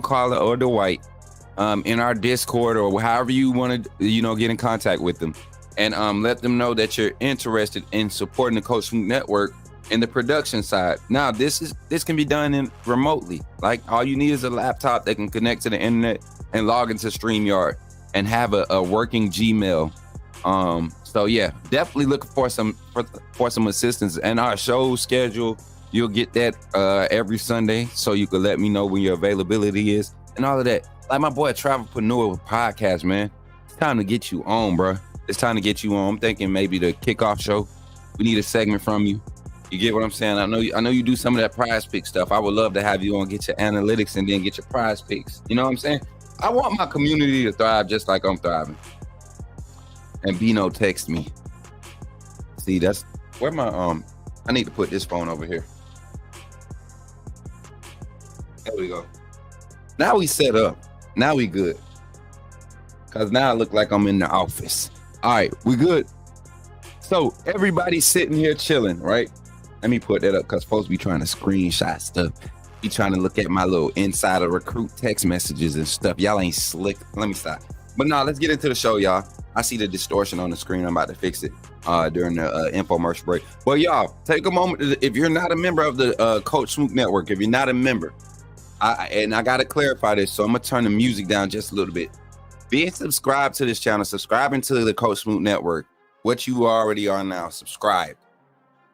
caller or Dwight in our Discord or however you want to, get in contact with them, and let them know that you're interested in supporting the Coach Smook Network in the production side. Now, this can be done remotely. Like, all you need is a laptop that can connect to the internet and log into StreamYard and have a working Gmail. So yeah, definitely looking for some assistance. And our show schedule, you'll get that every Sunday, so you can let me know when your availability is and all of that. Like my boy Travelpreneur with podcast, man. It's time to get you on, bro. It's time to get you on. I'm thinking maybe the kickoff show. We need a segment from you. You get what I'm saying? I know you do some of that prize pick stuff. I would love to have you on, get your analytics, and then get your prize picks. You know what I'm saying? I want my community to thrive just like I'm thriving. And Bino text me. See, that's where my I need to put this phone over here. There we go. Now we set up. Now we good. Cause now I look like I'm in the office. All right, we good. So everybody's sitting here chilling, right? Let me put that up because folks be trying to screenshot stuff. Be trying to look at my little insider recruit text messages and stuff. Y'all ain't slick. Let me stop. But no, let's get into the show, y'all. I see the distortion on the screen. I'm about to fix it during the infomercial break. Well, y'all, take a moment. If you're not a member of the Coach Smook Network, if you're not a member, I got to clarify this, so I'm going to turn the music down just a little bit. Being subscribed to this channel, subscribing to the Coach Smook Network, what you already are now, subscribed.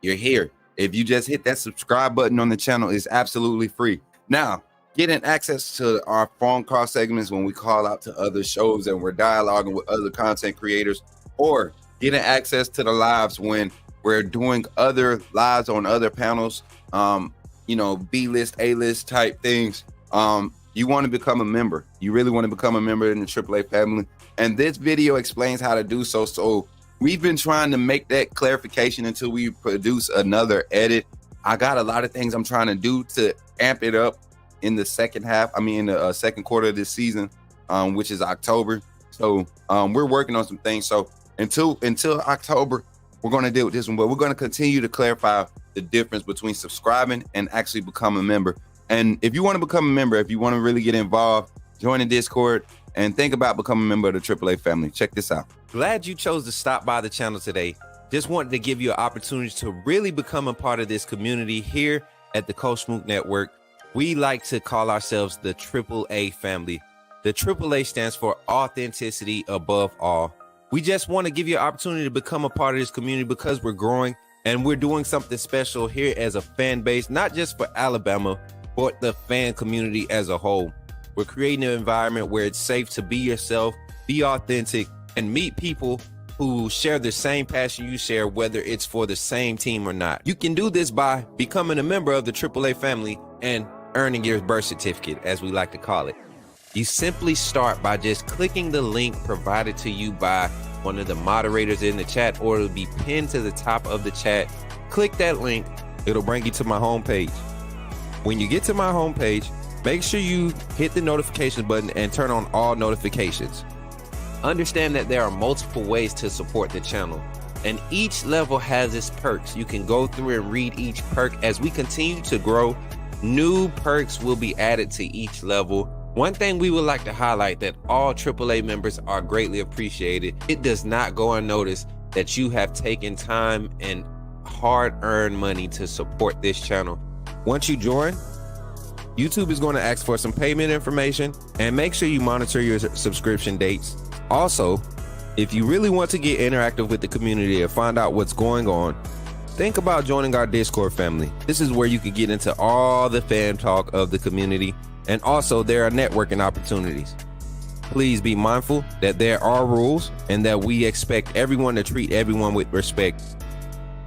You're here. If you just hit that subscribe button on the channel, it's absolutely free. Now, getting access to our phone call segments when we call out to other shows and we're dialoguing with other content creators, or getting access to the lives when we're doing other lives on other panels, B-list, A-list type things. You want to become a member. You really want to become a member in the AAA family. And this video explains how to do so. So we've been trying to make that clarification until we produce another edit. I got a lot of things I'm trying to do to amp it up in the second quarter of this season, which is October. So we're working on some things. So until October, we're going to deal with this one, but we're going to continue to clarify the difference between subscribing and actually become a member. And if you want to become a member, if you want to really get involved, join the Discord and think about becoming a member of the AAA family. Check this out. Glad you chose to stop by the channel today. Just wanted to give you an opportunity to really become a part of this community here at the Coach Smook Network. We like to call ourselves the AAA family. The AAA stands for authenticity above all. We just want to give you an opportunity to become a part of this community because we're growing and we're doing something special here as a fan base, not just for Alabama, but the fan community as a whole. We're creating an environment where it's safe to be yourself, be authentic, and meet people who share the same passion you share, whether it's for the same team or not. You can do this by becoming a member of the AAA family and earning your birth certificate, as we like to call it. You simply start by just clicking the link provided to you by one of the moderators in the chat, or it'll be pinned to the top of the chat. Click that link. It'll bring you to my homepage. When you get to my homepage, make sure you hit the notification button and turn on all notifications. Understand that there are multiple ways to support the channel, and each level has its perks. You can go through and read each perk. As we continue to grow, new perks will be added to each level. One thing we would like to highlight that all AAA members are greatly appreciated. It does not go unnoticed that you have taken time and hard-earned money to support this channel. Once you join, YouTube is going to ask for some payment information, and make sure you monitor your subscription dates. Also, if you really want to get interactive with the community and find out what's going on, think about joining our Discord family. This is where you can get into all the fan talk of the community, and also there are networking opportunities. Please be mindful that there are rules and that we expect everyone to treat everyone with respect.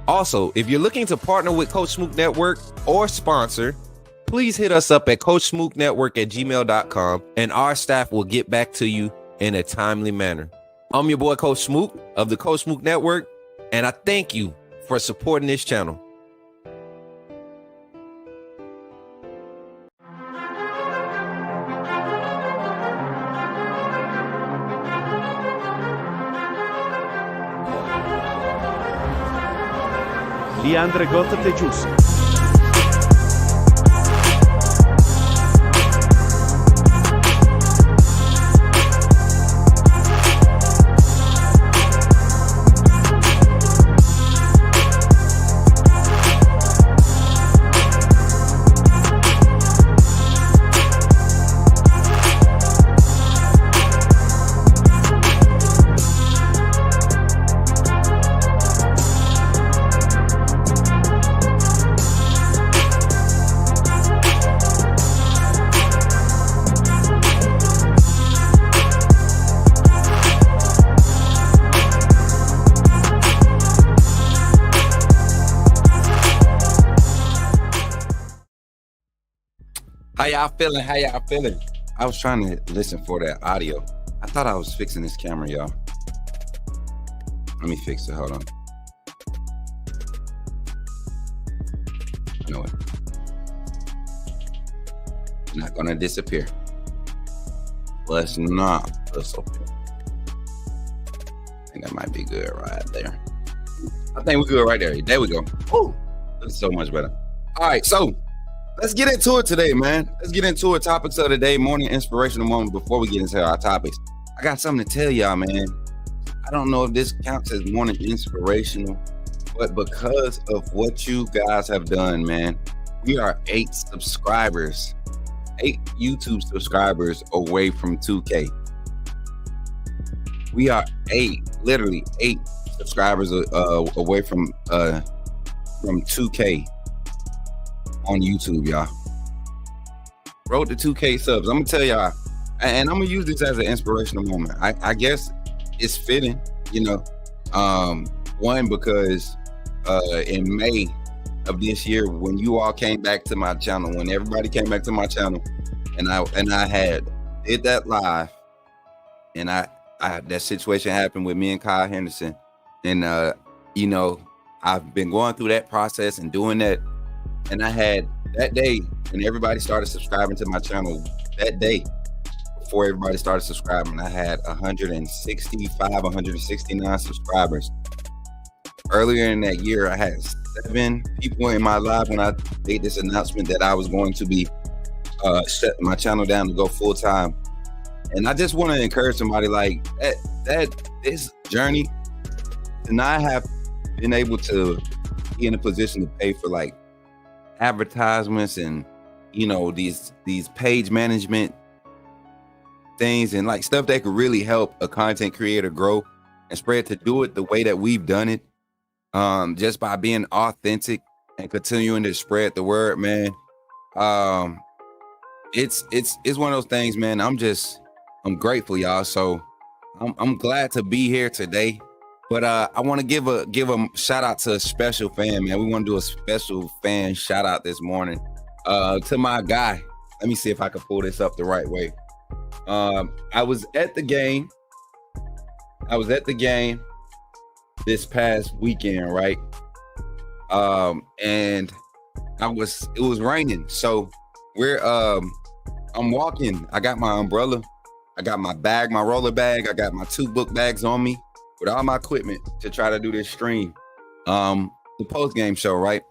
Also, if you're looking to partner with Coach Smook Network or sponsor, please hit us up at coachsmooknetwork@gmail.com, and our staff will get back to you in a timely manner. I'm your boy, Coach Smook of the Coach Smook Network, and I thank you for supporting this channel. Leandre Gota Tejus. y'all feeling? How y'all feeling? I was trying to listen for that audio. I thought I was fixing this camera, y'all. Let me fix it. Hold on. I know it. Not gonna disappear. Let's not disappear. I think that might be good right there. I think we're good right there. There we go. Oh, that's so much better. All right, so let's get into it today, man. Let's get into it. Topics of the day, morning inspirational moment. Before we get into our topics, I got something to tell y'all, man. I don't know if this counts as morning inspirational, but because of what you guys have done, man, we are 8 subscribers, 8 YouTube subscribers away from 2K. We are 8, literally 8 subscribers away from 2K on YouTube, y'all. Road to 2K subs. I'm gonna tell y'all, and I'm gonna use this as an inspirational moment. I guess it's fitting, you know. One, because in May of this year, when you all came back to my channel, when everybody came back to my channel, and I had did that live, and I that situation happened with me and Kyle Henderson, and you know, I've been going through that process and doing that, and I had that day when everybody started subscribing to my channel. That day before everybody started subscribing, I had 169 subscribers. Earlier in that year, I had 7 people in my live when I made this announcement that I was going to be shutting my channel down to go full time. And I just want to encourage somebody like that this journey, and I have been able to be in a position to pay for like advertisements and, you know, these page management things and like stuff that could really help a content creator grow and spread, to do it the way that we've done it, just by being authentic and continuing to spread the word, man. It's one of those things, man. I'm grateful, y'all. So I'm glad to be here today. But I want to give a shout out to a special fan, man. We want to do a special fan shout out this morning to my guy. Let me see if I can pull this up the right way. I was at the game this past weekend, right? And it was raining. So I'm walking. I got my umbrella. I got my bag, my roller bag. I got my 2 book bags on me with all my equipment to try to do this stream, the post game show, right?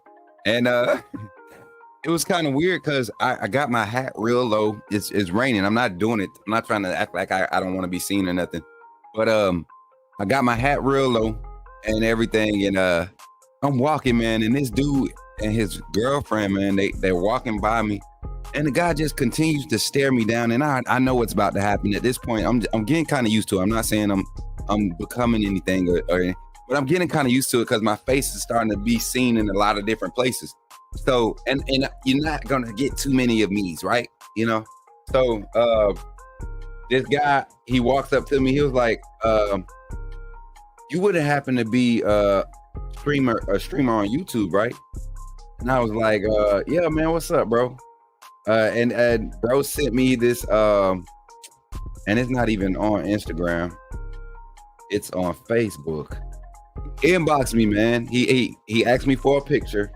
And it was kind of weird because I got my hat real low. It's raining. I'm not doing it. I'm not trying to act like I don't want to be seen or nothing. But I got my hat real low and everything, and I'm walking, man, and this dude and his girlfriend, man, they're walking by me, and the guy just continues to stare me down, and I know what's about to happen. At this point, I'm getting kind of used to it. I'm not saying I'm becoming anything or but I'm getting kind of used to it because my face is starting to be seen in a lot of different places. So and you're not gonna get too many of me's, right? You know. So this guy, he walks up to me. He was like, "You wouldn't happen to be a streamer on YouTube, right?" And I was like, "Yeah, man. What's up, bro?" And bro sent me this, and it's not even on Instagram. It's on Facebook. He inboxed me, man. He asked me for a picture,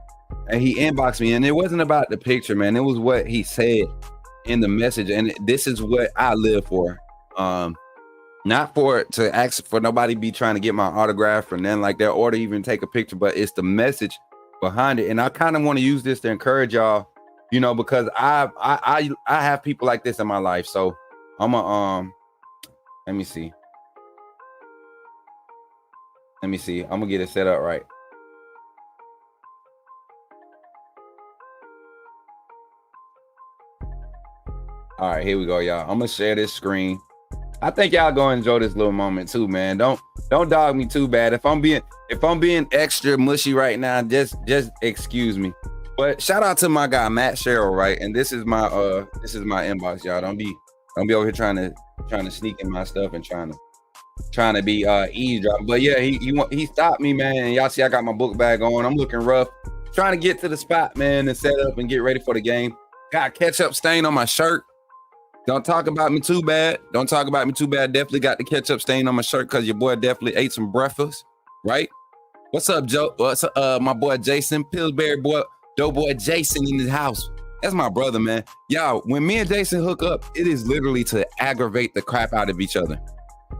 and he inboxed me, and it wasn't about the picture, man. It was what he said in the message, and this is what I live for. Not to ask for nobody be trying to get my autograph or nothing like that, or to even take a picture, but it's the message behind it. And I kind of want to use this to encourage y'all, you know, because I have people like this in my life. So I'm let me see. I'm gonna get it set up right. All right, here we go, y'all. I'm gonna share this screen. I think y'all gonna enjoy this little moment too, man. Don't dog me too bad. If I'm being extra mushy right now, just excuse me. But shout out to my guy Matt Sherrill, right? And this is my inbox, y'all. Don't be over here trying to sneak in my stuff and trying to be eavesdropping. But yeah, he stopped me, man. And y'all see I got my book bag on. I'm looking rough, trying to get to the spot, man, and set up and get ready for the game. Got ketchup stain on my shirt. Don't talk about me too bad. Don't talk about me too bad. Definitely got the ketchup stain on my shirt because your boy definitely ate some breakfast, right? What's up, Joe? What's up, my boy Jason Pillsbury boy, dope boy Jason in his house. That's my brother, man. Y'all, when me and Jason hook up, it is literally to aggravate the crap out of each other.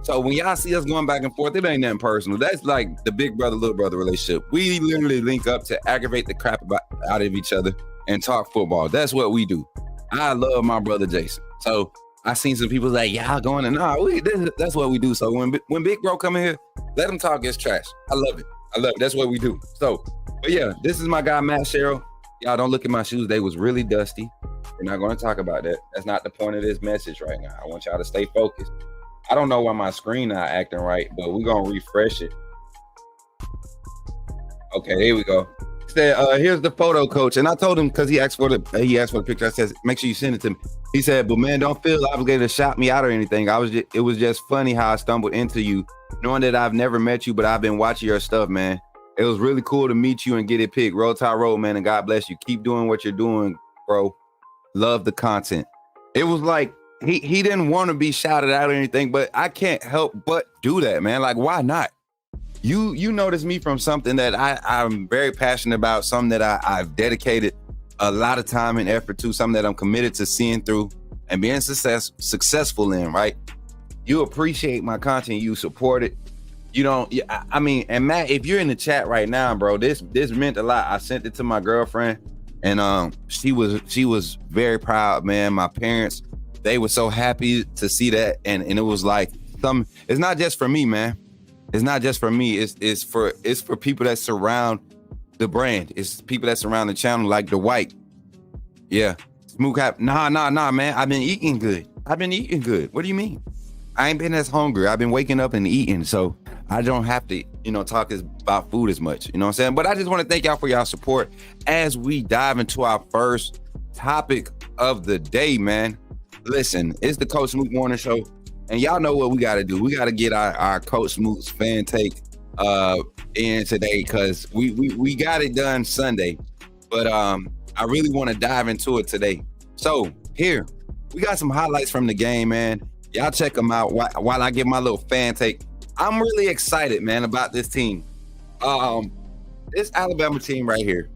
So when y'all see us going back and forth, it ain't nothing personal. That's like the big brother, little brother relationship. We literally link up to aggravate the crap out of each other and talk football. That's what we do. I love my brother Jason. So I seen some people like, y'all going and that's what we do. So when Big Bro come in here, let him talk his trash. I love it. That's what we do. So, but yeah, this is my guy, Matt Sherrill. Y'all don't look at my shoes. They was really dusty. We're not going to talk about that. That's not the point of this message right now. I want y'all to stay focused. I don't know why my screen not acting right, but we're going to refresh it. Okay, here we go. He said, here's the photo, coach. And I told him, because he asked for the picture. I said, make sure you send it to me. He said, but man, don't feel obligated to shout me out or anything. It was just funny how I stumbled into you, knowing that I've never met you, but I've been watching your stuff, man. It was really cool to meet you and get it picked. Roll Tide Roll, man, and God bless you. Keep doing what you're doing, bro. Love the content. It was like he didn't want to be shouted out or anything, but I can't help but do that, man. Like, why not? You noticed me from something that I'm very passionate about, something that I've dedicated a lot of time and effort to, something that I'm committed to seeing through and being successful in, right? You appreciate my content, you support it. You don't, I mean, and Matt, if you're in the chat right now, bro, this meant a lot. I sent it to my girlfriend and she was very proud, man. My parents, they were so happy to see that. And it was like it's not just for me, man. It's not just for me. It's for people that surround the brand. It's people that surround the channel, like the White. Yeah. Smook, nah, man. I've been eating good. What do you mean? I ain't been as hungry. I've been waking up and eating, so I don't have to, talk about food as much. You know what I'm saying? But I just want to thank y'all for y'all support as we dive into our first topic of the day, man. Listen, it's the Coach Smook Morning Show, and y'all know what we got to do. We got to get our Coach Smook's fan take in today because we got it done Sunday, but I really want to dive into it today. So here, we got some highlights from the game, man. Y'all check them out while I give my little fan take. I'm really excited, man, about this team. This Alabama team right here.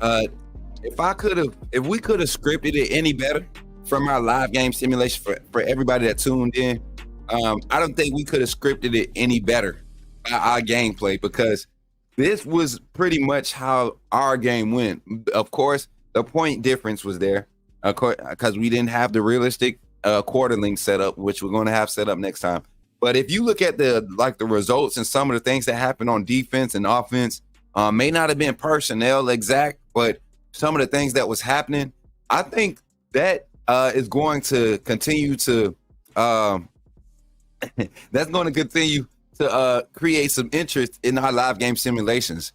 If we could have scripted it any better from our live game simulation for everybody that tuned in, I don't think we could have scripted it any better by our gameplay, because this was pretty much how our game went. Of course, the point difference was there because we didn't have the realistic quarter link set up, which we're going to have set up next time. But if you look at the results and some of the things that happened on defense and offense, may not have been personnel exact, but some of the things that was happening, I think that is going to continue to create some interest in our live game simulations,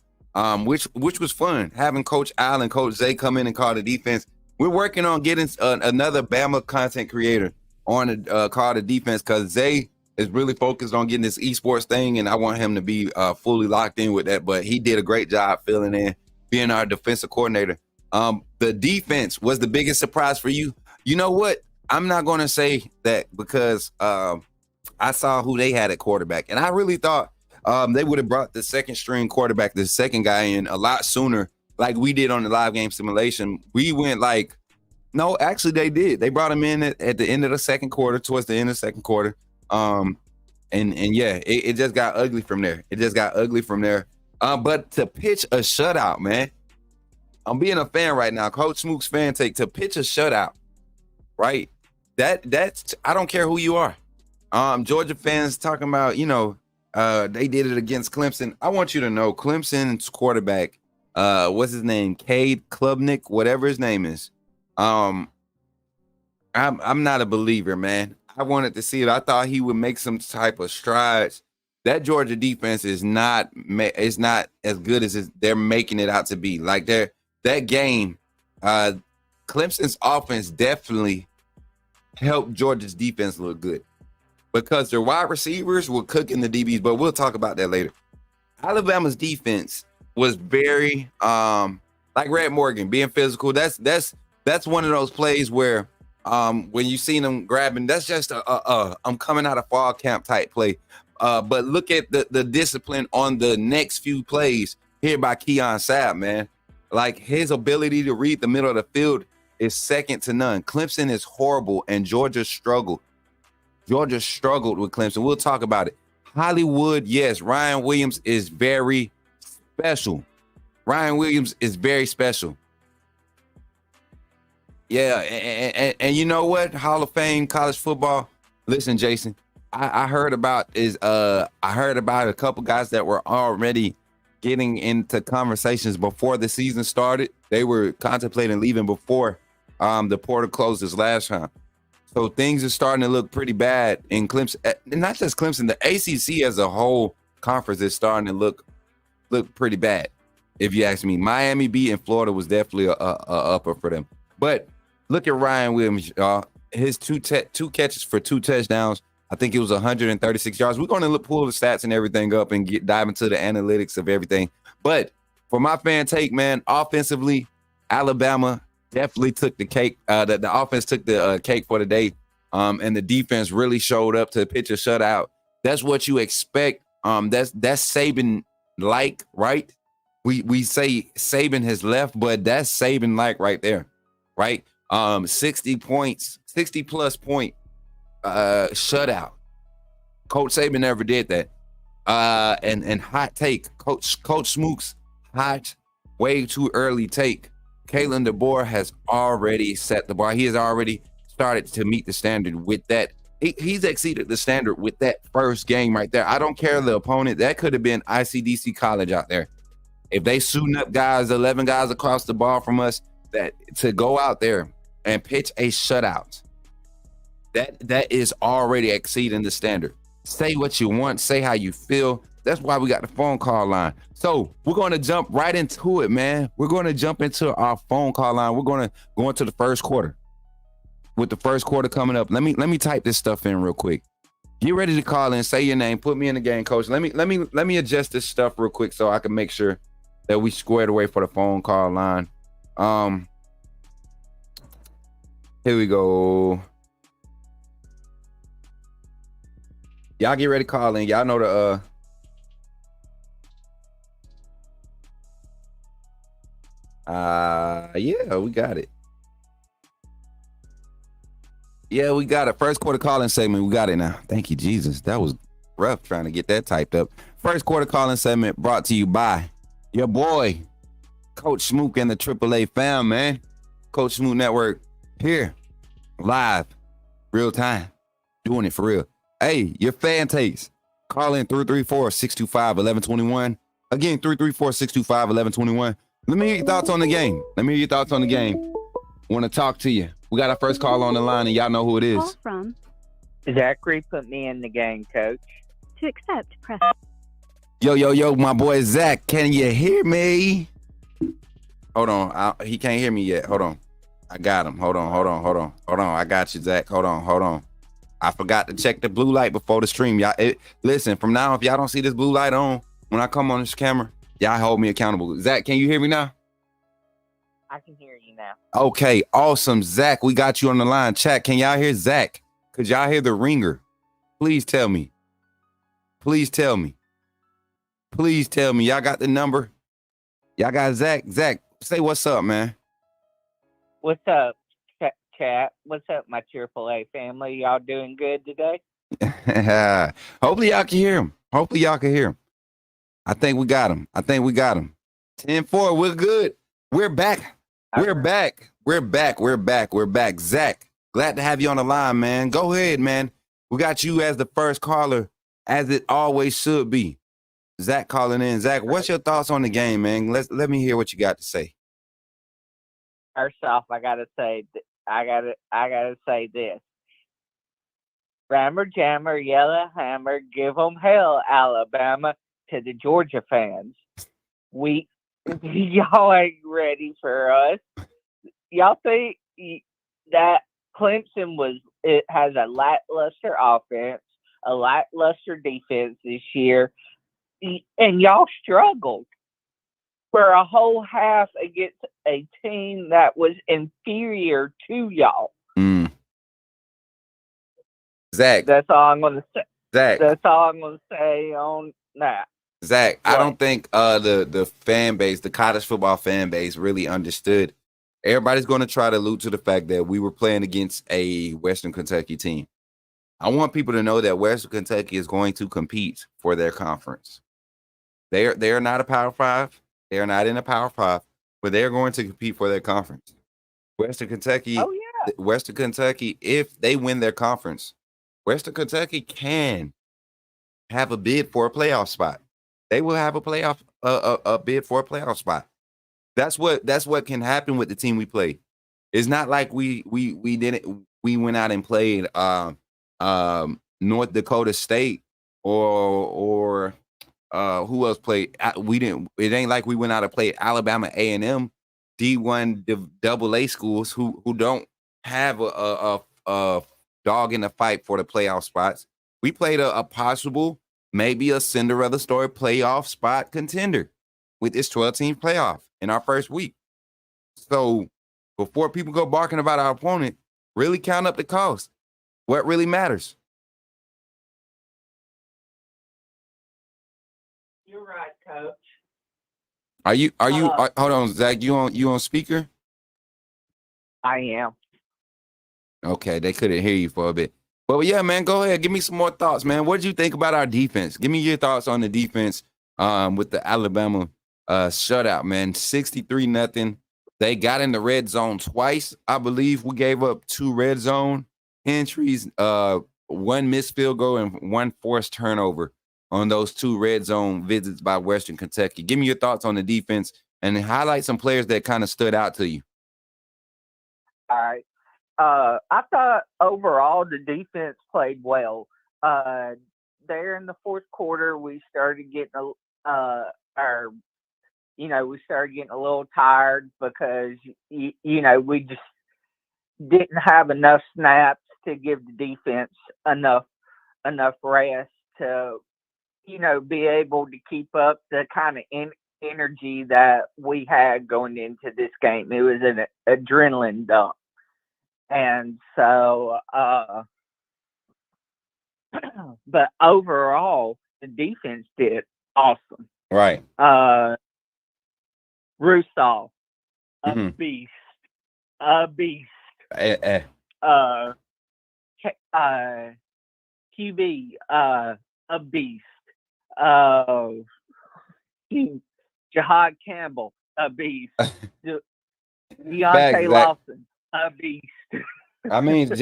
which was fun. Having Coach Al and Coach Zay come in and call the defense. We're working on getting another Bama content creator on the call the defense, because Zay is really focused on getting this esports thing, and I want him to be fully locked in with that. But he did a great job filling in, being our defensive coordinator. The defense was the biggest surprise for you. You know what? I'm not going to say that because I saw who they had at quarterback, and I really thought they would have brought the second string quarterback, the second guy, in a lot sooner, like we did on the live game simulation. We went no, actually they did. They brought him in at the end of the second quarter, towards the end of the second quarter. And yeah, it just got ugly from there. But to pitch a shutout, man, I'm being a fan right now. Coach Smook's fan take, to pitch a shutout, right? That's I don't care who you are. Georgia fans talking about, they did it against Clemson. I want you to know Clemson's quarterback, what's his name? Cade Klubnik, whatever his name is. I'm not a believer, man. I wanted to see it. I thought he would make some type of strides. That Georgia defense is not as good as they're making it out to be. Like that game, Clemson's offense definitely helped Georgia's defense look good because their wide receivers were cooking the DBs, but we'll talk about that later. Alabama's defense was very like Red Morgan, being physical. That's that's one of those plays where when you seen him grabbing, that's just I'm coming out of fall camp type play. But look at the discipline on the next few plays here by Keon Sabb, man. Like his ability to read the middle of the field is second to none. Clemson is horrible, and Georgia struggled. Georgia struggled with Clemson. We'll talk about it. Hollywood, yes. Ryan Williams is very special. Ryan Williams is very special. Yeah, and you know what? Hall of Fame college football. Listen, Jason, I heard about a couple guys that were already getting into conversations before the season started. They were contemplating leaving before the portal closed this last time. So things are starting to look pretty bad in Clemson. Not just Clemson, the ACC as a whole conference is starting to look pretty bad. If you ask me, Miami beating Florida was definitely a upper for them. But look at Ryan Williams, y'all. His two catches for 2 touchdowns. I think it was 136 yards. We're going to pull the stats and everything up and dive into the analytics of everything. But for my fan take, man, offensively, Alabama definitely took the cake. The offense took the cake for the day, and the defense really showed up to pitch a shutout. That's what you expect. That's Saban-like, right? We say Saban has left, but that's Saban-like right there, right? 60 points, 60-plus point shutout. Coach Saban never did that. And hot take, Coach Smook's hot, way too early take. Kalen DeBoer has already set the bar. He has already started to meet the standard with that. He's exceeded the standard with that first game right there. I don't care the opponent. That could have been ICDC College out there. If they suiting up guys, 11 guys across the ball from us, that to go out there and pitch a shutout, that is already exceeding the standard. Say what you want, say how you feel. That's why we got the phone call line. So we're going to jump right into it, man. We're going to jump into our phone call line. We're going to go into the first quarter. With the first quarter coming up, let me type this stuff in real quick. Get ready to call in, say your name, put me in the game, coach. Let me adjust this stuff real quick so I can make sure that we squared away for the phone call line. Here we go. Y'all get ready to call in. Y'all know the yeah, we got it. Yeah, we got it. First quarter calling segment. We got it now. Thank you, Jesus. That was rough trying to get that typed up. First quarter calling segment brought to you by your boy, Coach Smook and the AAA fam, man. Coach Smook Network here, live, real time, doing it for real. Hey, your fan takes. Call in 334-625-1121. Again, 334-625-1121. Let me hear your thoughts on the game. Want to talk to you. We got our first call on the line, and y'all know who it is. Call from Zachary, put me in the game, coach. to accept, press. Yo, my boy Zach, can you hear me? Hold on, he can't hear me yet. Hold on, I got him. Hold on. I got you, Zach. Hold on. I forgot to check the blue light before the stream. Y'all, listen, from now on, if y'all don't see this blue light on when I come on this camera, y'all hold me accountable. Zach, can you hear me now? I can hear you now. Okay, awesome. Zach, we got you on the line. Chat, can y'all hear Zach? Could y'all hear the ringer? Please tell me. Y'all got the number? Y'all got Zach? Zach, say what's up, man. What's up, chat? What's up, my AAA family? Y'all doing good today? Hopefully y'all can hear him. I think we got him. 10-4, we're good. We're back. Zach, glad to have you on the line, man. Go ahead, man. We got you as the first caller, as it always should be. Zach calling in. Zach, what's your thoughts on the game, man? Let me hear what you got to say. First off, I gotta say this. Rammer, jammer, yellow hammer, give them hell, Alabama, to the Georgia fans. Y'all ain't ready for us. Y'all think that Clemson has a lackluster offense, a lackluster defense this year, and y'all struggled. for a whole half against a team that was inferior to y'all. Mm. Zach. That's all I'm going to say. Zach. That's all I'm going to say on that. Zach, What? I don't think the fan base, the college football fan base, really understood. Everybody's going to try to allude to the fact that we were playing against a Western Kentucky team. I want people to know that Western Kentucky is going to compete for their conference. They are not a Power 5. They are not in a Power 5, but they're going to compete for their conference. Western Kentucky, Oh, yeah. Western Kentucky, if they win their conference, Western Kentucky can have a bid for a playoff spot. They will have a playoff a bid for a playoff spot. That's what can happen with the team we play. It's not like we went out and played North Dakota State or who else played? We didn't. It ain't like we went out and played Alabama A&M D1 double A schools who don't have a dog in the fight for the playoff spots. We played a possible, maybe a Cinderella story playoff spot contender with this 12-team playoff in our first week. So before people go barking about our opponent, really count up the cost. What really matters? You're right, Coach. Are you hold on, Zach, you on speaker? I am. Okay, they couldn't hear you for a bit. But yeah, man, go ahead. Give me some more thoughts, man. What did you think about our defense? Give me your thoughts on the defense with the Alabama shutout, man. 63-0. They got in the red zone twice. I believe we gave up 2 red zone entries, 1 missed field goal and 1 forced turnover on those 2 red zone visits by Western Kentucky. Give me your thoughts on the defense and highlight some players that kind of stood out to you. All right. I thought overall the defense played well. There in the fourth quarter, we started getting we started getting a little tired because we just didn't have enough snaps to give the defense enough rest to be able to keep up the kind of energy that we had going into this game. It was an adrenaline dump. And so, but overall, the defense did awesome. Right. Rusal, Mm-hmm. beast. QB, a beast. Jahad Campbell, a beast. Deontay Lawson, a beast. I mean,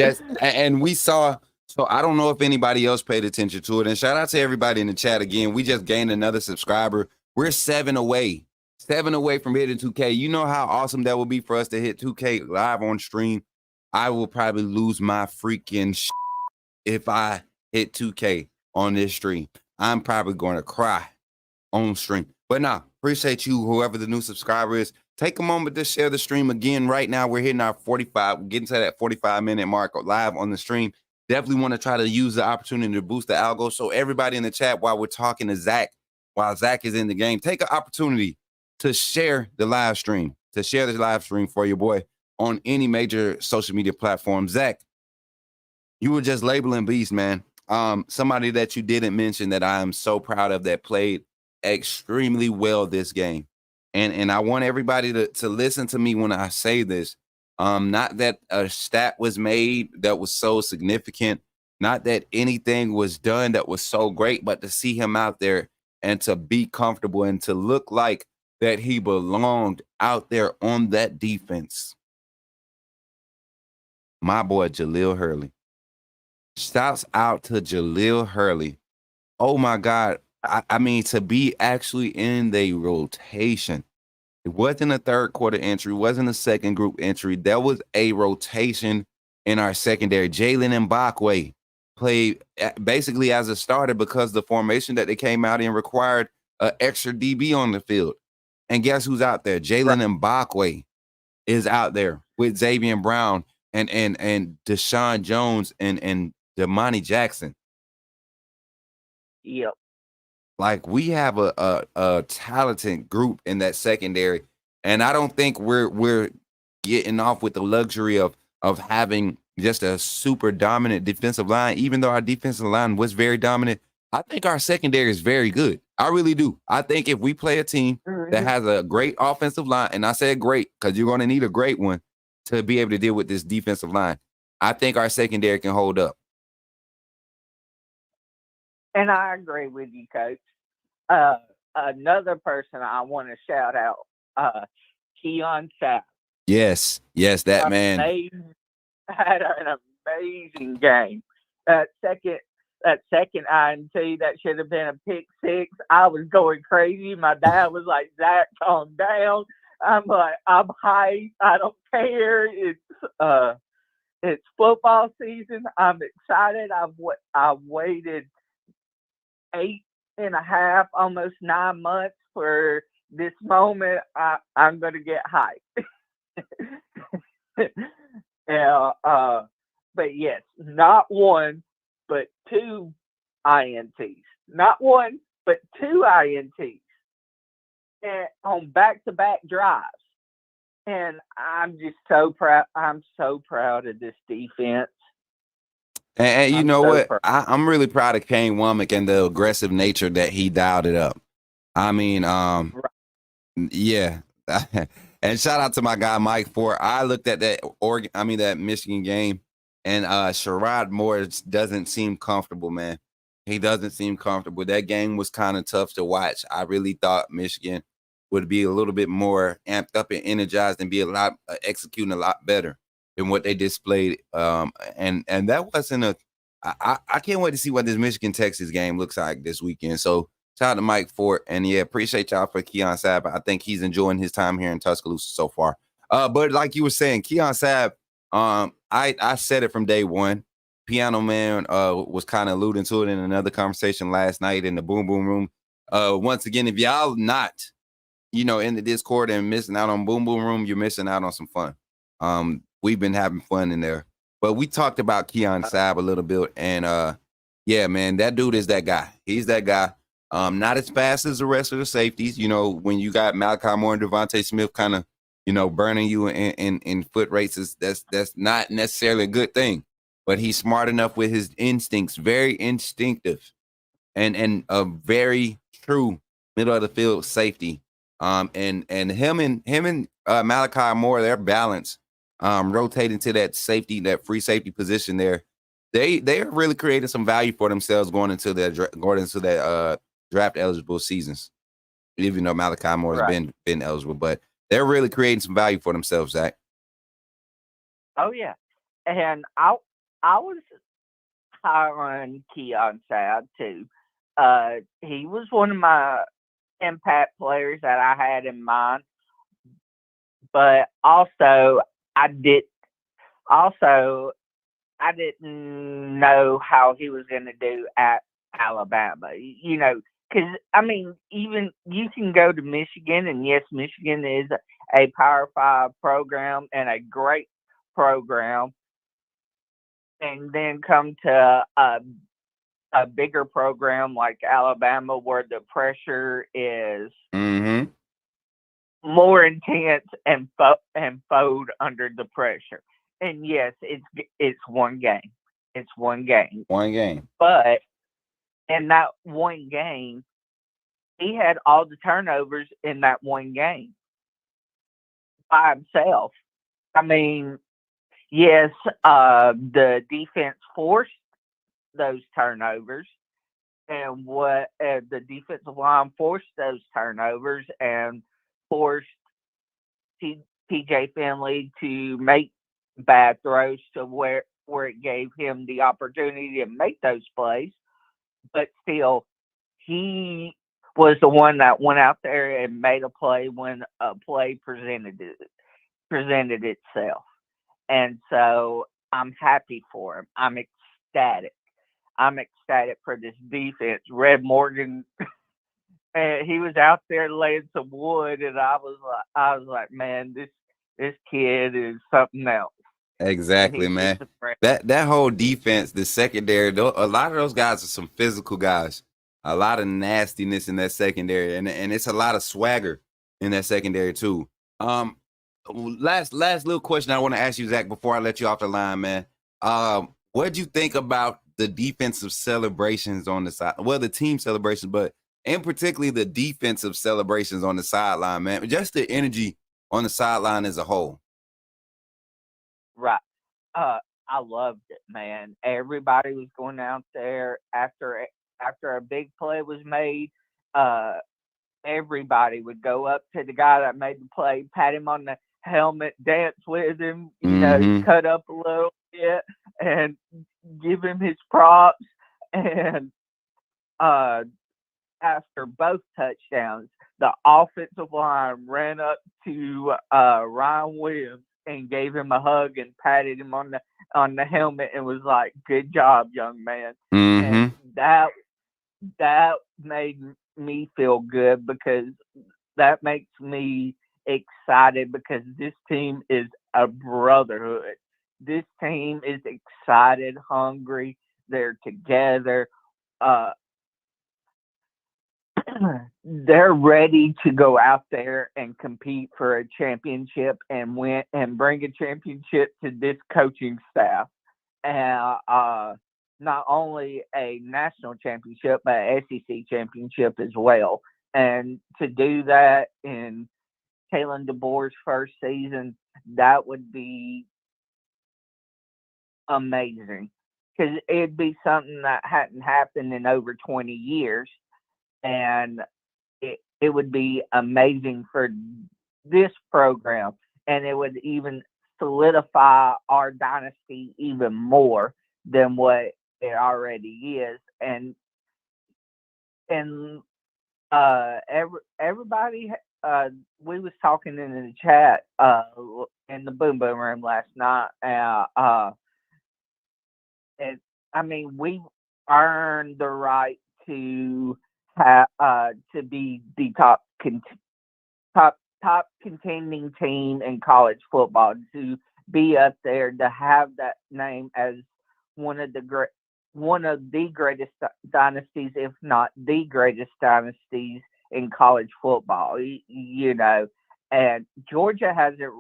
and we saw, so I don't know if anybody else paid attention to it. And shout out to everybody in the chat again. We just gained another subscriber. We're 7 away from hitting 2K. You know how awesome that would be for us to hit 2K live on stream. I will probably lose my freaking if I hit 2K on this stream. I'm probably going to cry on stream. But nah, appreciate you, whoever the new subscriber is. Take a moment to share the stream again. Right now, we're hitting our 45. We're getting to that 45-minute mark live on the stream. Definitely want to try to use the opportunity to boost the algo. So everybody in the chat, while we're talking to Zach, while Zach is in the game, take an opportunity to share the live stream, for your boy on any major social media platform. Zach, you were just labeling beast, man. Somebody that you didn't mention that I am so proud of that played extremely well this game. And I want everybody to listen to me when I say this. Not that a stat was made that was so significant, not that anything was done that was so great, but to see him out there and to be comfortable and to look like that he belonged out there on that defense. My boy, Jaleel Hurley. Shouts out to Jaleel Hurley. Oh, my God. I mean, to be actually in the rotation. It wasn't a third quarter entry. It wasn't a second group entry. There was a rotation in our secondary. Jalen Mbakwe played basically as a starter because the formation that they came out in required an extra DB on the field. And guess who's out there? Jalen Mbakwe is out there with Xavier Brown and Deshaun Jones and Damani Jackson. Yep. Like we have a talented group in that secondary, and I don't think we're getting off with the luxury of having just a super dominant defensive line. Even though our defensive line was very dominant, I think our secondary is very good. I really do. I think if we play a team that has a great offensive line, and I said great because you're going to need a great one to be able to deal with this defensive line, I think our secondary can hold up. And I agree with you, Coach. Another person I want to shout out, Keon Sapp. Yes, that man. Had an amazing game. That second INT that should have been a pick six. I was going crazy. My dad was like, "Zach, calm down." I'm like, "I'm hyped. I don't care. It's football season. I'm excited. I waited 8.5, almost 9 months for this moment. I'm gonna get hyped." Yeah, but yes, not one, but two INTs. Not one, but two INTs, and on back-to-back drives. And I'm just so proud. I'm so proud of this defense. And you I'm know so what? proud. I'm really proud of Kane Womack and the aggressive nature that he dialed it up. I mean, yeah. And shout out to my guy Mike Ford. I looked at that Michigan game, and Sherrod Morris doesn't seem comfortable, man. He doesn't seem comfortable. That game was kind of tough to watch. I really thought Michigan would be a little bit more amped up and energized and be a lot executing a lot better than what they displayed. And that wasn't a. I can't wait to see what this Michigan Texas game looks like this weekend. So shout out to Mike Fort, and yeah, appreciate y'all for Keon Sabb. I think he's enjoying his time here in Tuscaloosa so far. But like you were saying, Keon Sabb, I said it from day one. Piano Man was kind of alluding to it in another conversation last night in the Boom Boom Room. Once again, if y'all not, in the Discord and missing out on Boom Boom Room, you're missing out on some fun. We've been having fun in there. But we talked about Keon Sabb a little bit, and yeah, man, that dude is that guy. He's that guy. Not as fast as the rest of the safeties. When you got Malachi Moore and Devontae Smith kind of, burning you in foot races, that's not necessarily a good thing. But he's smart enough with his instincts, very instinctive, and a very true middle of the field safety. And him and Malachi Moore, their balance, rotating to that safety, that free safety position there. They are really creating some value for themselves going into that draft eligible seasons. Even though Malachi Moore has been eligible, but they're really creating some value for themselves, Zach. Oh yeah, and I was high on Keon Sabb too. He was one of my impact players that I had in mind, but also I didn't know how he was going to do at Alabama. Because even you can go to Michigan, and yes, Michigan is a Power 5 program and a great program, and then come to a bigger program like Alabama, where the pressure is more intense and fold under the pressure. And yes, it's one game. It's one game. One game. But in that one game, he had all the turnovers in that one game by himself. Yes, the defense forced those turnovers, and what the defensive line forced those turnovers and forced TJ Finley to make bad throws to where it gave him the opportunity to make those plays. But still, he was the one that went out there and made a play when a play presented itself. And so I'm happy for him. I'm ecstatic. I'm ecstatic for this defense. Red Morgan, he was out there laying some wood, and I was like, man, this kid is something else. Exactly, man. That whole defense, the secondary, a lot of those guys are some physical guys. a lot of nastiness in that secondary, and it's a lot of swagger in that secondary too. Last little question I want to ask you, Zach, before I let you off the line, man. What'd you think about the defensive celebrations on the side? Well, the team celebrations, but and particularly the defensive celebrations on the sideline, man. Just the energy on the sideline as a whole. Right. I loved it, man. Everybody was going out there after a big play was made. Everybody would go up to the guy that made the play, pat him on the helmet, dance with him, cut up a little bit, and give him his props. And after both touchdowns, the offensive line ran up to Ryan Williams and gave him a hug and patted him on the helmet and was like, "Good job, young man." And that made me feel good, because that makes me excited, because this team is a brotherhood. This team is excited, hungry. They're together. They're ready to go out there and compete for a championship and win and bring a championship to this coaching staff. And not only a national championship, but an SEC championship as well. And to do that in Kalen DeBoer's first season, that would be amazing, because it'd be something that hadn't happened in over 20 years. And it would be amazing for this program, and it would even solidify our dynasty even more than what it already is. And everybody, we was talking in the chat in the Boom Boom room last night, and I mean, we earned the right to be the top contending team in college football, to be up there, to have that name as one of the greatest dynasties, if not the greatest dynasties in college football. And Georgia hasn't.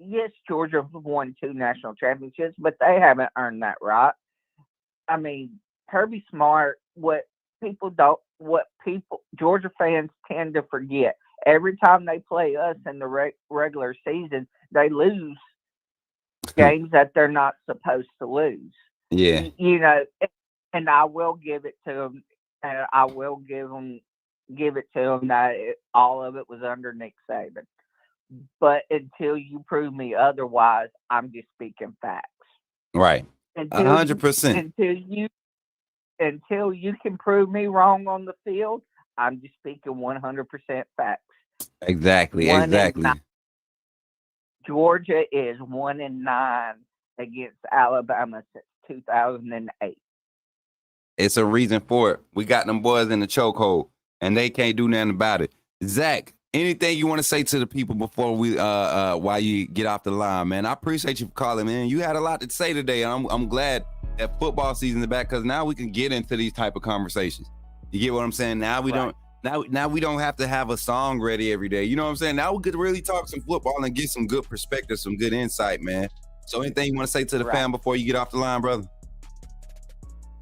Yes, Georgia won 2 national championships, but they haven't earned that right. I mean, Kirby Smart. Georgia fans tend to forget, every time they play us in the regular season, they lose games that they're not supposed to lose. Yeah. And I will give it to them, and I will give it to them that all of it was under Nick Saban. But until you prove me otherwise, I'm just speaking facts. Right. 100%. Until you can prove me wrong on the field, I'm just speaking 100% facts. Exactly. Georgia is 1-9 against Alabama since 2008. It's a reason for it. We got them boys in the chokehold, and they can't do nothing about it. Zach, anything you want to say to the people before we while you get off the line, man? I appreciate you for calling, man. You had a lot to say today. I'm glad that football season is back, because now we can get into these type of conversations. You get what I'm saying? Now we don't. Now we don't have to have a song ready every day. You know what I'm saying? Now we could really talk some football and get some good perspective, some good insight, man. So anything you want to say to the fam before you get off the line, brother?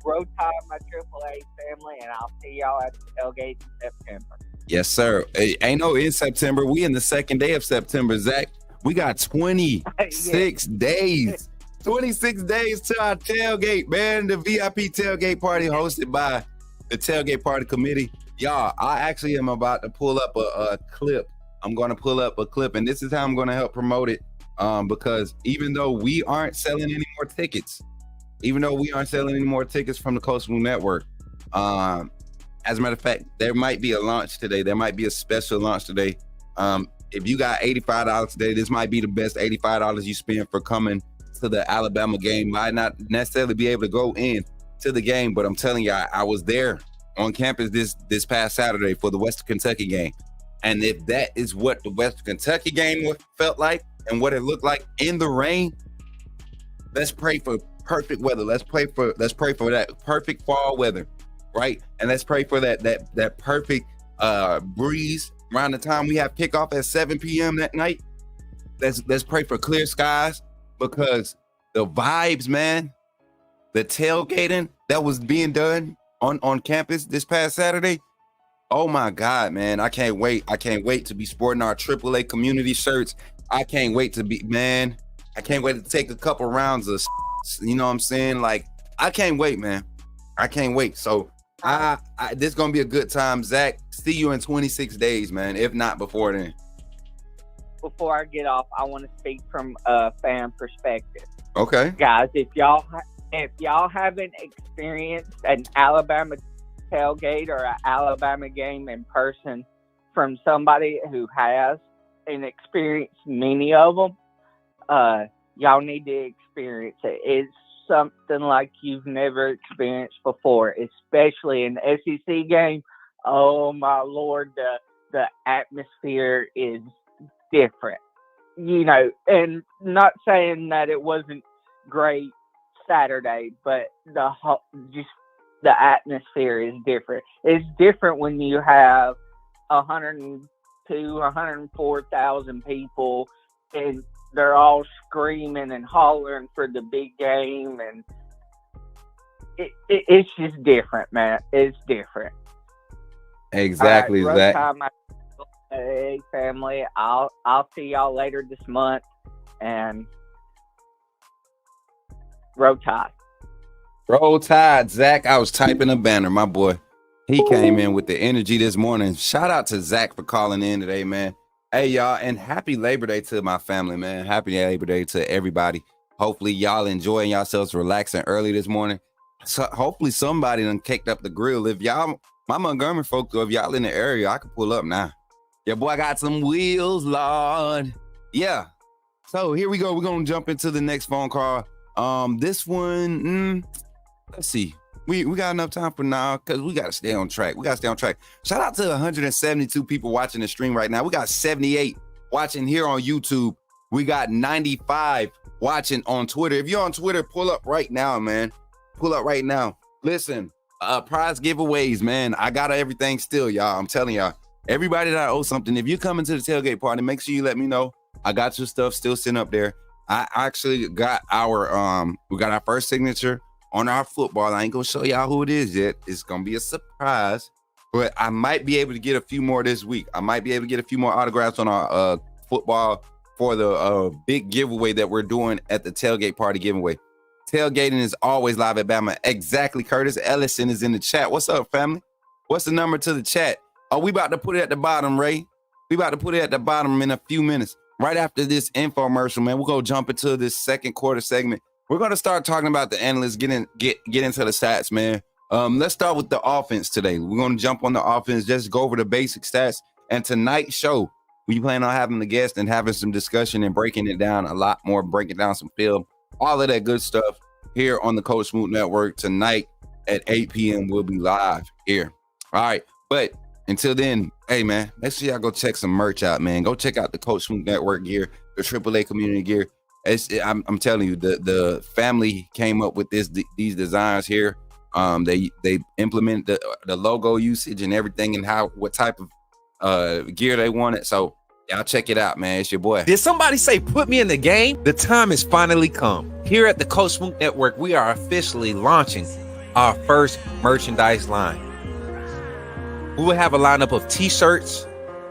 Road Tide, my AAA family, and I'll see y'all at the Tailgate in September. Yes, sir. Ain't no in September. We in the second day of September, Zach. We got 26 days. 26 days to our tailgate, man. The VIP tailgate party hosted by the Tailgate Party Committee. Y'all, I actually am about to pull up a clip. I'm going to pull up a clip, and this is how I'm going to help promote it, because even though we aren't selling any more tickets, from the Coastal Network, as a matter of fact, there might be a launch today. There might be a special launch today. If you got $85 today, this might be the best $85 you spend for coming to the Alabama game. Might not necessarily be able to go in to the game, but I'm telling you, I was there on campus this past Saturday for the Western Kentucky game. And if that is what the Western Kentucky game felt like and what it looked like in the rain, let's pray for perfect weather. Let's pray for that perfect fall weather right? And let's pray for that perfect breeze around the time we have kickoff at 7 p.m. that night. Let's pray for clear skies, because the vibes, man, the tailgating that was being done on campus this past Saturday. Oh my God, man. I can't wait. I can't wait to be sporting our AAA community shirts. I can't wait to be, man. I can't wait to take a couple rounds of, you know what I'm saying? Like, I can't wait, man. I can't wait. So this is going to be a good time. Zach, see you in 26 days, man. If not before then. Before I get off, I want to speak from a fan perspective. Okay. Guys, if y'all haven't experienced an Alabama tailgate or an Alabama game in person from somebody who has and experienced many of them, y'all need to experience it. It's something like you've never experienced before, especially an SEC game. Oh my Lord, the atmosphere is different, you know. And not saying that it wasn't great Saturday, but the atmosphere is different. It's different when you have 104,000 people and they're all screaming and hollering for the big game, and it's just different, man. It's different. Exactly, right, Zach. Hey, family, I'll see y'all later this month, and Roll Tide. Roll Tide, Zach. I was typing a banner, my boy. He came in with the energy this morning. Shout out to Zach for calling in today, man. Hey, y'all, and happy Labor Day to my family, man. Happy Labor Day to everybody. Hopefully, y'all enjoying yourselves, relaxing early this morning. So hopefully, somebody done kicked up the grill. If y'all, my Montgomery folks, or if y'all in the area, I can pull up now. Your boy got some wheels, Lord. Yeah. So here we go. We're gonna jump into the next phone call. This one, let's see. We got enough time for now, because we got to stay on track. Shout out to 172 people watching the stream right now. We got 78 watching here on YouTube. We got 95 watching on Twitter. If you're on Twitter, pull up right now, man. Pull up right now. Listen, prize giveaways, man. I got everything still, y'all. I'm telling y'all. Everybody that I owe something, if you're coming to the tailgate party, make sure you let me know. I got your stuff still sitting up there. I actually got we got our first signature on our football. I ain't gonna show y'all who it is yet. It's gonna be a surprise, but I might be able to get a few more this week. I might be able to get a few more autographs on our football for the big giveaway that we're doing at the tailgate party giveaway. Tailgating is always live at Bama. Exactly. Curtis Ellison is in the chat. What's up, family? What's the number to the chat? Oh, we about to put it at the bottom, Ray. We about to put it at the bottom in a few minutes. Right after this infomercial, man, we're gonna jump into this second quarter segment. We're gonna start talking about the analysts, get into the stats, man. Let's start with the offense today. We're gonna jump on the offense, just go over the basic stats. And tonight's show, we plan on having the guest and having some discussion and breaking it down a lot more, breaking down some film, all of that good stuff here on the Coach Smook Network tonight at 8 p.m. We'll be live here. All right, but until then, hey, man, make sure y'all go check some merch out, man. Go check out the Coach Smook Network gear, the AAA community gear. I'm telling you, the family came up with these designs here. They implement the logo usage and everything, and what type of gear they wanted. So y'all check it out, man. It's your boy. Did somebody say put me in the game? The time has finally come. Here at the Coach Smook Network, we are officially launching our first merchandise line. We will have a lineup of t-shirts,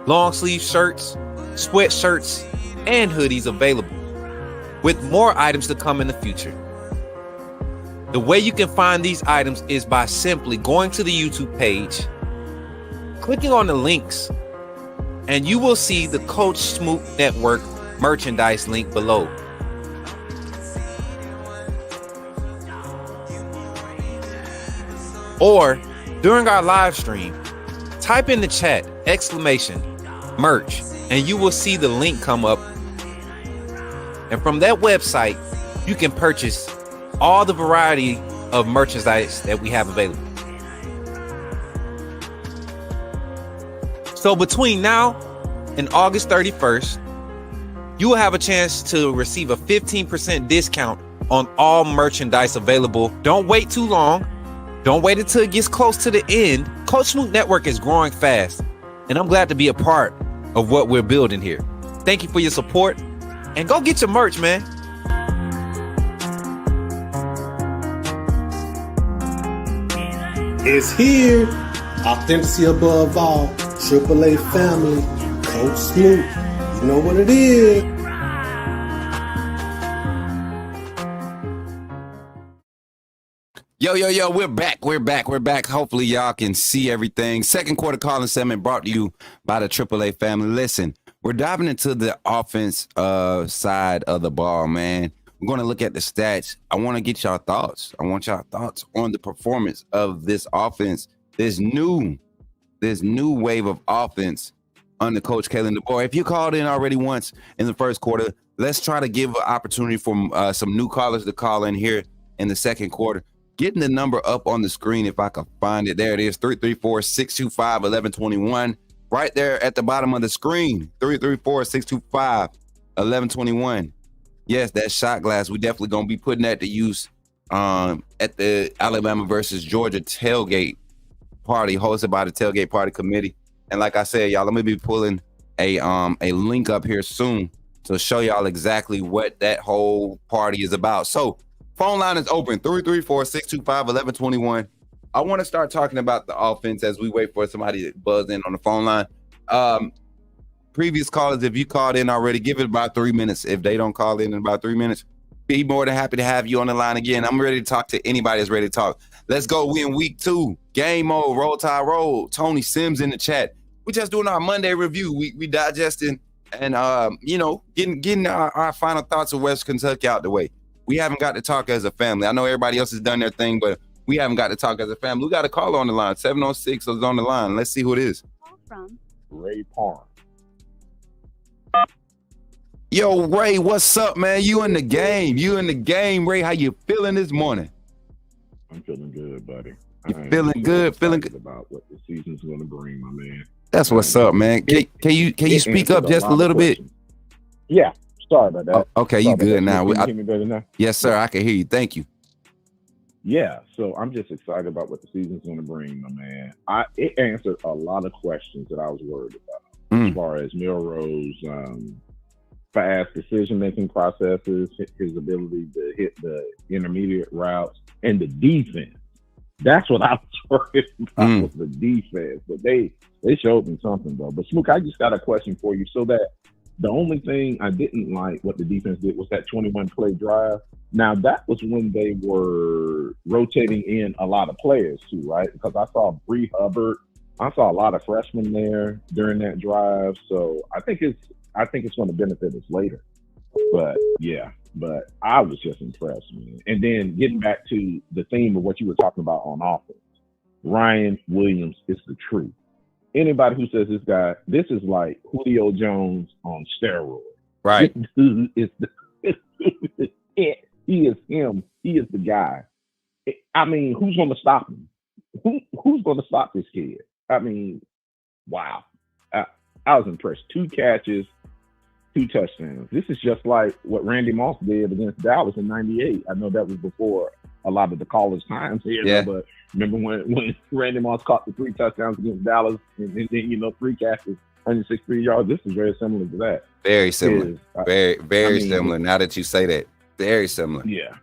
long sleeve shirts, sweatshirts, and hoodies available, with more items to come in the future. The way you can find these items is by simply going to the YouTube page, clicking on the links, and you will see the Coach Smook Network merchandise link below. Or during our live stream, type in the chat !merch, and you will see the link come up. And from that website, you can purchase all the variety of merchandise that we have available. So between now and August 31st, you will have a chance to receive a 15% discount on all merchandise available. Don't wait too long. Don't wait until it gets close to the end. Coach Smook Network is growing fast, and I'm glad to be a part of what we're building here. Thank you for your support, and go get your merch, man. It's here. Authenticity above all. AAA family. Coach Smook. You know what it is. Yo, we're back. Hopefully y'all can see everything. Second quarter calling segment brought to you by the AAA family. Listen, we're diving into the offense side of the ball, man. We're going to look at the stats. I want to get y'all thoughts. I want y'all thoughts on the performance of this offense, this new wave of offense under Coach Kalen DeBoer. If you called in already once in the first quarter, let's try to give an opportunity for some new callers to call in here in the second quarter. Getting the number up on the screen, if I can find it. There it is, 334-625-1121. Right there at the bottom of the screen, 334-625-1121. Yes, that shot glass. We definitely going to be putting that to use at the Alabama versus Georgia tailgate party hosted by the Tailgate Party Committee. And like I said, y'all, I'm going to be pulling a link up here soon to show y'all exactly what that whole party is about. So, phone line is open, 334-625-1121. I want to start talking about the offense as we wait for somebody to buzz in on the phone line. Previous callers, if you called in already, give it about 3 minutes. If they don't call in about 3 minutes, be more than happy to have you on the line again. I'm ready to talk to anybody that's ready to talk. Let's go. We in week 2. Game mode, roll tide roll. Tony Sims in the chat. We just doing our Monday review. We digesting and getting our final thoughts of West Kentucky out the way. We haven't got to talk as a family. I know everybody else has done their thing, but we haven't got to talk as a family. We got a caller on the line. 706 is on the line. Let's see who it is. From Ray Parham. Yo, Ray, what's up, man? You in the game, Ray. How you feeling this morning? I'm feeling good, buddy. You feeling good? Feeling good about what the season's going to bring, my man. That's what's up, man. Can you speak up just a little bit? Yeah. Sorry about that. Okay, you good now. Can you hear me better now? Yes, sir. I can hear you. Thank you. Yeah, so I'm just excited about what the season's going to bring, my man. It answered a lot of questions that I was worried about as far as Milroe's fast decision-making processes, his ability to hit the intermediate routes, and the defense. That's what I was worried about was the defense. But they showed me something, though. But, Smook, I just got a question for you. So that the only thing I didn't like what the defense did was that 21-play drive. Now, that was when they were rotating in a lot of players, too, right? Because I saw Bree Hubbard. I saw a lot of freshmen there during that drive. So I think it's going to benefit us later. But, yeah, but I was just impressed, man. And then getting back to the theme of what you were talking about on offense, Ryan Williams is the truth. Anybody who says this is like Julio Jones on steroids. Right. This dude is he is him. He is the guy. I mean, who's going to stop him? Who's going to stop this kid? I mean, wow. I was impressed. 2 catches, 2 touchdowns. This is just like what Randy Moss did against Dallas in '98. I know that was before a lot of the callers' times here, yeah. But remember when Randy Moss caught the 3 touchdowns against Dallas and then 3 catches, 163 yards. This is very similar to that. Very similar. Very similar. Now that you say that, very similar. Yeah.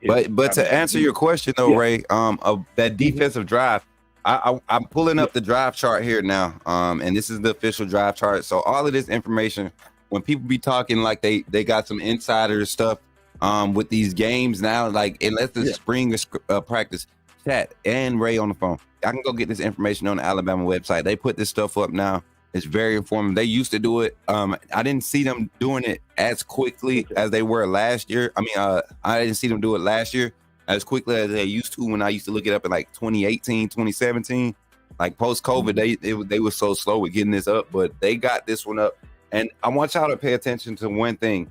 But to answer your question though, Ray, of that defensive drive, I'm pulling up the drive chart here now, and this is the official drive chart. So all of this information, when people be talking like they got some insider stuff with these games now, like unless the spring practice, chat and Ray on the phone, I can go get this information on the Alabama website. They put this stuff up now. It's very informative. They used to do it. I didn't see them doing it as quickly as they were last year. I mean, I didn't see them do it last year as quickly as they used to when I used to look it up in like 2018, 2017. Like post-COVID, they were so slow with getting this up, but they got this one up. And I want y'all to pay attention to one thing.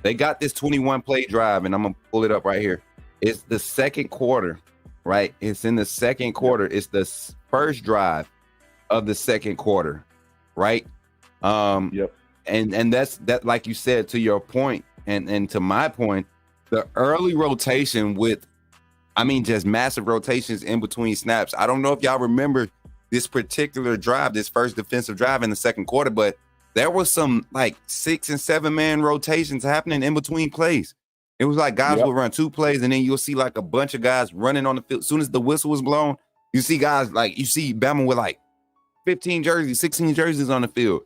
They got this 21-play drive, and I'm going to pull it up right here. It's the second quarter, right? It's in the second quarter. It's the first drive of the second quarter, right? Yep. And that's that, like you said, to your point, and to my point, the early rotation with I mean, just massive rotations in between snaps. I don't know if y'all remember this particular drive, this first defensive drive in the second quarter, but there was some like 6 and 7 man rotations happening in between plays. It was like guys would run 2 plays, and then you'll see like a bunch of guys running on the field. As soon as the whistle was blown, you see guys like, you see Bama with like 15 jerseys, 16 jerseys on the field.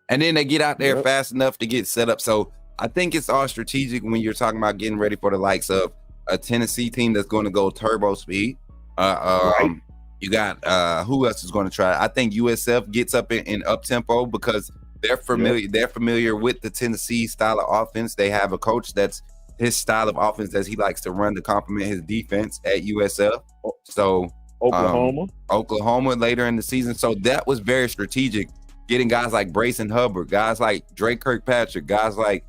And then they get out there fast enough to get set up. So I think it's all strategic when you're talking about getting ready for the likes of a Tennessee team that's going to go turbo speed. You got who else is going to try? I think USF gets up in up tempo because they're familiar. They're familiar with the Tennessee style of offense. They have a coach that's his style of offense that he likes to run to complement his defense at USF. So Oklahoma later in the season. So that was very strategic. Getting guys like Brayson Hubbard, guys like Drake Kirkpatrick, guys like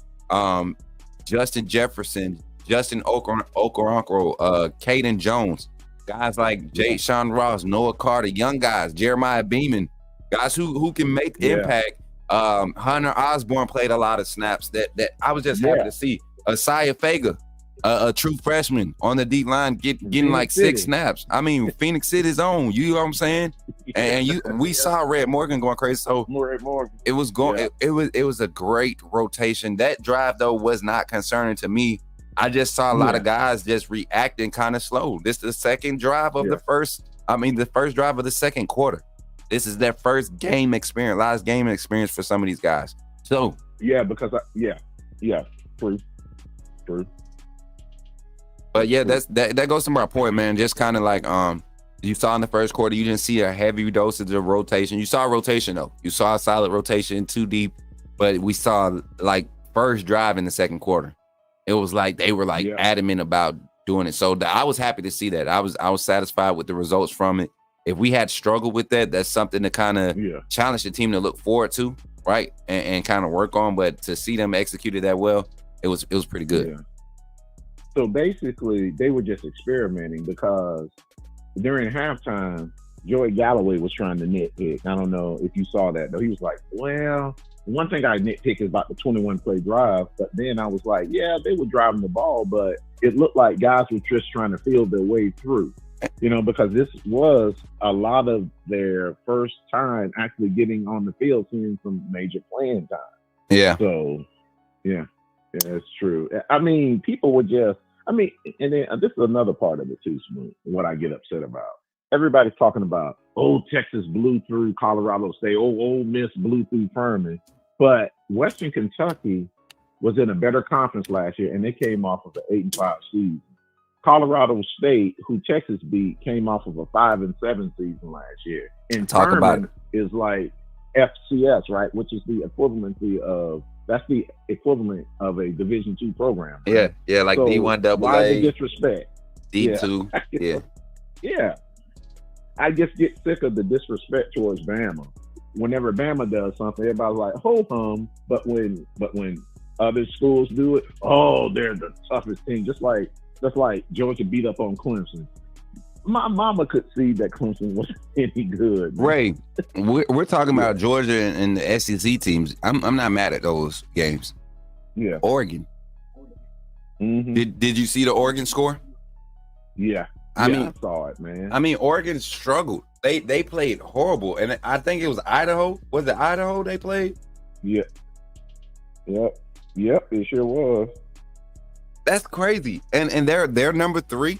Justin Jefferson, Justin Okoronkwo, Caden Jones, guys like Sean Ross, Noah Carter, young guys, Jeremiah Beeman, guys who can make impact. Hunter Osborne played a lot of snaps that I was just happy to see. Asaya Faga, a true freshman on the D line, getting like 6 snaps. I mean, Phoenix City's own. You know what I'm saying? And we saw Red Morgan going crazy. So Red Morgan. It was going. It was a great rotation. That drive though was not concerning to me. I just saw a lot of guys just reacting kind of slow. This is the second drive of the first. The first drive of the second quarter. This is their first game experience, last game experience for some of these guys. So because true. But that goes to my point, man. Just kind of like you saw in the first quarter, you didn't see a heavy dosage of rotation. You saw a rotation though. You saw a solid rotation, 2 deep, but we saw like first drive in the second quarter. It was like they were like adamant about doing it. So I was happy to see that. I was satisfied with the results from it. If we had struggled with that, that's something to kind of challenge the team to look forward to, right? And kind of work on. But to see them execute it that well, it was pretty good. Yeah. So basically, they were just experimenting because during halftime, Joey Galloway was trying to nitpick. I don't know if you saw that, though. He was like, well, one thing I nitpick is about the 21-play drive. But then I was like, yeah, they were driving the ball, but it looked like guys were just trying to feel their way through, because this was a lot of their first time actually getting on the field, seeing some major playing time. Yeah. So, yeah, it's true. I mean, people were just, and then this is another part of it too, Smook, what I get upset about. Everybody's talking about, Texas blew through Colorado State, Ole Miss blew through Furman. But Western Kentucky was in a better conference last year, and they came off of an 8-5 season. Colorado State, who Texas beat, came off of a 5-7 season last year. And Furman is like FCS, right? Which is the equivalency of the equivalent of a Division II program. Right? Yeah, like so D1 AA. Why the disrespect? D2. Yeah. I just get sick of the disrespect towards Bama. Whenever Bama does something, everybody's like, ho hum. But when other schools do it, they're the toughest team. Just like Georgia beat up on Clemson. My mama could see that Clemson wasn't any good. Ray, we're talking about Georgia and the SEC teams. I'm not mad at those games. Yeah. Oregon. Mm-hmm. Did you see the Oregon score? Yeah. I saw it, man. I mean, Oregon struggled. They played horrible, and I think it was Idaho. Was it Idaho they played? Yeah. Yep. It sure was. That's crazy. And they're number 3.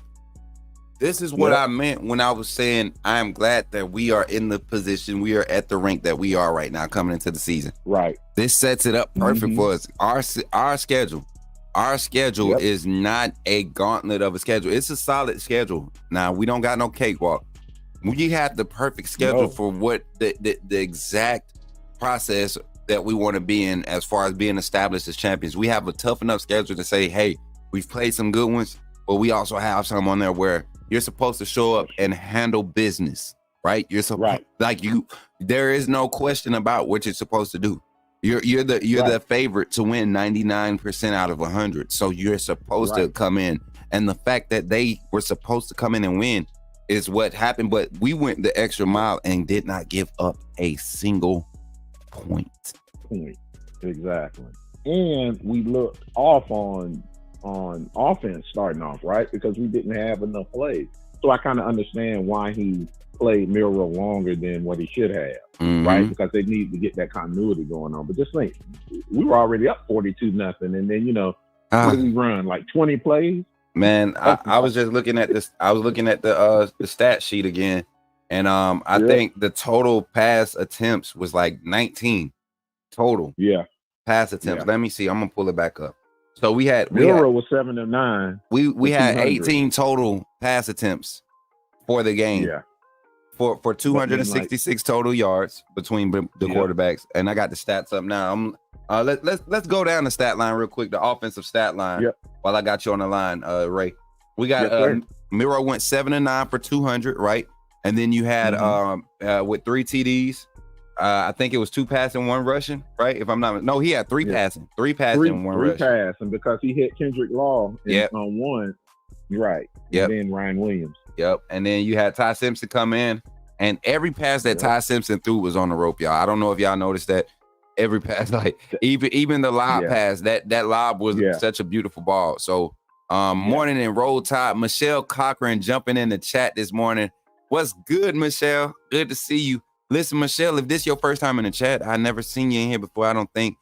This is what I meant when I was saying I am glad that we are in the position, we are at the rank that we are right now coming into the season. Right. This sets it up perfect for us. Our schedule. Our schedule is not a gauntlet of a schedule. It's a solid schedule. Now, we don't got no cakewalk. We have the perfect schedule for what the exact process that we want to be in as far as being established as champions. We have a tough enough schedule to say, hey, we've played some good ones, but we also have some on there where you're supposed to show up and handle business, right? You're supposed there is no question about what you're supposed to do. You're the favorite to win 99% out of 100. So you're supposed to come in. And the fact that they were supposed to come in and win is what happened. But we went the extra mile and did not give up a single point. Exactly. And we looked off on on offense starting off, right? Because we didn't have enough plays. So I kind of understand why he played Miro longer than what he should have, right? Because they need to get that continuity going on. But just think, we were already up 42-0, and then what did we run, like 20 plays? Man, I was just looking at this. I was looking at the stat sheet again, and I think the total pass attempts was like 19 total. Yeah, pass attempts. Let me see. I'm gonna pull it back up. So Miro was 7 of 9. We had 18 total pass attempts for the game. Yeah. For 266 total yards between the quarterbacks, and I got the stats up now. Let's go down the stat line real quick. The offensive stat line. While I got you on the line, Ray, we got Miro went 7 of 9 for 200, right? And then you had with 3 TDs. I think it was 2 passing, 1 rushing, right? If I'm not, no, he had 3 passing, 3 passing, 1 rushing. 3 passing because he hit Kendrick Law on 1. Right. Yep. And then Ryan Williams. Yep. And then you had Ty Simpson come in, and every pass that Ty Simpson threw was on the rope, y'all. I don't know if y'all noticed that. Every pass, like even the lob pass, that lob was such a beautiful ball. So morning and Roll Tide, Michelle Cochran jumping in the chat this morning. What's good, Michelle? Good to see you. Listen, Michelle, if this is your first time in the chat, I never seen you in here before, I don't think.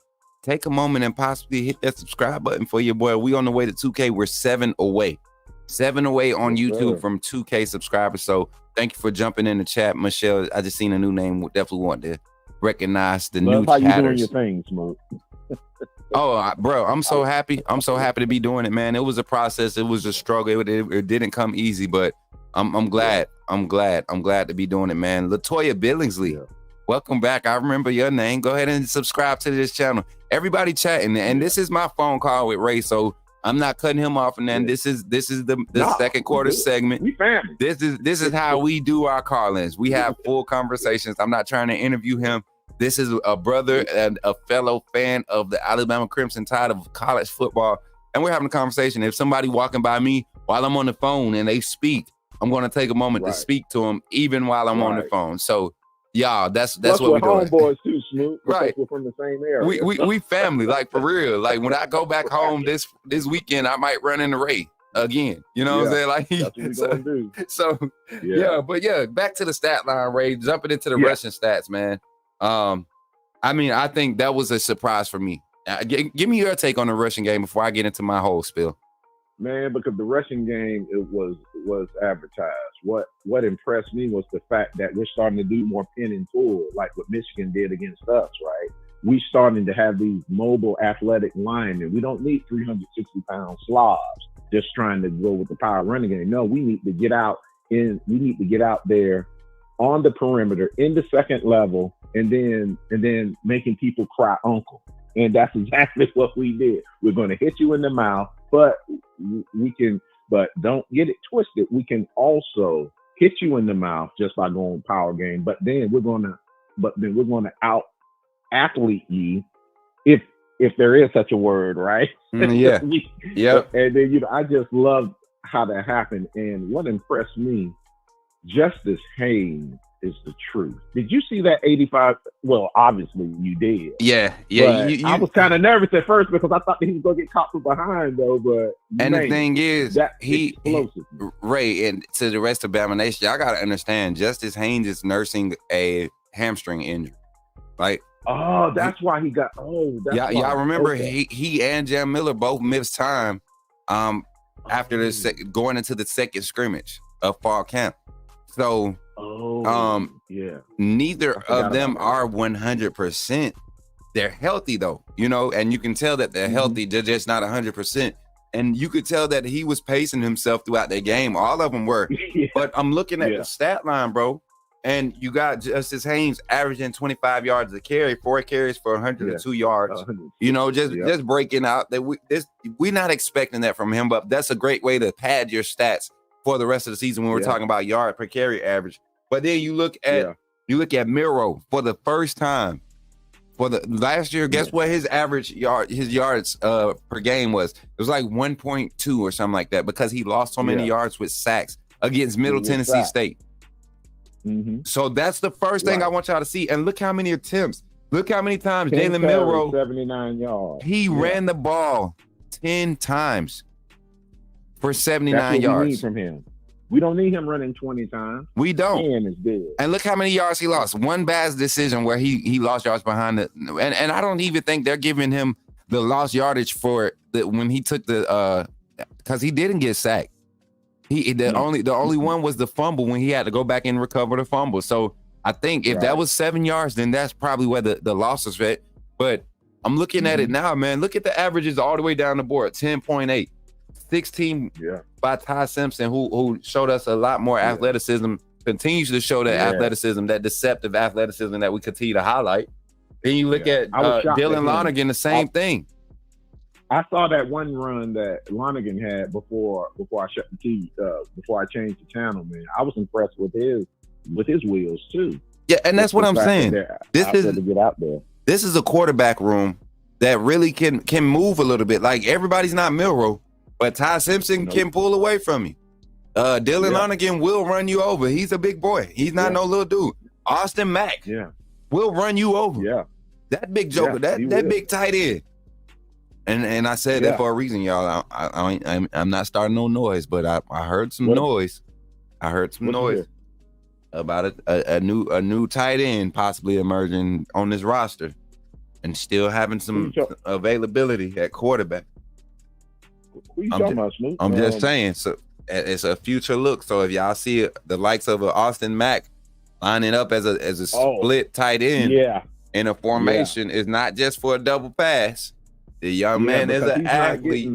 Take a moment and possibly hit that subscribe button for your boy. We on the way to 2K. We're 7 away. 7 away on YouTube from 2K subscribers. So thank you for jumping in the chat, Michelle. I just seen a new name. Definitely want to recognize the new how chatters. You doing your thing, Smook? Bro, I'm so happy. I'm so happy to be doing it, man. It was a process. It was a struggle. It didn't come easy, but I'm glad. I'm glad to be doing it, man. Latoya Billingsley, welcome back. I remember your name. Go ahead and subscribe to this channel. Everybody chatting, and this is my phone call with Ray, so I'm not cutting him off. And then this is the second quarter segment. We family. This is how we do our call-ins. We have full conversations. I'm not trying to interview him. This is a brother and a fellow fan of the Alabama Crimson Tide of college football, and we're having a conversation. If somebody walking by me while I'm on the phone and they speak, I'm going to take a moment to speak to them, even while I'm on the phone. So, y'all, that's what we're doing. Homeboys too, Smook. Right, we're from the same area. We family, like for real. Like when I go back home this weekend, I might run into Ray again. You know what I'm saying? Like that's what we're gonna do. So back to the stat line, Ray. Jumping into the rushing stats, man. I mean, I think that was a surprise for me. Give me your take on the rushing game before I get into my whole spiel. Man, because the rushing game, it was advertised. What impressed me was the fact that we're starting to do more pin and pull, like what Michigan did against us, right? We starting to have these mobile athletic linemen. We don't need 360-pound slobs just trying to go with the power running game. No, we need to get out there on the perimeter in the second level and then making people cry uncle. And that's exactly what we did. We're going to hit you in the mouth, but don't get it twisted. We can also hit you in the mouth just by going power game. But then we're going to out athlete you, if there is such a word, right? Yeah. And then I just love how that happened. And what impressed me, Justice Haynes is the truth. Did you see that 85? Well, obviously you did. Yeah. I was kind of nervous at first because I thought he was gonna get caught from behind though. But the thing is, he Ray, and to the rest of Bama Nation, y'all gotta understand, Justice Haynes is nursing a hamstring injury, right? Oh, that's why he got. Y'all remember he and Jam Miller both missed time after going into the second scrimmage of fall camp. So neither of them are 100%. They're healthy though, and you can tell that they're healthy. They're just not 100%. And you could tell that he was pacing himself throughout their game. All of them were. But I'm looking at the stat line, bro, and you got Justice Haynes averaging 25 yards a carry, 4 carries for 102 yards. Just breaking out that we're not expecting that from him, but that's a great way to pad your stats for the rest of the season when we're talking about yard per carry average. But then you look at Miro for the first time for the last year. Guess what his average yards per game was? It was like 1.2 or something like that because he lost so many yards with sacks against Middle Tennessee State. So that's the first thing I want y'all to see. And look how many attempts. Look how many times Jalen Milroe, 79 yards. He ran the ball 10 times. for 79 That's what yards. we need from him. We don't need him running 20 times. We don't. And it's good. And look how many yards he lost. One bad decision where he lost yards behind it. And I don't even think they're giving him the lost yardage for when he took the because he didn't get sacked. The only one was the fumble when he had to go back and recover the fumble. So I think if that was 7 yards, then that's probably where the loss was at. But I'm looking at it now, man. Look at the averages all the way down the board. 10.8. 16 by Ty Simpson, who showed us a lot more athleticism, continues to show that athleticism, that deceptive athleticism that we continue to highlight. Then you look at Dylan Lonergan, the same thing. I saw that one run that Lonergan had before I shut the TV, before I changed the channel, man. I was impressed with his wheels too. Yeah, and that's what I'm saying. This is to get out there. This is a quarterback room that really can move a little bit. Like everybody's not Milrow. But Ty Simpson can pull away from you. Dylan Lonergan will run you over. He's a big boy. He's not no little dude. Austin Mack will run you over. Yeah. That big joker, that big tight end. And I said that for a reason, y'all. I'm not starting no noise, but I heard some noise. I heard some noise about a new tight end possibly emerging on this roster and still having some availability at quarterback. Who you talking about, Smook? I'm just saying, so it's a future look. So if y'all see the likes of Austin Mack lining up as a split tight end in a formation, is not just for a double pass. The young man is an athlete.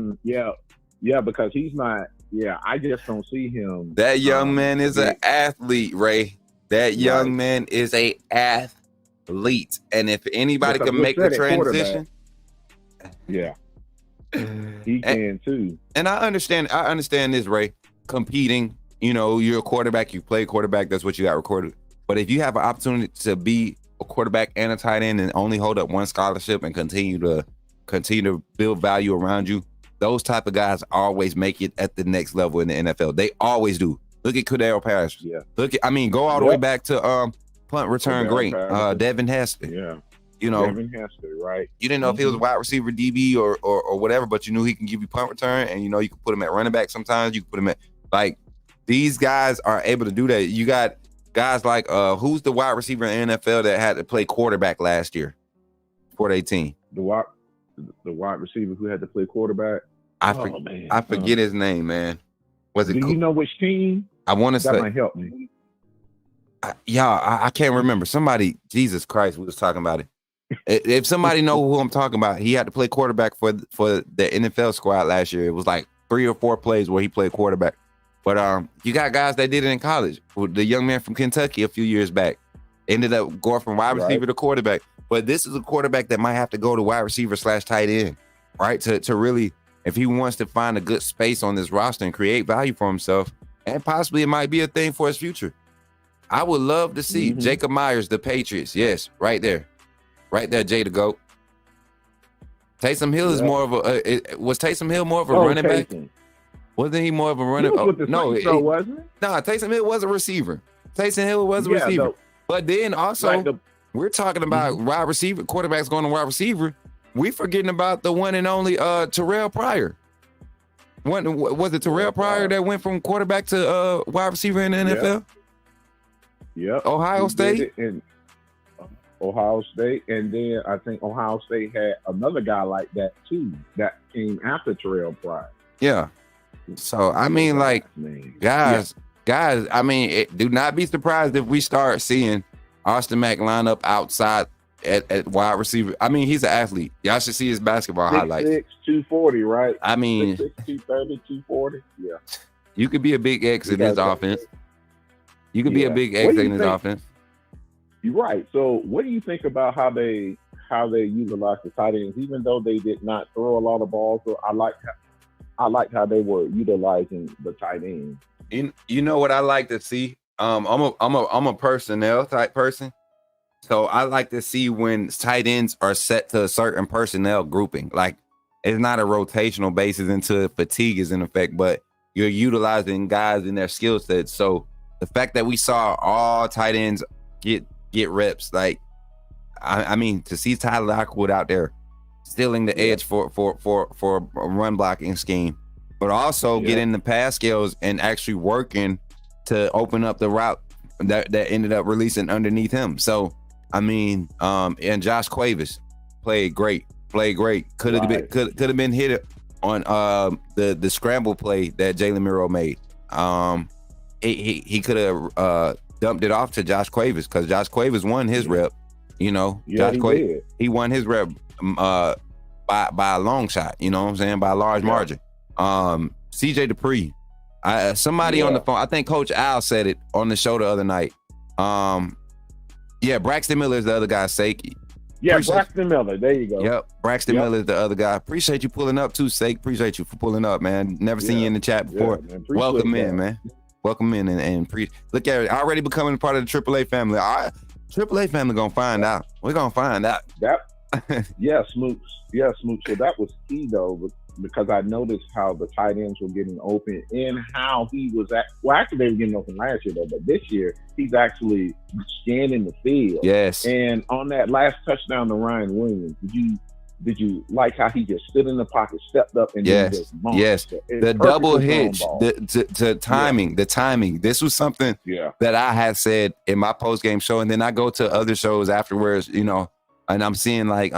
Because he's not. Yeah, I just don't see him. That young man is an athlete, Ray. That young man is a athlete, and if anybody can make the transition, he can too. And I understand this, Ray. Competing, you're a quarterback, you play quarterback, that's what you got recorded. But if you have an opportunity to be a quarterback and a tight end and only hold up one scholarship and continue to build value around you, those type of guys always make it at the next level in the NFL. They always do. Look at Cordell Parrish. Yeah. Go all the way back to punt return great. Devin Hester. Devin Hester, right? You didn't know if he was a wide receiver, DB, or whatever, but you knew he can give you punt return, and you could put him at running back sometimes. You could put him at these guys are able to do that. You got guys like who's the wide receiver in the NFL that had to play quarterback last year for their team? The wide receiver who had to play quarterback. I forget his name, man. Was it? Do you know which team? I want to say that might help me. I can't remember. Somebody, Jesus Christ, we was talking about it. If somebody know who I'm talking about, he had to play quarterback for the NFL squad last year. It was like 3 or 4 plays where he played quarterback. But you got guys that did it in college. The young man from Kentucky a few years back ended up going from wide receiver to quarterback. But this is a quarterback that might have to go to wide receiver / tight end, right? To really, if he wants to find a good space on this roster and create value for himself, and possibly it might be a thing for his future. I would love to see Jacob Myers, the Patriots. Yes, right there. Right there, Jay the GOAT. Taysom Hill is more of was Taysom Hill more of a running back? Wasn't he more of a running back? Wasn't it? No, Taysom Hill was a receiver. Taysom Hill was a receiver. But then also, we're talking about wide receiver, quarterbacks going to wide receiver. We forgetting about the one and only Terrell Pryor. Was it Terrell Pryor that went from quarterback to wide receiver in the NFL? Yep. Ohio State. Ohio State, and then I think Ohio State had another guy like that too that came after Terrell Pryor. Yeah. So I mean, guys. I mean, do not be surprised if we start seeing Austin Mack line up outside at wide receiver. I mean, he's an athlete. Y'all should see his basketball highlights. 6'6", 240, right? I mean, 6'6", 230, 240. Yeah. You could be a big X in this offense. You could be a big X in this offense. You're right. So what do you think about how they utilize the tight ends, even though they did not throw a lot of balls? So I liked how they were utilizing the tight end. You know what I like to see? I'm a personnel type person. So I like to see when tight ends are set to a certain personnel grouping. Like it's not a rotational basis until fatigue is in effect, but you're utilizing guys in their skill sets. So the fact that we saw all tight ends get reps, like I mean, to see Tyler Lockwood out there stealing the edge for a run blocking scheme, but also getting the pass skills and actually working to open up the route that ended up releasing underneath him. So, I mean, and Josh Cuevas played great. Could have been hit on the scramble play that Jalen Miro made. He could have dumped it off to Josh Cuevas because Josh Cuevas won his rep. You know, Josh Cuevas, he won his rep by a long shot. You know what I'm saying? By a large margin. CJ Dupree. Somebody on the phone, I think Coach Al said it on the show the other night. Braxton Miller is the other guy's sake. Yeah, Braxton Miller. There you go. Yep, Braxton Miller is the other guy. Appreciate you pulling up too, Sake. Appreciate you for pulling up, man. Never seen you in the chat before. Welcome in, man. Welcome in and look at it. Already becoming part of the AAA family. AAA family gonna find out. We're gonna find out. Smook. So that was key though, because I noticed how the tight ends were getting open and how he was actually they were getting open last year though, but this year he's actually scanning the field. Yes. And on that last touchdown to Ryan Williams, did you like how he just stood in the pocket, stepped up, and then just launched? Yes. The double hitch, the timing. This was something that I had said in my post game show, and then I go to other shows afterwards, you know, and I'm seeing like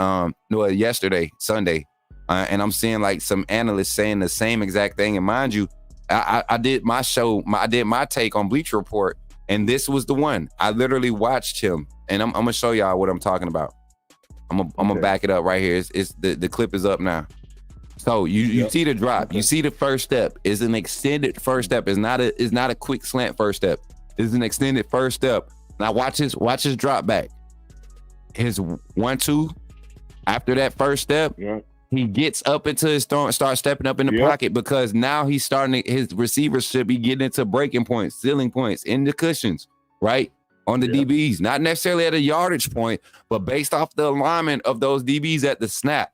yesterday, Sunday. And I'm seeing like some analysts saying the same exact thing. And mind you, I did my show, I did my take on Bleacher Report, and this was the one. I literally watched him, and I'm gonna show y'all what I'm talking about. I'm gonna back it up right here. It's the clip is up now. So you see the drop. You see the first step is an extended first step. It's not a quick slant first step. It's an extended first step. Now watch his drop back. His 1-2 after that first step. Yeah. He gets up into his throw and starts stepping up in the pocket because now he's starting his receivers should be getting into breaking points, ceiling points, in the cushions, right? On the DBs, not necessarily at a yardage point, but based off the alignment of those DBs at the snap.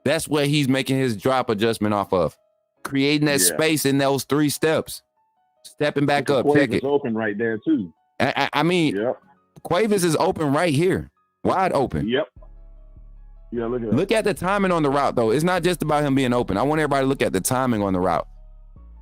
That's what he's making his drop adjustment off of. Creating that space in those 3 steps. Stepping back up. Check it. Open right there too. I mean, Cuevas is open right here. Wide open. Yep. Yeah, look at the timing on the route, though. It's not just about him being open. I want everybody to look at the timing on the route.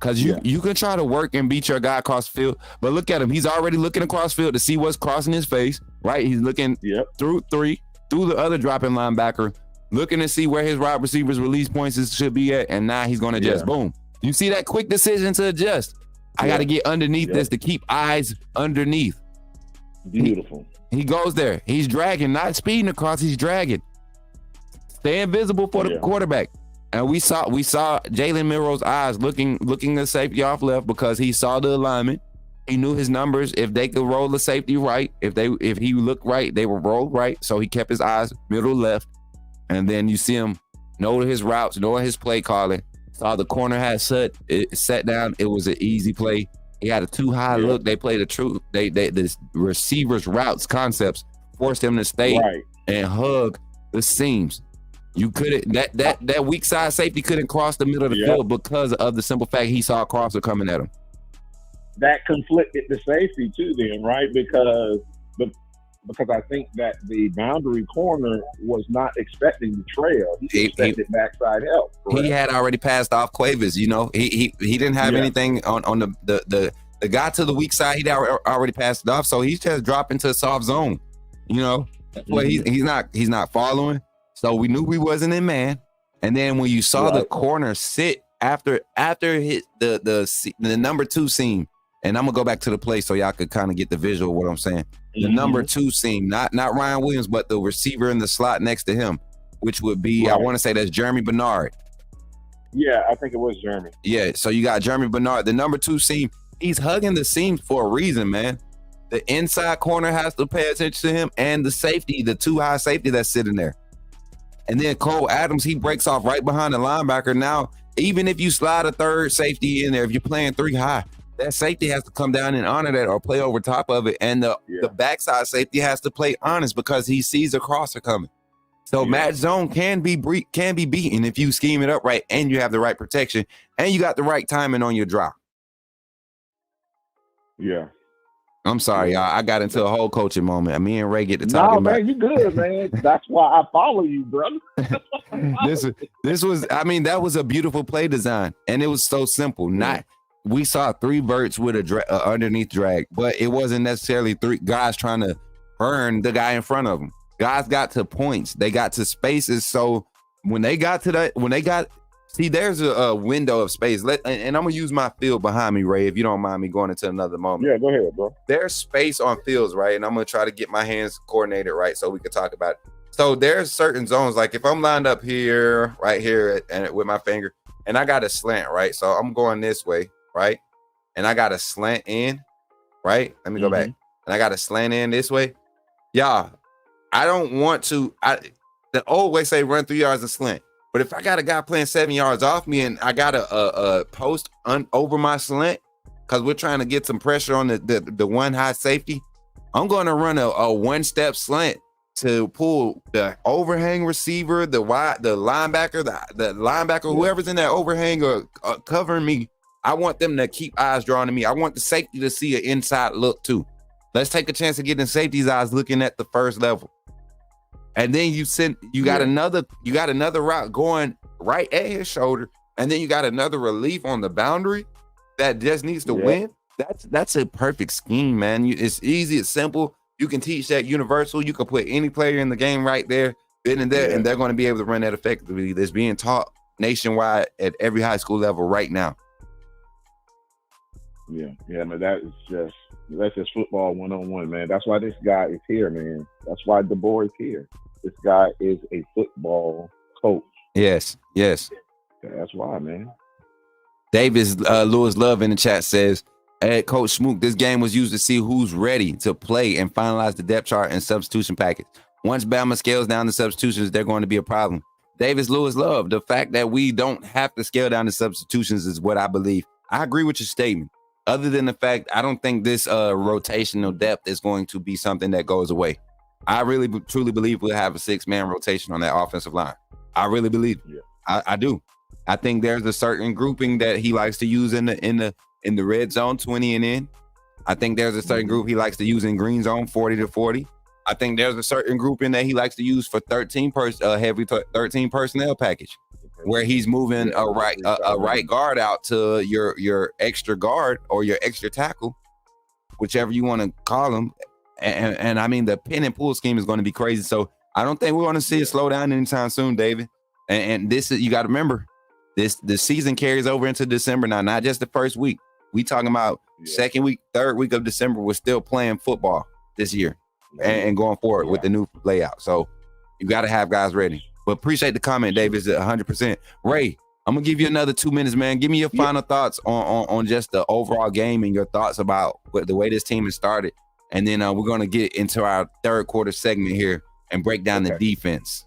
Because you can try to work and beat your guy across the field, but look at him. He's already looking across field to see what's crossing his face, right? He's looking through the other dropping linebacker, looking to see where his wide receivers' release points should be at, and now he's going to just boom. You see that quick decision to adjust. I got to get underneath this to keep eyes underneath. Beautiful. He goes there. He's dragging, not speeding across. He's dragging. Stay invisible for the quarterback. And we saw Jalen Miro's eyes looking the safety off left because he saw the alignment. He knew his numbers. If they could roll the safety right, if he looked right, they would roll right. So he kept his eyes middle left. And then you see him know his routes, know his play calling. Saw the corner had set down. It was an easy play. He had a too high look. They played the receivers routes concepts forced him to stay and hug the seams. You couldn't that weak side safety couldn't cross the middle of the field because of the simple fact he saw a crosser coming at him. That conflicted the safety too, then, right? Because I think that the boundary corner was not expecting the trail. He expected backside help. Correct? He had already passed off Cuevas. You know, he didn't have anything on the guy to the weak side. He'd already passed it off, so he's just dropping to a soft zone. You know, well, he's not following. So we knew we wasn't in man. And then when you saw the corner sit after hit the number 2 seam, and I'm gonna go back to the play so y'all could kind of get the visual of what I'm saying. The number 2 seam, not Ryan Williams, but the receiver in the slot next to him, which would be I want to say that's Jeremy Bernard. Yeah, I think it was Jeremy. Yeah, so you got Jeremy Bernard, the number 2 seam. He's hugging the seams for a reason, man. The inside corner has to pay attention to him, and the safety, the 2 high safety that's sitting there. And then Cole Adams, he breaks off right behind the linebacker. Now, even if you slide a third safety in there, if you're playing 3 high, that safety has to come down and honor that or play over top of it. And the backside safety has to play honest because he sees a crosser coming. So match zone can be beaten if you scheme it up right and you have the right protection and you got the right timing on your drop. Yeah. I'm sorry, y'all. I got into a whole coaching moment. Me and Ray get to talking No, about. man, you good, man. That's why I follow you, brother. this was. I mean, that was a beautiful play design, and it was so simple. Not we saw 3 verts with a underneath drag, but it wasn't necessarily 3 guys trying to burn the guy in front of them. Guys got to points. They got to spaces. So when they got to that, see, there's a window of space. And I'm gonna use my field behind me, Ray, if you don't mind me going into another moment. Yeah, go ahead, bro. There's space on fields, right? And I'm gonna try to get my hands coordinated right so we can talk about it. So there's certain zones, like if I'm lined up here, right here, and with my finger, and I got a slant, right? So I'm going this way, right? And I got a slant in, right? Let me go back. And I got a slant in this way. Y'all, I don't want to. The old way say run 3 yards and slant. But if I got a guy playing 7 yards off me and I got a post over my slant, because we're trying to get some pressure on the one high safety, I'm going to run a 1-step slant to pull the overhang receiver, the linebacker, the linebacker, whoever's in that overhang or covering me. I want them to keep eyes drawn to me. I want the safety to see an inside look too. Let's take a chance of getting safety's eyes looking at the first level. And then you got another route going right at his shoulder, and then you got another relief on the boundary that just needs to win. That's a perfect scheme, man. It's easy, it's simple. You can teach that universal. You can put any player in the game right there, and they're going to be able to run that effectively. That's being taught nationwide at every high school level right now. Yeah, man, that's just football 101, man. That's why this guy is here, man. That's why DeBoer is here. This guy is a football coach. Yes. That's why, man. Davis Lewis Love in the chat says, "Hey, Coach Smook, this game was used to see who's ready to play and finalize the depth chart and substitution package. Once Bama scales down the substitutions, they're going to be a problem." Davis Lewis Love, the fact that we don't have to scale down the substitutions is what I believe. I agree with your statement. Other than the fact, I don't think this rotational depth is going to be something that goes away. I really truly believe we'll have a 6-man rotation on that offensive line. I really believe. Yeah. I do. I think there's a certain grouping that he likes to use in the red zone, 20 and in. I think there's a certain group he likes to use in green zone, 40 to 40. I think there's a certain grouping that he likes to use for 13 personnel package, where he's moving a right guard out to your extra guard or your extra tackle, whichever you want to call him. And I mean, the pin and pull scheme is going to be crazy. So I don't think we're going to see it slow down anytime soon, David. And this is, you got to remember, the season carries over into December now, not just the first week. We talking about second week, third week of December. We're still playing football this year and going forward with the new layout. So you got to have guys ready. But appreciate the comment, David, 100%. Ray, I'm going to give you another 2 minutes, man. Give me your final thoughts on just the overall game and your thoughts about the way this team has started. And then we're going to get into our third quarter segment here and break down the defense.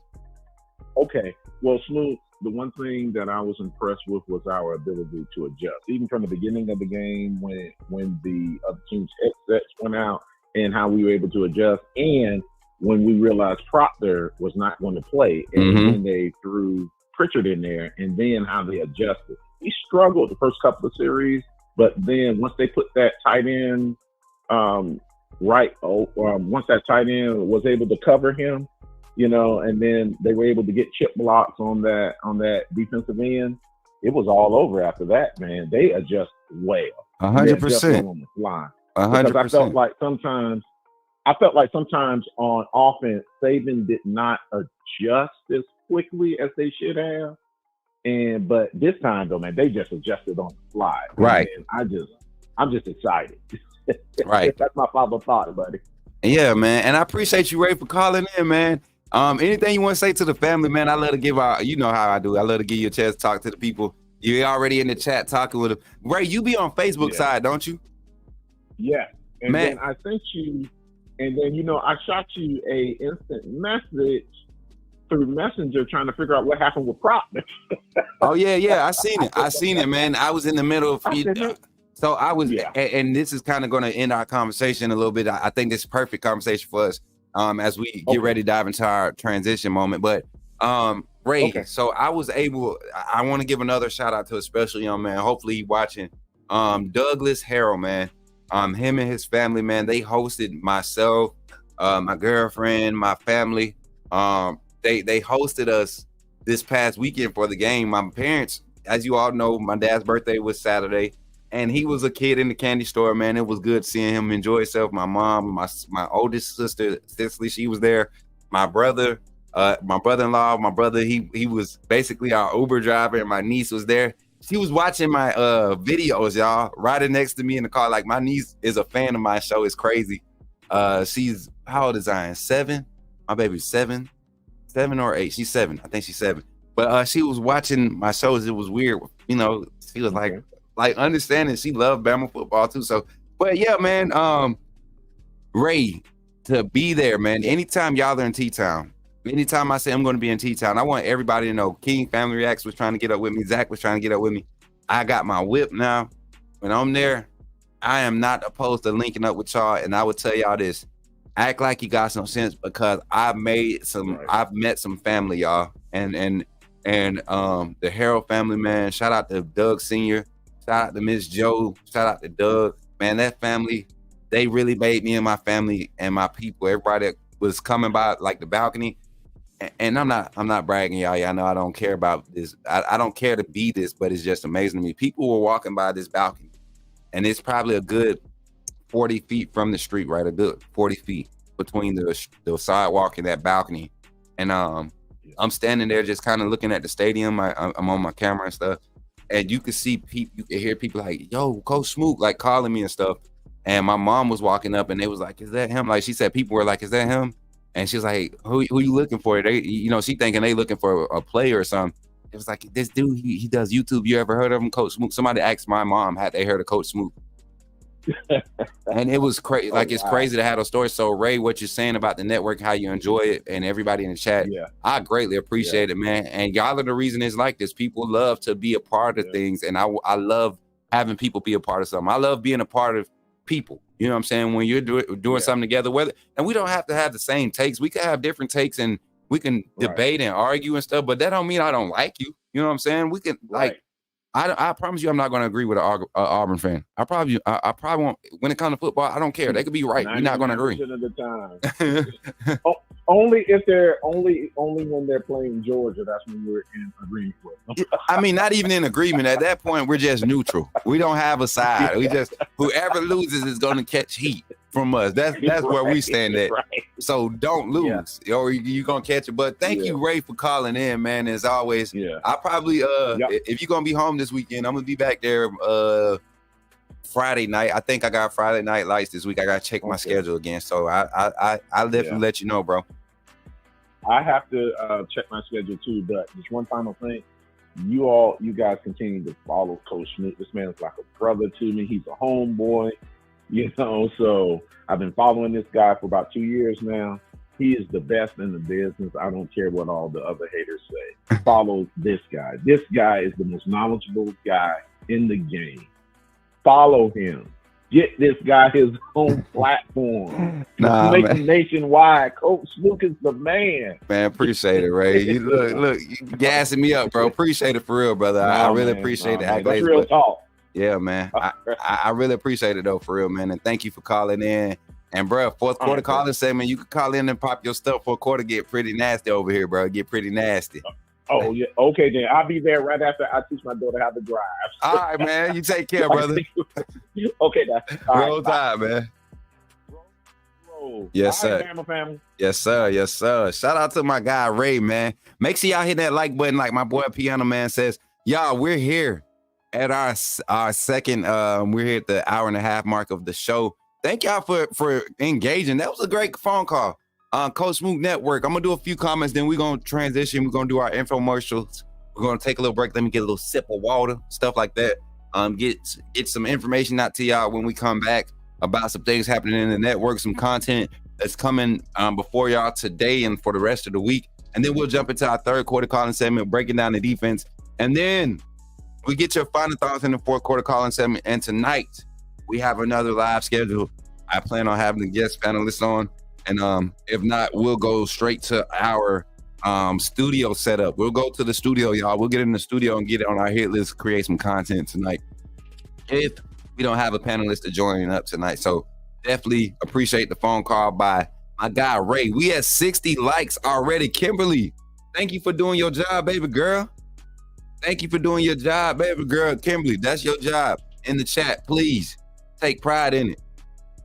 Okay. Well, Smook, the one thing that I was impressed with was our ability to adjust. Even from the beginning of the game when the other team's headsets went out and how we were able to adjust, and when we realized Proctor was not going to play, and then they threw Pritchard in there, and then how they adjusted. He struggled the first couple of series, but then once they put that tight end once that tight end was able to cover him, and then they were able to get chip blocks on that defensive end, it was all over after that, man. They adjust well. 100%. On the fly. 100%. Because I felt like sometimes on offense, Saban did not adjust as quickly as they should have. But this time though, man, they just adjusted on the fly. Right. And I'm just excited. Right. That's my final thought, buddy. Yeah, man. And I appreciate you, Ray, for calling in, man. Anything you want to say to the family, man? I love to give you know how I do. I love to give you a chance to talk to the people. You're already in the chat talking with them. Ray, you be on Facebook side, don't you? Yeah. And man, then I sent you, and then, I shot you a instant message through Messenger trying to figure out what happened with Proctor. Oh, yeah. I seen it, man. I was in the middle of so I was, and this is kind of going to end our conversation a little bit. I think this is perfect conversation for us as we get ready to dive into our transition moment. But Ray, so I was able, I want to give another shout out to a special young man. Hopefully he's watching, Douglas Harrell, man. Him and his family, man, they hosted myself, my girlfriend, my family. They hosted us this past weekend for the game. My parents, as you all know, my dad's birthday was Saturday, and he was a kid in the candy store, man. It was good seeing him enjoy himself. My mom, my oldest sister, Cicely, she was there. My brother, my brother-in-law, my brother, he was basically our Uber driver, and my niece was there. She was watching my videos, y'all, riding next to me in the car. Like, my niece is a fan of my show. It's crazy. She's, how old is I? 7? My baby's 7 or 8. She's 7. I think she's 7. But she was watching my shows. It was weird. You know, she was like understanding. She loved Bama football too. So, but yeah, man, Ray, to be there, man. Anytime y'all are in T-Town, anytime I say I'm going to be in T-Town, I want everybody to know King Family Reacts was trying to get up with me. Zach was trying to get up with me. I got my whip now. When I'm there, I am not opposed to linking up with y'all. And I would tell y'all this. Act like you got some sense, because I've met some family, y'all. And the Harold family, man. Shout out to Doug Sr. Shout out to Miss Joe. Shout out to Doug. Man, that family, they really made me and my family and my people, everybody that was coming by like the balcony. And I'm not bragging, y'all. Y'all know I don't care about this. I don't care to be this, but it's just amazing to me. People were walking by this balcony, and it's probably a good 40 feet from the street, right? A good 40 feet between the sidewalk and that balcony. And I'm standing there just kind of looking at the stadium. I'm on my camera and stuff. And you could see people, you could hear people like, yo, Coach Smook, like calling me and stuff. And my mom was walking up and they was like, is that him? Like, she said, people were like, is that him? And she was like, who you looking for? They, you know, she thinking they looking for a player or something. It was like, this dude, he does YouTube. You ever heard of him, Coach Smook? Somebody asked my mom, had they heard of Coach Smook? And it was crazy. Like, it's crazy to have those stories. So Ray, what you're saying about the network, how you enjoy it, and everybody in the chat, I greatly appreciate it, man. And y'all are the reason it's like this. People love to be a part of things, and I love having people be a part of something. I love being a part of people. You know what I'm saying? When you're doing something together, and we don't have to have the same takes. We can have different takes, and we can debate and argue and stuff. But that don't mean I don't like you. You know what I'm saying? We can like. I promise you, I'm not going to agree with an Auburn fan. I probably won't. When it comes to football, I don't care. They could be right. We're not going to agree. 90% of the time. Only when they're playing Georgia, that's when we're in agreement with them. I mean, not even in agreement. At that point, we're just neutral. We don't have a side. We just, whoever loses is going to catch heat from us. That's where we stand at. Right. So don't lose, or you're going to catch it. But thank you, Ray, for calling in, man. As always, I probably, if you're going to be home this weekend, I'm going to be back there Friday night. I think I got Friday night lights this week. I got to check my schedule again. So I'll definitely let you know, bro. I have to check my schedule too, but just one final thing. You guys continue to follow Coach Smook. This man is like a brother to me. He's a homeboy, you know, so I've been following this guy for about 2 years now. He is the best in the business. I don't care what all the other haters say. Follow this guy. This guy is the most knowledgeable guy in the game. Follow him. Get this guy his own platform. Make him nationwide. Coach Smook is the man. Man, appreciate it, Ray. You look, you gassing me up, bro. Appreciate it for real, brother. I really appreciate it. That's real talk. Yeah, man. I really appreciate it though, for real, man. And thank you for calling in. And bro, fourth quarter calling segment, you can call in and pop your stuff. Fourth quarter get pretty nasty over here, bro. Get pretty nasty. Oh, yeah. Okay, then. I'll be there right after I teach my daughter how to drive. All right, man. You take care, brother. Okay, now. Roll Tide, man. Roll. Yes, sir. Right, family. Yes, sir. Yes, sir. Shout out to my guy, Ray, man. Make sure y'all hit that like button like my boy Piano Man says. Y'all, we're here at our second, we're here at the hour and a half mark of the show. Thank y'all for engaging. That was a great phone call. Coach Smook Network. I'm gonna do a few comments, then we're gonna transition. We're gonna do our infomercials. We're gonna take a little break. Let me get a little sip of water, stuff like that. Get some information out to y'all when we come back about some things happening in the network, some content that's coming before y'all today and for the rest of the week. And then we'll jump into our third quarter calling segment, breaking down the defense. And then we get your final thoughts in the fourth quarter calling segment. And tonight we have another live schedule. I plan on having the guest panelists on. And if not, we'll go straight to our studio setup. We'll go to the studio, y'all. We'll get in the studio and get on our hit list, create some content tonight. If we don't have a panelist to join up tonight. So definitely appreciate the phone call by my guy, Ray. We had 60 likes already. Kimberly, thank you for doing your job, baby girl. Thank you for doing your job, baby girl. Kimberly, that's your job. In the chat, please take pride in it.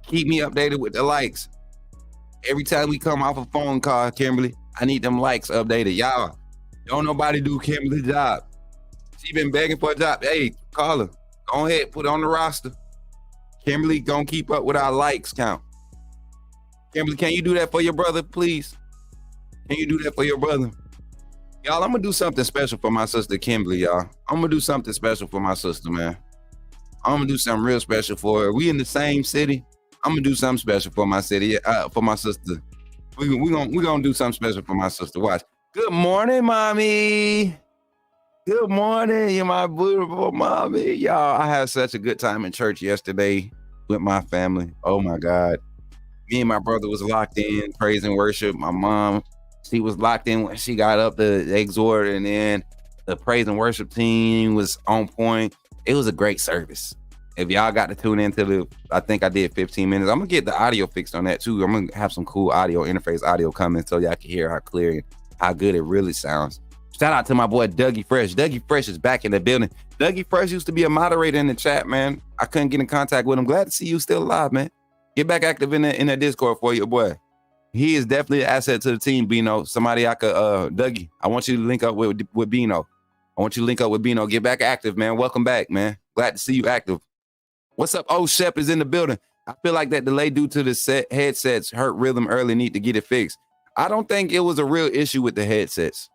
Keep me updated with the likes. Every time we come off a phone call, Kimberly, I need them likes updated. Y'all, don't nobody do Kimberly's job. She been begging for a job. Hey, call her. Go ahead, put her on the roster. Kimberly gonna keep up with our likes count. Kimberly, can you do that for your brother, please? Can you do that for your brother? Y'all, I'm gonna do something special for my sister, Kimberly, y'all. I'm gonna do something special for my sister, man. I'm gonna do something real special for her. We in the same city. I'm gonna do something special for my city, for my sister. We gonna do something special for my sister. Watch. Good morning, mommy. Good morning, you're my beautiful mommy. Y'all, I had such a good time in church yesterday with my family. Oh my God. Me and my brother was locked in, praise and worship. My mom, she was locked in when she got up to exhort, and then the praise and worship team was on point. It was a great service. If y'all got to tune into I think I did 15 minutes. I'm gonna get the audio fixed on that too. I'm gonna have some cool audio, interface audio coming so y'all can hear how clear and how good it really sounds. Shout out to my boy, Dougie Fresh. Dougie Fresh is back in the building. Dougie Fresh used to be a moderator in the chat, man. I couldn't get in contact with him. Glad to see you still alive, man. Get back active in the Discord for your boy. He is definitely an asset to the team, Bino. Somebody I could, Dougie, I want you to link up with Bino. I want you to link up with Bino. Get back active, man. Welcome back, man. Glad to see you active. What's up? Oh, Shep is in the building. I feel like that delay due to the headsets hurt rhythm early. Need to get it fixed. I don't think it was a real issue with the headsets.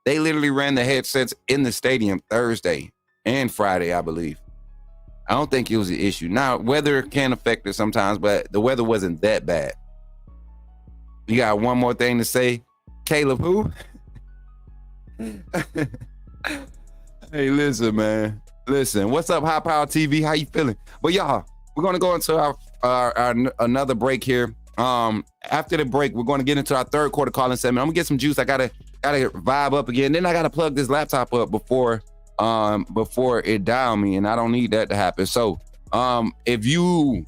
They literally ran the headsets in the stadium Thursday and Friday, I believe. I don't think it was an issue. Now, weather can affect it sometimes, but the weather wasn't that bad. You got one more thing to say? Caleb who? Hey, listen, man. Listen, what's up, High Power TV? How you feeling? But y'all, we're gonna go into our another break here. After the break, we're gonna get into our third quarter calling segment. I'm gonna get some juice. I gotta vibe up again. Then I gotta plug this laptop up before it dial me, and I don't need that to happen. So if you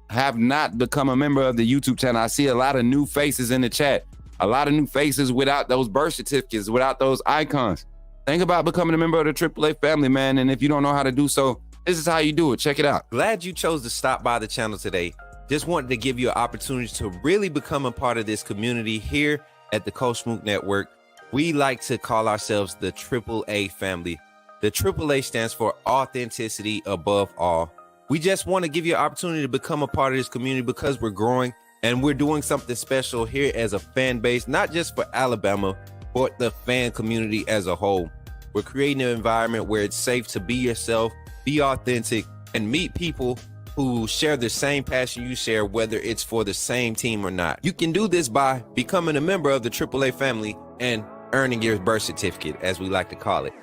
have not become a member of the YouTube channel, I see a lot of new faces in the chat. A lot of new faces without those birth certificates, without those icons. Think about becoming a member of the AAA family, man. And if you don't know how to do so, this is how you do it. Check it out. Glad you chose to stop by the channel today. Just wanted to give you an opportunity to really become a part of this community here at the Coach Smook Network. We like to call ourselves the AAA family. The AAA stands for authenticity above all. We just want to give you an opportunity to become a part of this community because we're growing and we're doing something special here as a fan base, not just for Alabama, but the fan community as a whole. We're creating an environment where it's safe to be yourself, be authentic, and meet people who share the same passion you share, whether it's for the same team or not. You can do this by becoming a member of the AAA family and earning your birth certificate, as we like to call it.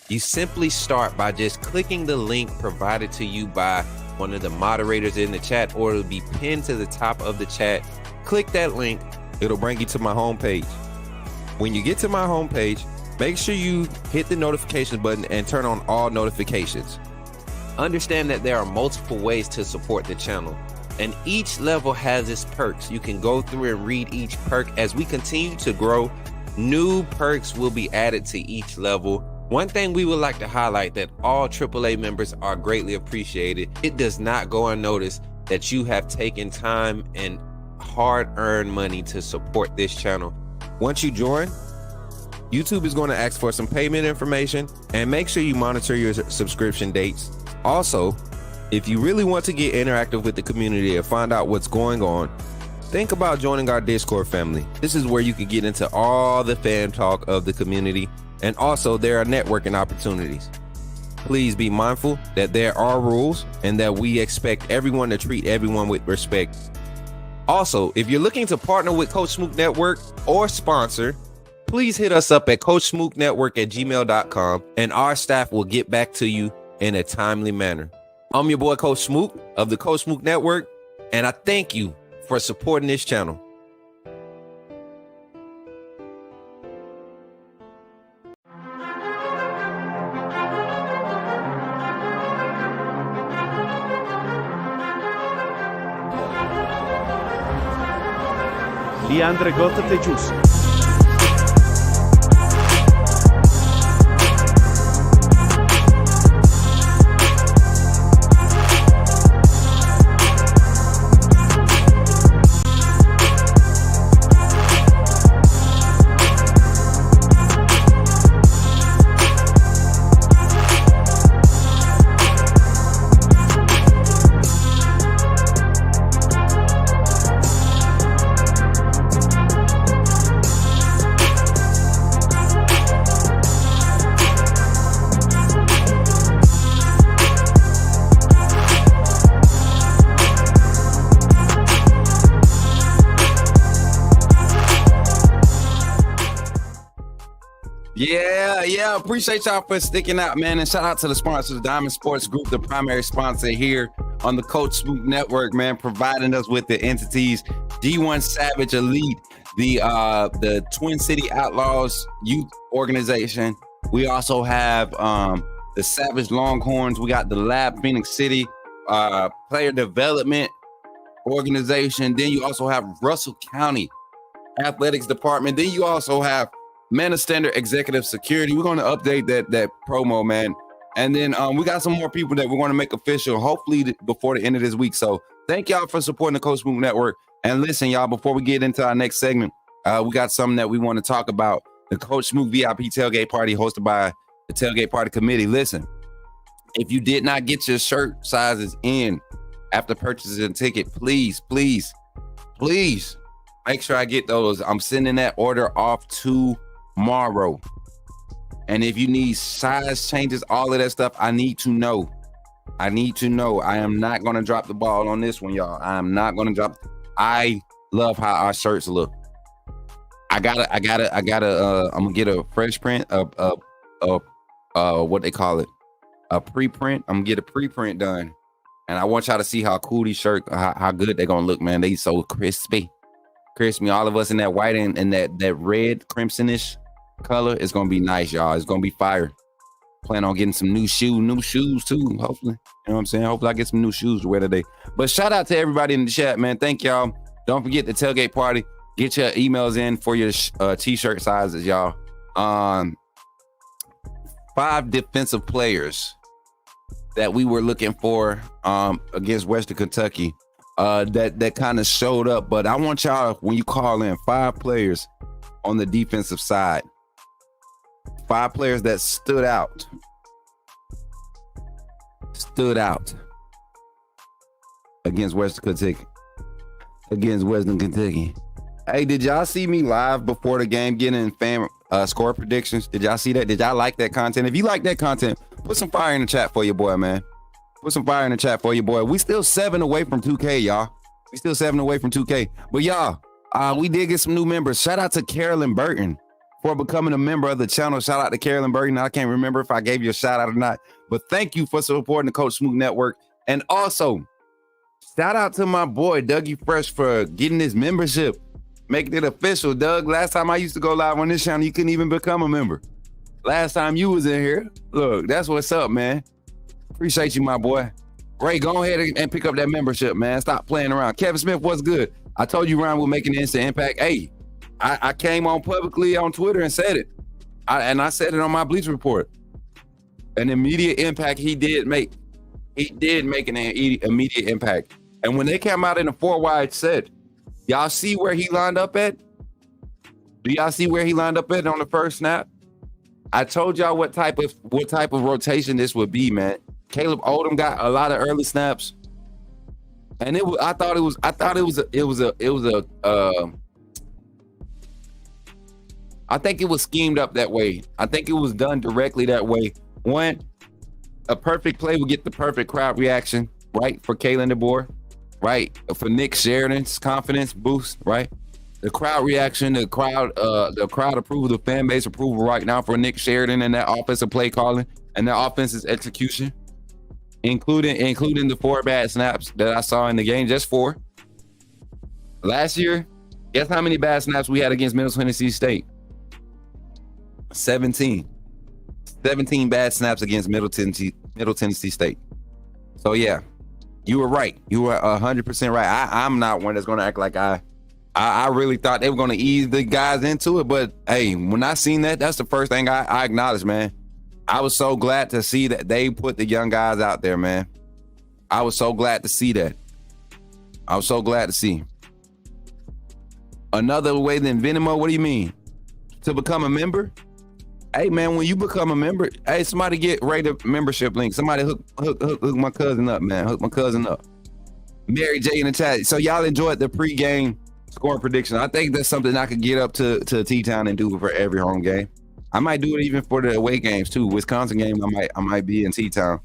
You simply start by just clicking the link provided to you by one of the moderators in the chat, or it'll be pinned to the top of the chat. Click that link. It'll bring you to my homepage. When you get to my homepage, make sure you hit the notification button and turn on all notifications. Understand that there are multiple ways to support the channel, and each level has its perks. You can go through and read each perk. As we continue to grow, new perks will be added to each level. One thing we would like to highlight that all AAA members are greatly appreciated. It does not go unnoticed that you have taken time and hard-earned money to support this channel. Once you join, YouTube is going to ask for some payment information, and make sure you monitor your subscription dates. Also, if you really want to get interactive with the community and find out what's going on, think about joining our Discord family. This is where you can get into all the fan talk of the community, and also there are networking opportunities. Please be mindful that there are rules and that we expect everyone to treat everyone with respect. Also, if you're looking to partner with Coach Smook Network or sponsor, please hit us up at coachsmooknetwork@gmail.com, and our staff will get back to you in a timely manner. I'm your boy, Coach Smook of the Coach Smook Network, and I thank you for supporting this channel. Leandre Gotha-Tejus. Yeah. Appreciate y'all for sticking out, man. And shout out to the sponsors, Diamond Sports Group, the primary sponsor here on the Coach Smook Network, man, providing us with the entities, D1 Savage Elite, the Twin City Outlaws Youth Organization. We also have the Savage Longhorns. We got the Lab Phoenix City Player Development Organization. Then you also have Russell County Athletics Department. Then you also have Man of Standard Executive Security. We're going to update that promo, man. And then we got some more people that we're going to make official, hopefully before the end of this week. So thank y'all for supporting the Coach Smook Network. And listen, y'all, before we get into our next segment, we got something that we want to talk about. The Coach Smook VIP Tailgate Party hosted by the Tailgate Party Committee. Listen, if you did not get your shirt sizes in after purchasing a ticket, please make sure I get those. I'm sending that order off tomorrow. And if you need size changes, all of that stuff, I need to know. I am not going to drop the ball on this one, y'all. I'm love how our shirts look. I'm gonna get a fresh print of what they call it, a pre-print. I'm gonna get a pre-print done. And I want y'all to see how cool these shirts, how good they're gonna look, man. They so crispy. All of us in that white and that red crimsonish color is gonna be nice, y'all. It's gonna be fire. Plan on getting some new shoes too, hopefully. You know what I'm saying? Hopefully I get some new shoes to wear today. But shout out to everybody in the chat, man. Thank y'all. Don't forget the Tailgate Party. Get your emails in for your t-shirt sizes, y'all. 5 defensive players that we were looking for against Western Kentucky that kind of showed up. But I want y'all, when you call in, 5 players on the defensive side. 5 players that stood out against Western Kentucky. Hey, did y'all see me live before the game getting fan score predictions? Did y'all see that? Did y'all like that content? If you like that content, put some fire in the chat for your boy, man. We still 7 away from 2K, y'all. But y'all, we did get some new members. Shout out to Carolyn Burton for becoming a member of the channel. Shout out to Carolyn Burton. I can't remember if I gave you a shout out or not, but thank you for supporting the Coach Smook Network. And also, shout out to my boy, Dougie Fresh, for getting his membership, making it official. Doug, last time I used to go live on this channel, you couldn't even become a member. Last time you was in here, look, that's what's up, man. Appreciate you, my boy. Ray, go ahead and pick up that membership, man. Stop playing around. Kevin Smith, what's good? I told you Ryan will make an instant impact. Hey, I came on publicly on Twitter and said it. I said it on my Bleacher report. An immediate impact he did make. He did make an immediate impact. And when they came out in the 4-wide set, y'all see where he lined up at? Do y'all see where he lined up at on the first snap? I told y'all what type of rotation this would be, man. Caleb Odom got a lot of early snaps, and I thought it was I think it was schemed up that way. I think it was done directly that way. One, a perfect play would get the perfect crowd reaction, right? For Kalen DeBoer, right? For Nick Sheridan's confidence boost, right? The crowd reaction, the crowd approval, the fan base approval right now for Nick Sheridan and that offensive play calling and that offensive execution, including the 4 bad snaps that I saw in the game, just 4. Last year, guess how many bad snaps we had against Middle Tennessee State? 17 bad snaps against Middle Tennessee State. So yeah, you were right. You were 100% right. I'm not one that's going to act like I I really thought they were going to ease the guys into it, but hey, when I seen that, that's the first thing I acknowledged, man. I was so glad to see that they put the young guys out there, man. I was so glad to see that. I was so glad to see. Another way than Venmo, what do you mean? To become a member? Hey, man, when you become a member, hey, somebody get Raider membership link. Somebody hook my cousin up, man. Hook my cousin up. Mary J in the chat. So y'all enjoyed the pregame score prediction. I think that's something I could get up to T-Town and do for every home game. I might do it even for the away games too. Wisconsin game, I might be in T-Town.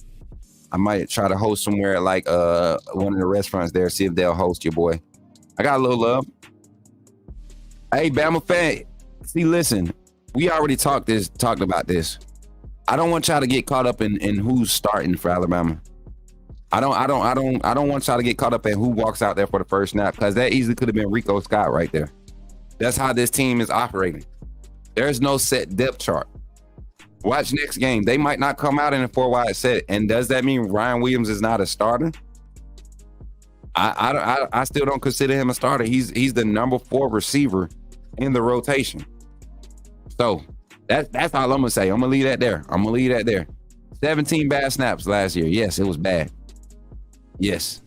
I might try to host somewhere like one of the restaurants there, see if they'll host your boy. I got a little love. Hey, Bama fan. See, listen, we already talked about this. I don't want y'all to get caught up in who's starting for Alabama. I don't want y'all to get caught up in who walks out there for the first snap, because that easily could have been Rico Scott right there. That's how this team is operating. There's no set depth chart. Watch next game. They might not come out in a 4-wide set. And does that mean Ryan Williams is not a starter? I still don't consider him a starter. He's the number 4 receiver in the rotation. So that's all I'm gonna say. I'm gonna leave that there. 17 bad snaps last year. Yes, it was bad. Yes.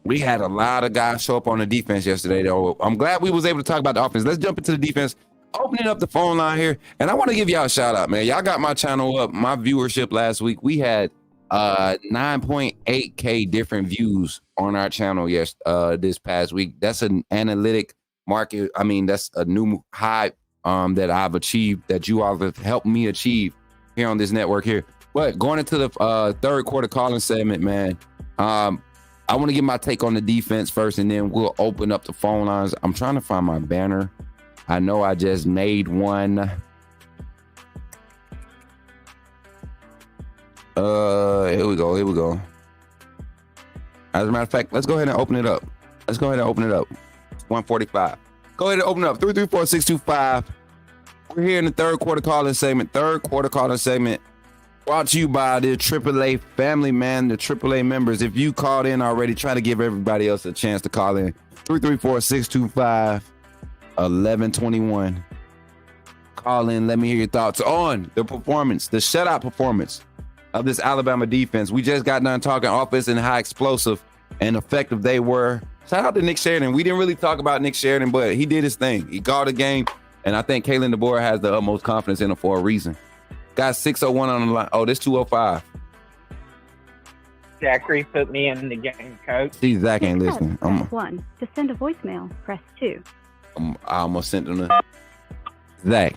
We had a lot of guys show up on the defense yesterday, though. I'm glad we was able to talk about the offense. Let's jump into the defense. Opening up the phone line here, and I want to give y'all a shout out, man. Y'all got my channel up, my viewership last week. We had 9.8K different views on our channel this past week. That's an analytic market. I mean, that's a new high that I've achieved, that you all have helped me achieve here on this network here. But going into the third quarter calling segment, man, I want to get my take on the defense first, and then we'll open up the phone lines. I'm trying to find my banner. I know I just made one. Here we go. As a matter of fact, let's go ahead and open it up. It's 1:45. Go ahead and open it up. 334-625. We're here in the third quarter calling segment. Brought to you by the AAA family, man. The AAA members. If you called in already, try to give everybody else a chance to call in. 334-625-1121. Call in. Let me hear your thoughts on the performance, the shutout performance of this Alabama defense. We just got done talking offense and how explosive and effective they were. Shout out to Nick Sheridan. We didn't really talk about Nick Sheridan, but he did his thing. He called the game, and I think Kalen DeBoer has the utmost confidence in him for a reason. Got 601 on the line. Oh, this 205. Zachary put me in the game, coach. See, Zach ain't listening. Press 1. To send a voicemail, press 2. I almost sent him to Zach.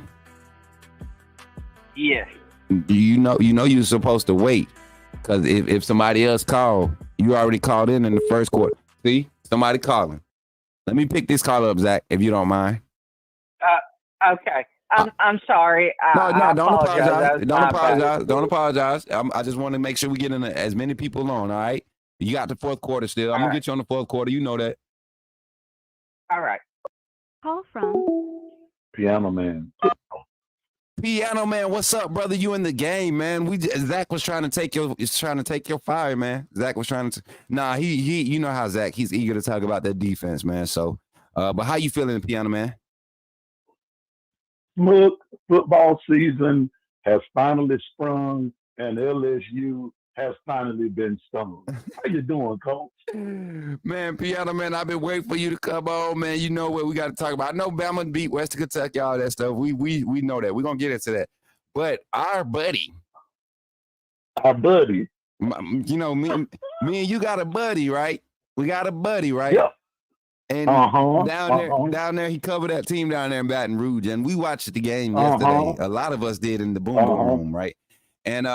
Yes. You know you're supposed to wait, because if somebody else called, you already called in the first quarter. See, somebody calling. Let me pick this call up, Zach, if you don't mind. Okay. I'm sorry. No, don't apologize. Don't apologize. I just want to make sure we get in as many people on. All right. You got the fourth quarter still. I'm gonna get you on the fourth quarter. You know that. All right. Call from Piano Man. Piano Man, what's up, brother? You in the game, man? Zach was trying to take your fire, man. Zach was trying to. He. You know how Zach? He's eager to talk about that defense, man. So, but how you feeling, Piano Man? Smook, football season has finally sprung, and LSU has finally been stung. How you doing, Coach? Man, Piano Man, I've been waiting for you to come on, man. You know what we got to talk about. I know Bama beat Western Kentucky, all that stuff. We know that. We're gonna get into that. But our buddy, you know, me and you got a buddy, right? We got a buddy, right? Yep. And down there, he covered that team down there in Baton Rouge, and we watched the game yesterday. A lot of us did in the boom room, right? And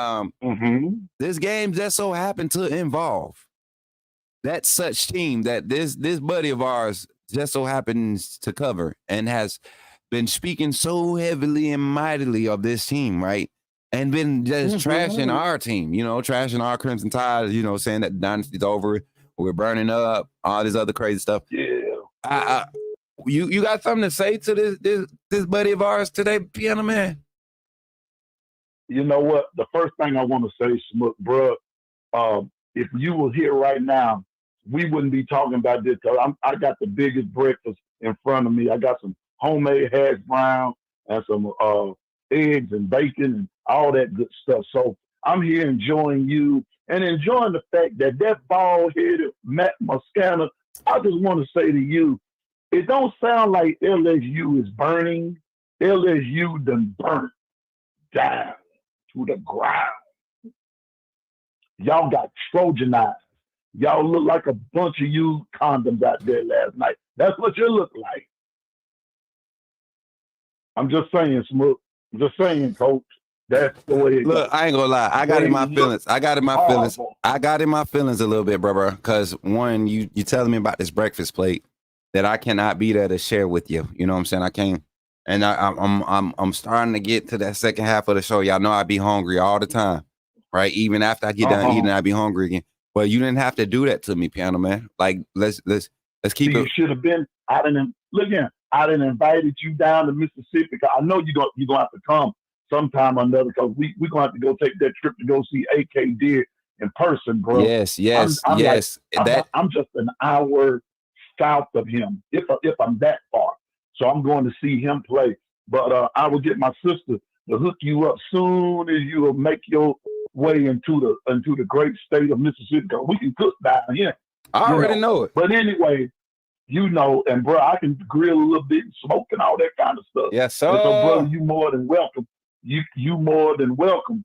this game just so happened to involve that such team that this buddy of ours just so happens to cover, and has been speaking so heavily and mightily of this team, right? And been just trashing our team, you know, trashing our Crimson Tide, you know, saying that the dynasty's over, we're burning up, all this other crazy stuff. Yeah. You got something to say to this buddy of ours today, Piano Man? You know what? The first thing I want to say, Smook, bro, if you were here right now, we wouldn't be talking about this because I got the biggest breakfast in front of me. I got some homemade hash brown and some eggs and bacon and all that good stuff. So I'm here enjoying you and enjoying the fact that bald-headed Matt Moscana, I just want to say to you, it don't sound like LSU is burning. LSU done burnt down to the ground. Y'all got Trojanized. Y'all look like a bunch of used condoms out there last night. That's what you look like. I'm just saying, Smook. I'm just saying, Coach. That's the way it Look, goes. I ain't gonna lie. I got in my feelings. I got in my feelings. I got in my feelings a little bit, bro. Because one, you telling me about this breakfast plate that I cannot be there to share with you. You know what I'm saying? I can't. And I'm starting to get to that second half of the show. Y'all know I be hungry all the time, right? Even after I get done eating, I be hungry again. But you didn't have to do that to me, piano man. Like let's keep it. You should have been. I didn't look here. I didn't invited you down to Mississippi. I know you're gonna have to come sometime or another because we're gonna have to go take that trip to go see AK Deer in person, bro. Yes. I'm Like, I'm just an hour south of him, if I'm that far. So I'm going to see him play. But I will get my sister to hook you up soon as you will make your way into the great state of Mississippi. Because we can cook down here. I already know it. But anyway, and bro, I can grill a little bit and smoke and all that kind of stuff. Yes, sir. And so, brother, you more than welcome. You more than welcome.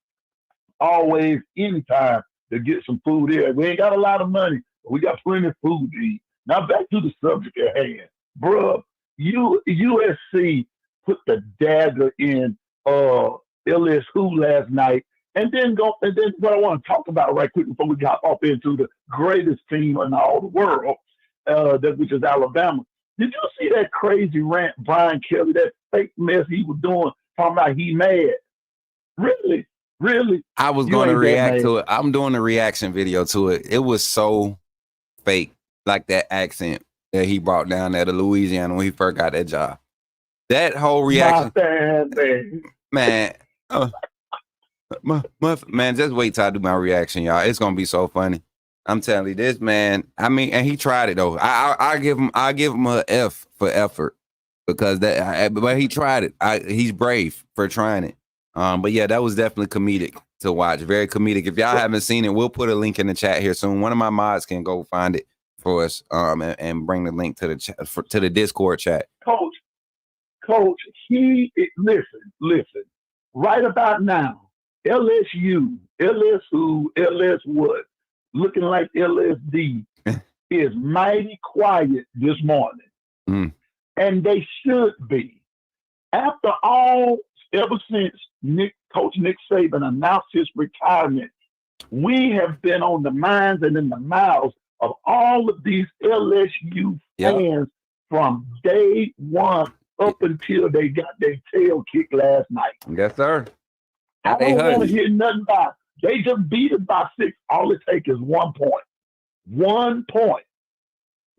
Always, anytime to get some food here. We ain't got a lot of money, but we got plenty of food to eat. Now back to the subject at hand, bro. USC put the dagger in LSU last night, and then what I want to talk about right quick before we got off into the greatest team in all the world, which is Alabama. Did you see that crazy rant, Brian Kelly, that fake mess he was doing, talking about he mad? Really? I was going to react to it. I'm doing a reaction video to it. It was so fake, like that accent that he brought down there to Louisiana when he first got that job. That whole reaction, man. Man, just wait till I do my reaction, y'all. It's gonna be so funny. I'm telling you, this man. I mean, and he tried it though. I give him a F for effort because but he tried it. He's brave for trying it. But yeah, that was definitely comedic to watch. Very comedic. If y'all haven't seen it, we'll put a link in the chat here soon. One of my mods can go find it for us. And bring the link to the chat, to the Discord chat. Coach, listen. Right about now, LSU, what? Looking like LSD is mighty quiet this morning. And they should be. After all, ever since Coach Nick Saban announced his retirement, we have been on the minds and in the mouths of all of these LSU fans from day one up until they got their tail kicked last night. Yes, sir. I don't want to hear nothing about it. They just beat us by 6. All it takes is 1 point. 1 point.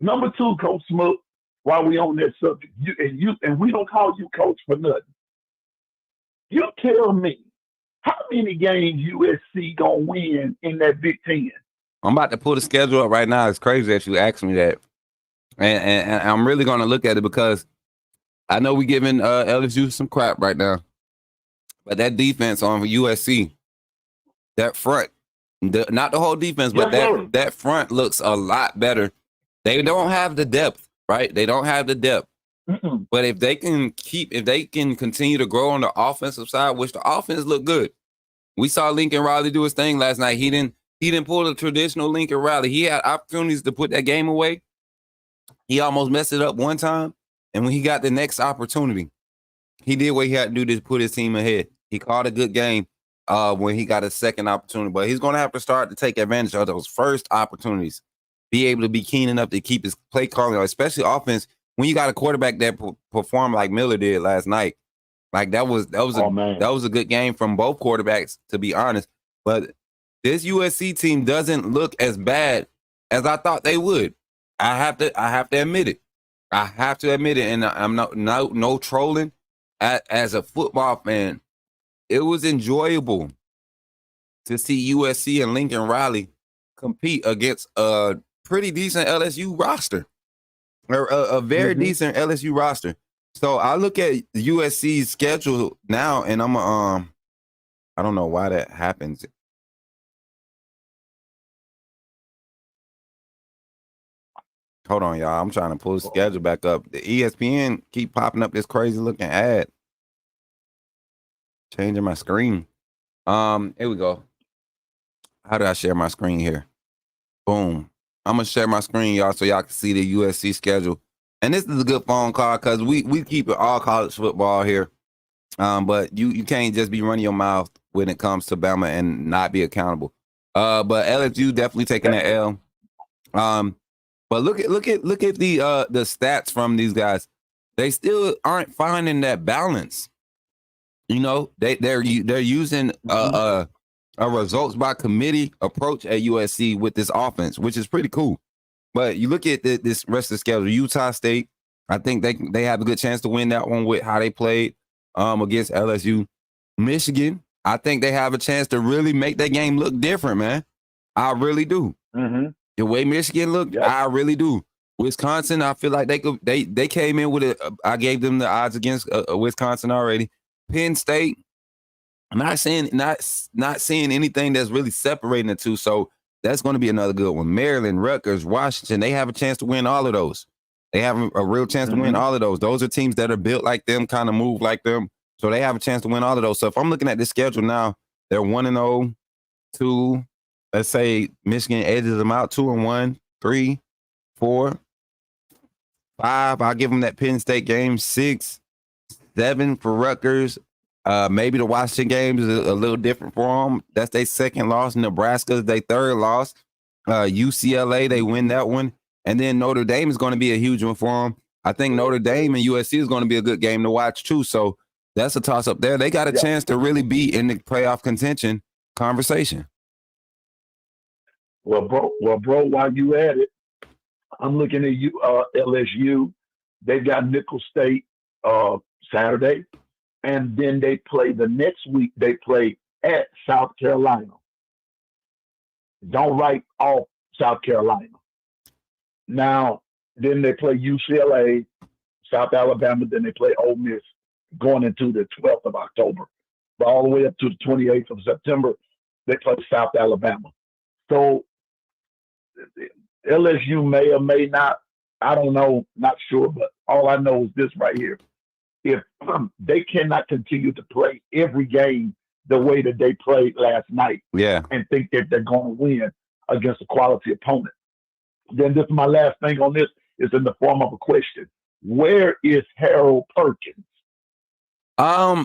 Number 2, Coach Smook, while we on that subject, and we don't call you coach for nothing. You tell me, how many games USC gonna win in that Big Ten? I'm about to pull the schedule up right now. It's crazy that you asked me that. And I'm really going to look at it because I know we're giving LSU some crap right now. But that defense on USC, that front, not the whole defense, but that front looks a lot better. They don't have the depth, right? They don't have the depth. But if they can continue to grow on the offensive side, which the offense look good. We saw Lincoln Riley do his thing last night. He didn't pull the traditional Lincoln Riley. He had opportunities to put that game away. He almost messed it up one time. And when he got the next opportunity, he did what he had to do to put his team ahead. He called a good game when he got a second opportunity. But he's going to have to start to take advantage of those first opportunities. Be able to be keen enough to keep his play calling, especially offense. When you got a quarterback that performed like Miller did last night, like that was a good game from both quarterbacks, to be honest. But this USC team doesn't look as bad as I thought they would. I have to admit it. I have to admit it, and I'm no trolling. As a football fan, it was enjoyable to see USC and Lincoln Riley compete against a pretty decent LSU roster, or a very decent LSU roster. So I look at USC's schedule now, and I don't know why that happens. Hold on, y'all. I'm trying to pull the schedule back up. The ESPN keep popping up this crazy looking ad. Changing my screen. Here we go. How do I share my screen here? Boom. I'm gonna share my screen, y'all, so y'all can see the USC schedule. And this is a good phone call because we keep it all college football here. But you can't just be running your mouth when it comes to Bama and not be accountable. But LSU definitely taking that L. But look at the stats from these guys. They still aren't finding that balance. You know, they're using a results by committee approach at USC with this offense, which is pretty cool. But you look at this rest of the schedule. Utah State, I think they have a good chance to win that one with how they played against LSU. Michigan, I think they have a chance to really make that game look different, man. I really do. The way Michigan looked, I really do. Wisconsin, I feel like they came in with I gave them the odds against Wisconsin already. Penn State, I'm not seeing anything that's really separating the two. So that's going to be another good one. Maryland, Rutgers, Washington, they have a chance to win all of those. They have a real chance to win all of those. Those are teams that are built like them, kind of move like them. So they have a chance to win all of those. So if I'm looking at this schedule now, they're 1-0, 2. Let's say Michigan edges them out 2-1, 3, 4, 5. I'll give them that Penn State game. 6, 7 for Rutgers. Maybe the Washington game is a little different for them. That's their second loss. Nebraska's their third loss. UCLA, they win that one. And then Notre Dame is going to be a huge one for them. I think Notre Dame and USC is going to be a good game to watch too. So that's a toss up there. They got a chance to really be in the playoff contention conversation. Well, bro, while you at it, I'm looking at LSU. They've got Nickel State Saturday, and then they play the next week. They play at South Carolina. Don't write off South Carolina. Now, then they play UCLA, South Alabama. Then they play Ole Miss going into the 12th of October. But all the way up to the 28th of September, they play South Alabama. So LSU may or may not, I don't know, not sure, but all I know is this right here. If they cannot continue to play every game the way that they played last night and think that they're going to win against a quality opponent, then this is my last thing on this, is in the form of a question. Where is Harold Perkins?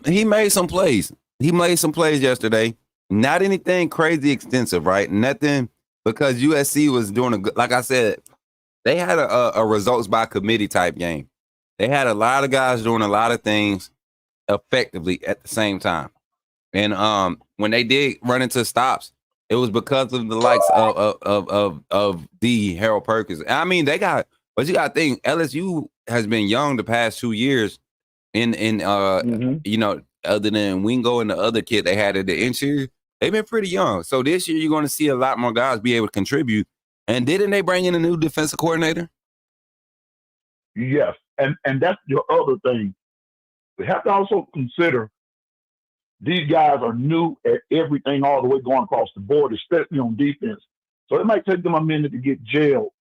He made some plays. He made some plays yesterday. Not anything crazy extensive, right? Nothing, because USC was doing like I said, they had a results by committee type game. They had a lot of guys doing a lot of things effectively at the same time. And when they did run into stops, it was because of the likes of the Harold Perkins. I mean, but you got to think, LSU has been young the past 2 years in you know, other than Wingo and the other kid they had at the interior. They've been pretty young. So this year you're going to see a lot more guys be able to contribute. And didn't they bring in a new defensive coordinator? Yes. And that's your other thing. We have to also consider these guys are new at everything all the way going across the board, especially on defense. So it might take them a minute to get jailed.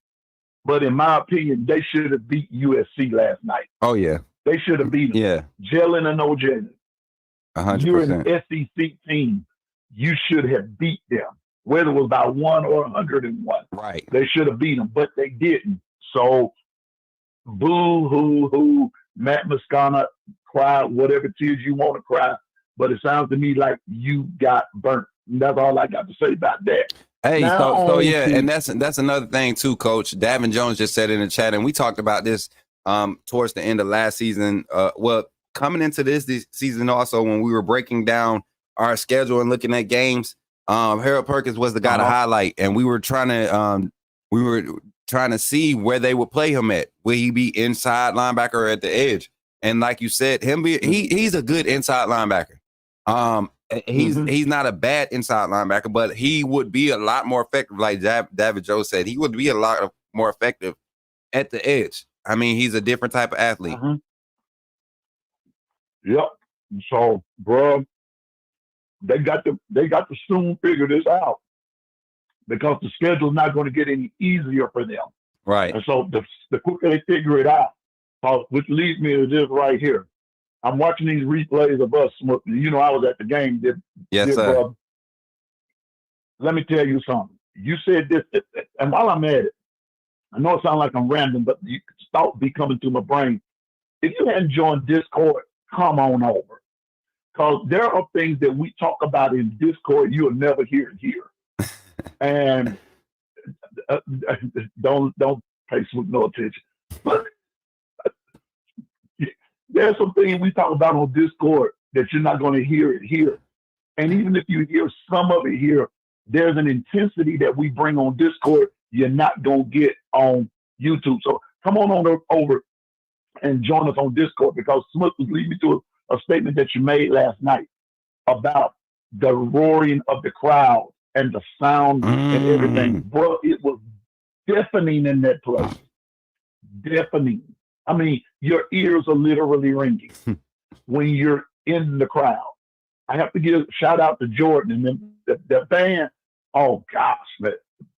But in my opinion, they should have beat USC last night. Oh, yeah. They should have beat them. Yeah. Jailing or no jailing. 100%. You're an SEC team. You should have beat them, whether it was by 1 or 101. Right. They should have beat them, but they didn't. So, boo, hoo, Matt Moscona, cry, whatever tears you want to cry. But it sounds to me like you got burnt. And that's all I got to say about that. Hey, so yeah, and that's another thing too, Coach. Davin Jones just said in the chat, and we talked about this towards the end of last season. Well, coming into this season also, when we were breaking down our schedule and looking at games, Harold Perkins was the guy to highlight, and we were trying to see where they would play him at. Will he be inside linebacker or at the edge? And like you said, he's a good inside linebacker. He's not a bad inside linebacker, but he would be a lot more effective, like David Joe said. He would be a lot more effective at the edge. I mean, he's a different type of athlete. Yep. So, bro, they got to soon figure this out because the schedule's not going to get any easier for them. Right. And so the quicker they figure it out, which leads me to this right here. I'm watching these replays of us. You know, I was at the game. Yes, sir. Brother. Let me tell you something. You said this, and while I'm at it, I know it sounds like I'm random, but you thought be coming through my brain. If you hadn't joined Discord, come on over. Because there are things that we talk about in Discord you'll never hear it here. And don't pay Smook no attention. But there's some things we talk about on Discord that you're not going to hear it here. And even if you hear some of it here, there's an intensity that we bring on Discord you're not going to get on YouTube. So come on over and join us on Discord, because Smook was leading me to a statement that you made last night about the roaring of the crowd and the sound and everything. Bro, it was deafening in that place. Deafening. I mean, your ears are literally ringing when you're in the crowd. I have to give a shout out to Jordan and the band. Oh gosh, man,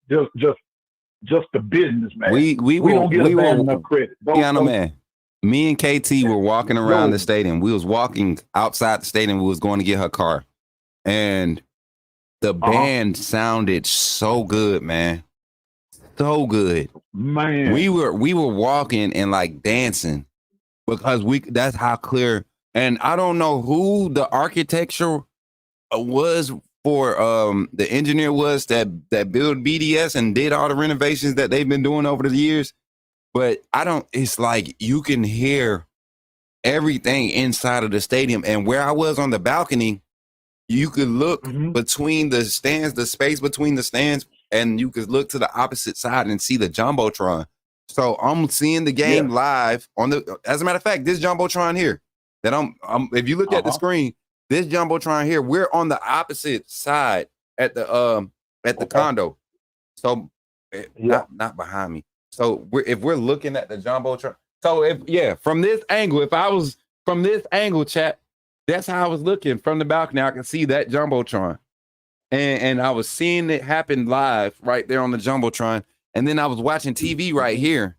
just the business, man. We don't get a band enough credit. Man. Me and KT were walking around the stadium. We was walking outside the stadium. We was going to get her car, and the band sounded so good, man. So good, man. We were walking and like dancing because that's how clear. And I don't know who the architecture was for the engineer was that built BDS and did all the renovations that they've been doing over the years. But it's like you can hear everything inside of the stadium. And where I was on the balcony, you could look between the stands, the space between the stands, and you could look to the opposite side and see the Jumbotron. So I'm seeing the game live as a matter of fact, this Jumbotron here that if you look at the screen, this Jumbotron here, we're on the opposite side at the condo. So not behind me. So if we're looking at the Jumbotron, so from this angle, if I was from this angle, chat, that's how I was looking from the balcony. I could see that Jumbotron, and I was seeing it happen live right there on the Jumbotron. And then I was watching TV right here,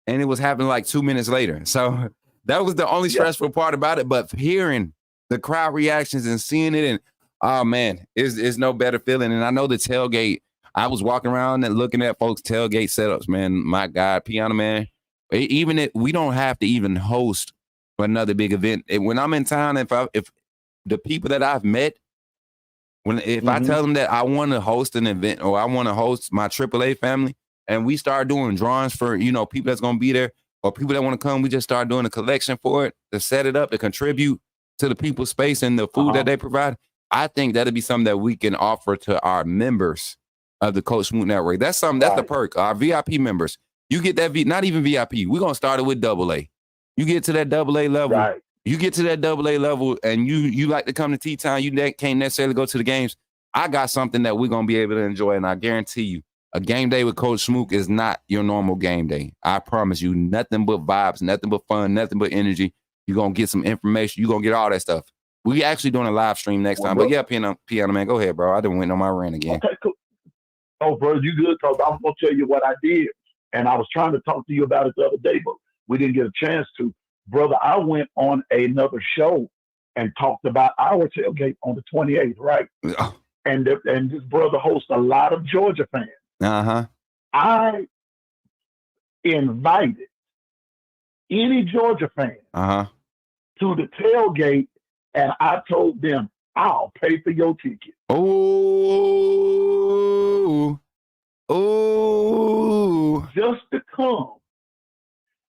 and it was happening like 2 minutes later. So that was the only stressful part about it. But hearing the crowd reactions and seeing it, and oh man, it's no better feeling. And I know the tailgate. I was walking around and looking at folks' tailgate setups, man. My God, Piano Man. Even if we don't have to even host another big event. When I'm in town, if the people that I've met, if I tell them that I want to host an event or I want to host my AAA family, and we start doing drawings for people that's gonna be there or people that want to come, we just start doing a collection for it to set it up to contribute to the people's space and the food that they provide. I think that'd be something that we can offer to our members of the Coach Smook Network. That's something. That's the perk. Our VIP members, you get that. Not even VIP. We're gonna start it with AA. You get to that AA level. Right. You get to that AA level, and you like to come to T-Town. You can't necessarily go to the games. I got something that we're gonna be able to enjoy, and I guarantee you, a game day with Coach Smook is not your normal game day. I promise you, nothing but vibes, nothing but fun, nothing but energy. You're gonna get some information. You're gonna get all that stuff. We actually doing a live stream next time. But Piano Man, go ahead, bro. I done went on my rant again. Okay, cool. Oh, bro, you good? Because I'm going to tell you what I did. And I was trying to talk to you about it the other day, but we didn't get a chance to. Brother, I went on another show and talked about our tailgate on the 28th, right? And this brother hosts a lot of Georgia fans. I invited any Georgia fan to the tailgate, and I told them, I'll pay for your ticket. Just to come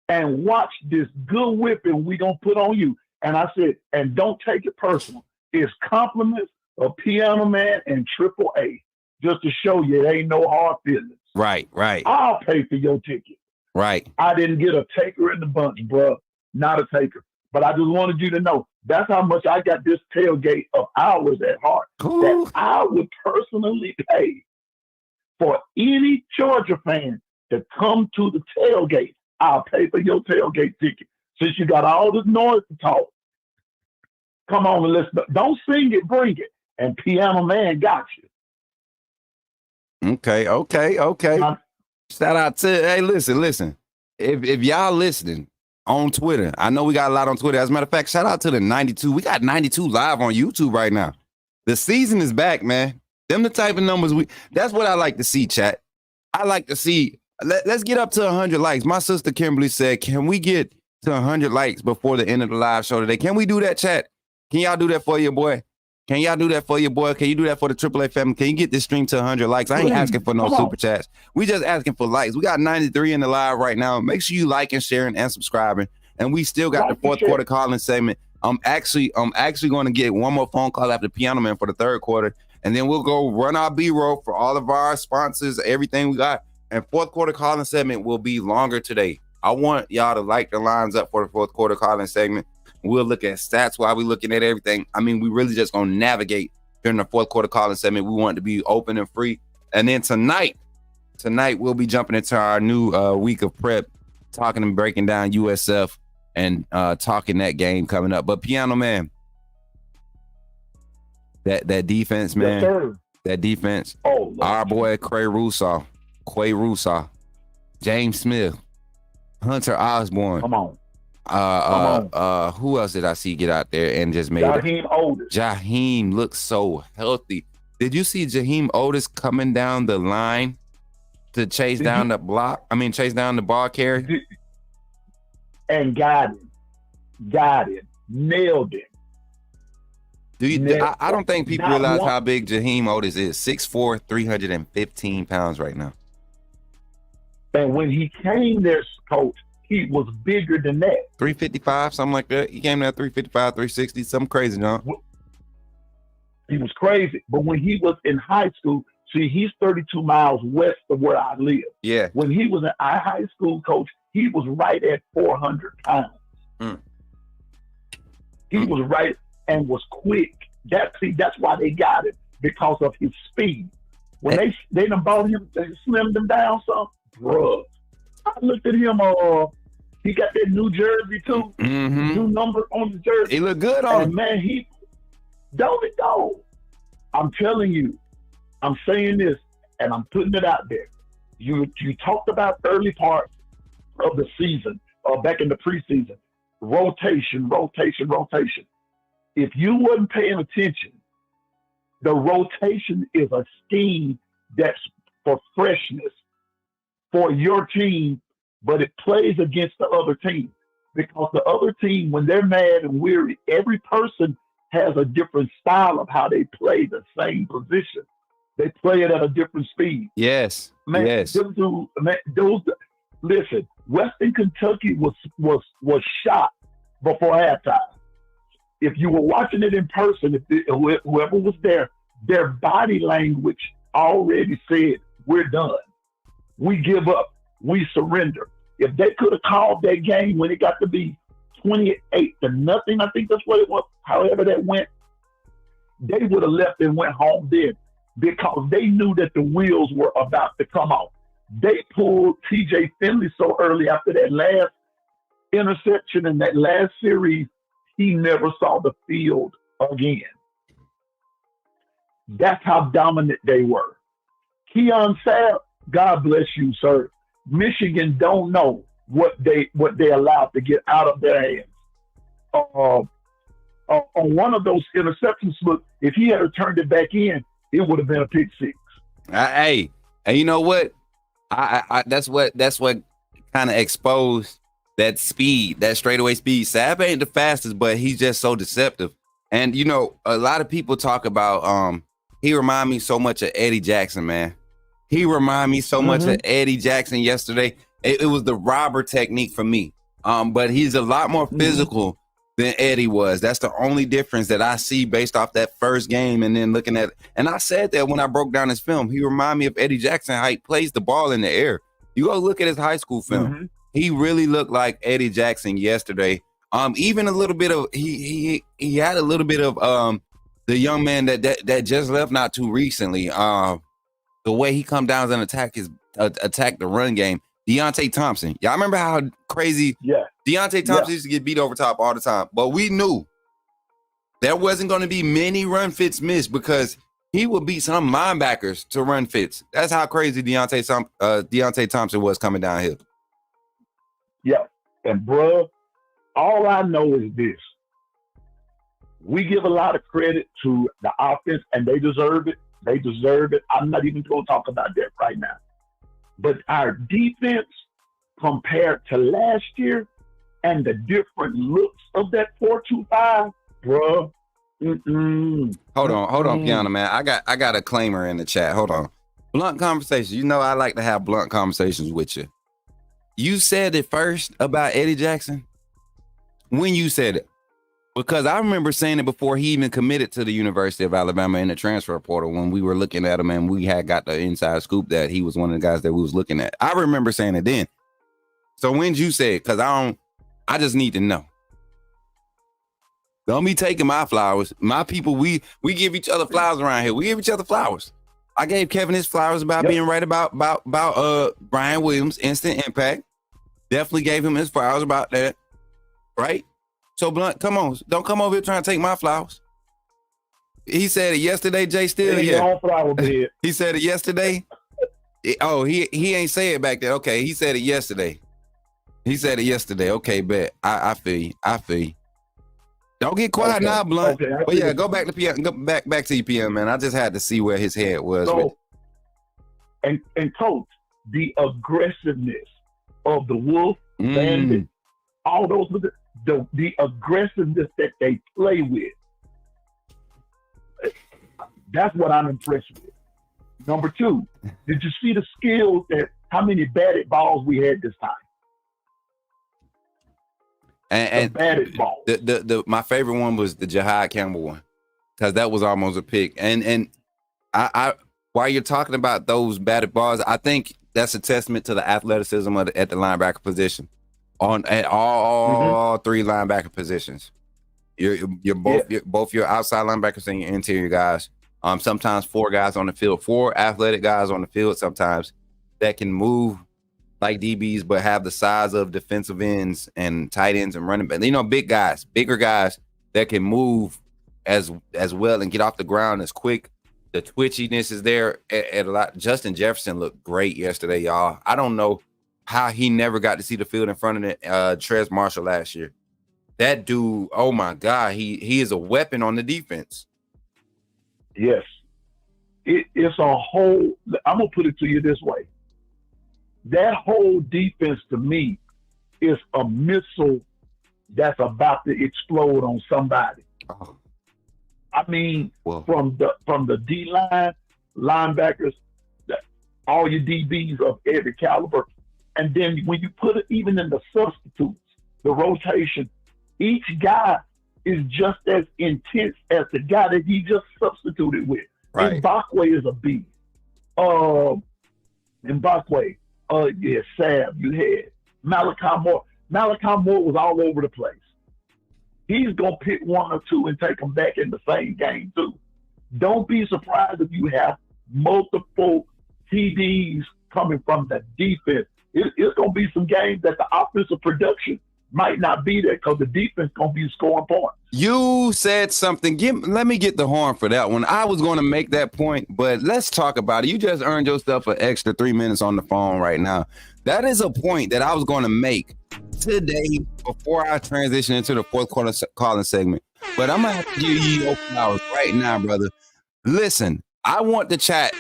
and watch this good whipping we gonna put on you. And I said, and don't take it personal. It's compliments of Piano Man and AAA, just to show you it ain't no hard feelings. Right. I'll pay for your ticket. Right. I didn't get a taker in the bunch, bro. Not a taker. But I just wanted you to know That's how much I got this tailgate of ours at heart. Ooh. That I would personally pay for any Georgia fan to come to the tailgate. I'll pay for your tailgate ticket. Since you got all this noise to talk, come on and listen. Don't sing it, bring it. And Piano Man got you. Okay. Shout out to, hey, listen. If y'all listening on Twitter, I know we got a lot on Twitter. As a matter of fact, shout out to the 92. We got 92 live on YouTube right now. The season is back, man. Them the type of numbers that's what I like to see, chat. I like to see, let's get up to 100 likes. My sister Kimberly said, can we get to 100 likes before the end of the live show today? Can we do that, chat? Can y'all do that for your boy? Can y'all do that for your boy? Can you do that for the AAA family? Can you get this stream to 100 likes? I ain't asking for no super chats. We just asking for likes. We got 93 in the live right now. Make sure you liking, sharing, and subscribing. And we still got the fourth quarter calling segment. I'm actually going to get one more phone call after Piano Man for the third quarter. And then we'll go run our B-roll for all of our sponsors, everything we got. And fourth quarter calling segment will be longer today. I want y'all to like the lines up for the fourth quarter calling segment. We'll look at stats while we're looking at everything. I mean, we really just going to navigate during the fourth quarter calling segment. We want it to be open and free. And then tonight we'll be jumping into our new week of prep, talking and breaking down USF and talking that game coming up. But Piano Man, that defense, man, yes, that defense. Oh, our boy Quay Rusaw, James Smith, Hunter Osborne. Come on. Who else did I see get out there and just made Jaheim Otis. Jaheim looks so healthy. Did you see Jaheim Otis coming down the line to chase down the ball carrier? And got him, nailed him. I don't think people realize how big Jaheim Otis is. 6'4", 315 pounds right now. And when he came there, coach, he was bigger than that. 355, something like that. He came there 355, 360, something crazy, no? He was crazy. But when he was in high school, see, he's 32 miles west of where I live. Yeah. When he was in high school, coach, he was right at 400 pounds. He was right and was quick. That's why they got him, because of his speed. When they done bought him, they slimmed him down some, bruh. I looked at him, he got that new jersey too, new number on the jersey. He look good on him. Man, don't it go? I'm telling you, I'm saying this, and I'm putting it out there. You talked about early part of the season, back in the preseason, rotation. If you wasn't paying attention, the rotation is a scheme that's for freshness for your team, but it plays against the other team, because the other team, when they're mad and weary, every person has a different style of how they play the same position. They play it at a different speed. Yes. Man, yes. Listen, Western Kentucky was shot before halftime. If you were watching it in person, whoever was there, their body language already said, we're done. We give up. We surrender. If they could have called that game when it got to be 28-0, I think that's what it was, however that went, they would have left and went home then, because they knew that the wheels were about to come off. They pulled TJ Finley so early after that last interception in that last series, he never saw the field again. That's how dominant they were. Keon Sabb, God bless you, sir. Michigan don't know what they allowed to get out of their hands. On one of those interceptions, Smook, if he had turned it back in, it would have been a pick six. Hey, you know what? That's what kind of exposed that speed, that straightaway speed. Sabb ain't the fastest, but he's just so deceptive. And you know, a lot of people talk about he remind me so much of Eddie Jackson, man. He remind me so much of Eddie Jackson yesterday. It was the robber technique for me. But he's a lot more physical than Eddie was. That's the only difference that I see based off that first game. And then looking at, and I said that when I broke down his film, he remind me of Eddie Jackson, how he plays the ball in the air. You go look at his high school film. He really looked like Eddie Jackson yesterday Even a little bit of he had a little bit of the young man that just left not too recently. The way he come down and attack the run game. Deontay Thompson. Y'all remember how crazy Deontay Thompson used to get beat over top all the time, but we knew there wasn't going to be many run fits missed because he would beat some linebackers to run fits. That's how crazy Deontay Thompson was coming down here. Yeah, and bro, all I know is this. We give a lot of credit to the offense, and they deserve it. They deserve it. I'm not even going to talk about that right now. But our defense compared to last year and the different looks of that 4-2-5, bro. Hold on, Piano Man. I got a claimer in the chat. Hold on. Blunt conversations. You know I like to have blunt conversations with you. You said it first about Eddie Jackson when you said it. Because I remember saying it before he even committed to the University of Alabama in the transfer portal when we were looking at him and we had got the inside scoop that he was one of the guys that we was looking at. I remember saying it then. So when did you say it? Because I just need to know. Don't be taking my flowers. My people, we give each other flowers around here. We give each other flowers. I gave Kevin his flowers about being right about Brian Williams, instant impact. Definitely gave him his flowers about that. Right? So Blunt, come on. Don't come over here trying to take my flowers. He said it yesterday, Jay Still. Yeah. He said it yesterday. He ain't say it back there. Okay, he said it yesterday. Okay, bet. I feel you. Don't get quiet now, Blunt. Okay, but yeah, go back to PM. Go back to you, PM, man. I just had to see where his head was. So, and coach, the aggressiveness of the Wolf, Bandit, all those the aggressiveness that they play with. That's what I'm impressed with. Number two, did you see the skills how many batted balls we had this time? And batted balls. My favorite one was the Jahad Campbell one, because that was almost a pick. And I while you're talking about those batted balls, I think that's a testament to the athleticism at the linebacker position. At all three linebacker positions, you're both your outside linebackers and your interior guys. Sometimes four guys on the field, four athletic guys on the field. Sometimes that can move like DBs, but have the size of defensive ends and tight ends and running backs. Bigger guys that can move as well and get off the ground as quick. The twitchiness is there at a lot. Justin Jefferson looked great yesterday, y'all. I don't know how he never got to see the field in front of Trez Marshall last year. That dude, oh my God, he is a weapon on the defense. Yes. It's a whole, I'm going to put it to you this way. That whole defense to me is a missile that's about to explode on somebody. Oh. I mean, from the D-line, linebackers, all your DBs of every caliber. And then when you put it even in the substitutes, the rotation, each guy is just as intense as the guy that he just substituted with. Right. Mbakwe is a beast. Mbakwe, Sab, you had Malachi Moore. Malachi Moore was all over the place. He's going to pick one or two and take them back in the same game too. Don't be surprised if you have multiple TDs coming from the defense. It's going to be some games that the offensive production might not be there because the defense going to be scoring points. You said something. Let me get the horn for that one. I was going to make that point, but let's talk about it. You just earned yourself an extra 3 minutes on the phone right now. That is a point that I was going to make today before I transition into the fourth quarter calling segment. But I'm going to have to give you your flowers right now, brother. Listen, I want the chat.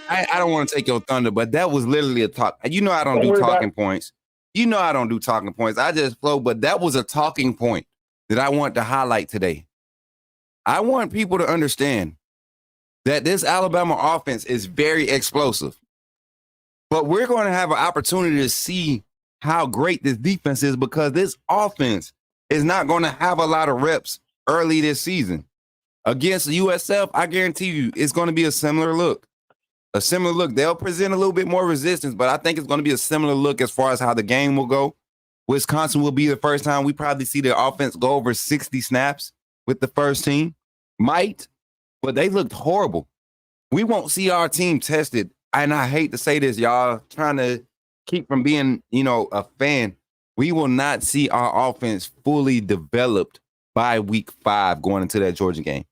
I don't want to take your thunder, but that was literally a talk. You know I don't do talking points. I just flow, but that was a talking point that I want to highlight today. I want people to understand that this Alabama offense is very explosive, but we're going to have an opportunity to see how great this defense is because this offense is not going to have a lot of reps early this season. Against USF, I guarantee you it's going to be a similar look. They'll present a little bit more resistance, but I think it's going to be a similar look as far as how the game will go Wisconsin will be the first time we probably see their offense go over 60 snaps with the first team. Might, but they looked horrible. We won't see our team tested. And I hate to say this, y'all, trying to keep from being, a fan. We will not see our offense fully developed by week 5 going into that Georgia game.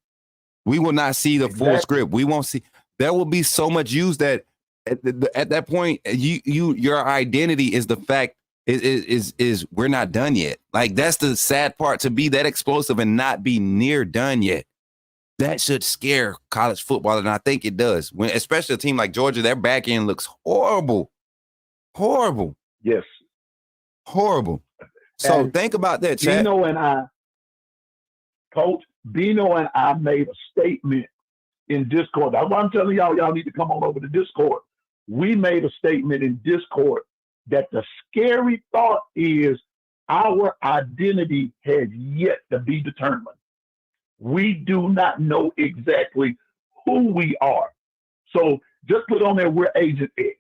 We will not see the full script. We won't see. There will be so much used that at that point, your identity is the fact is we're not done yet. Like, that's the sad part, to be that explosive and not be near done yet. That should scare college football, and I think it does. When, especially a team like Georgia, their back end looks horrible. Horrible. Yes. Horrible. So And think about that, Chad. Coach Bino and I made a statement in Discord. That's why I'm telling y'all need to come on over to Discord. We made a statement in Discord that the scary thought is our identity has yet to be determined. We do not know exactly who we are. So just put on there, we're Agent X.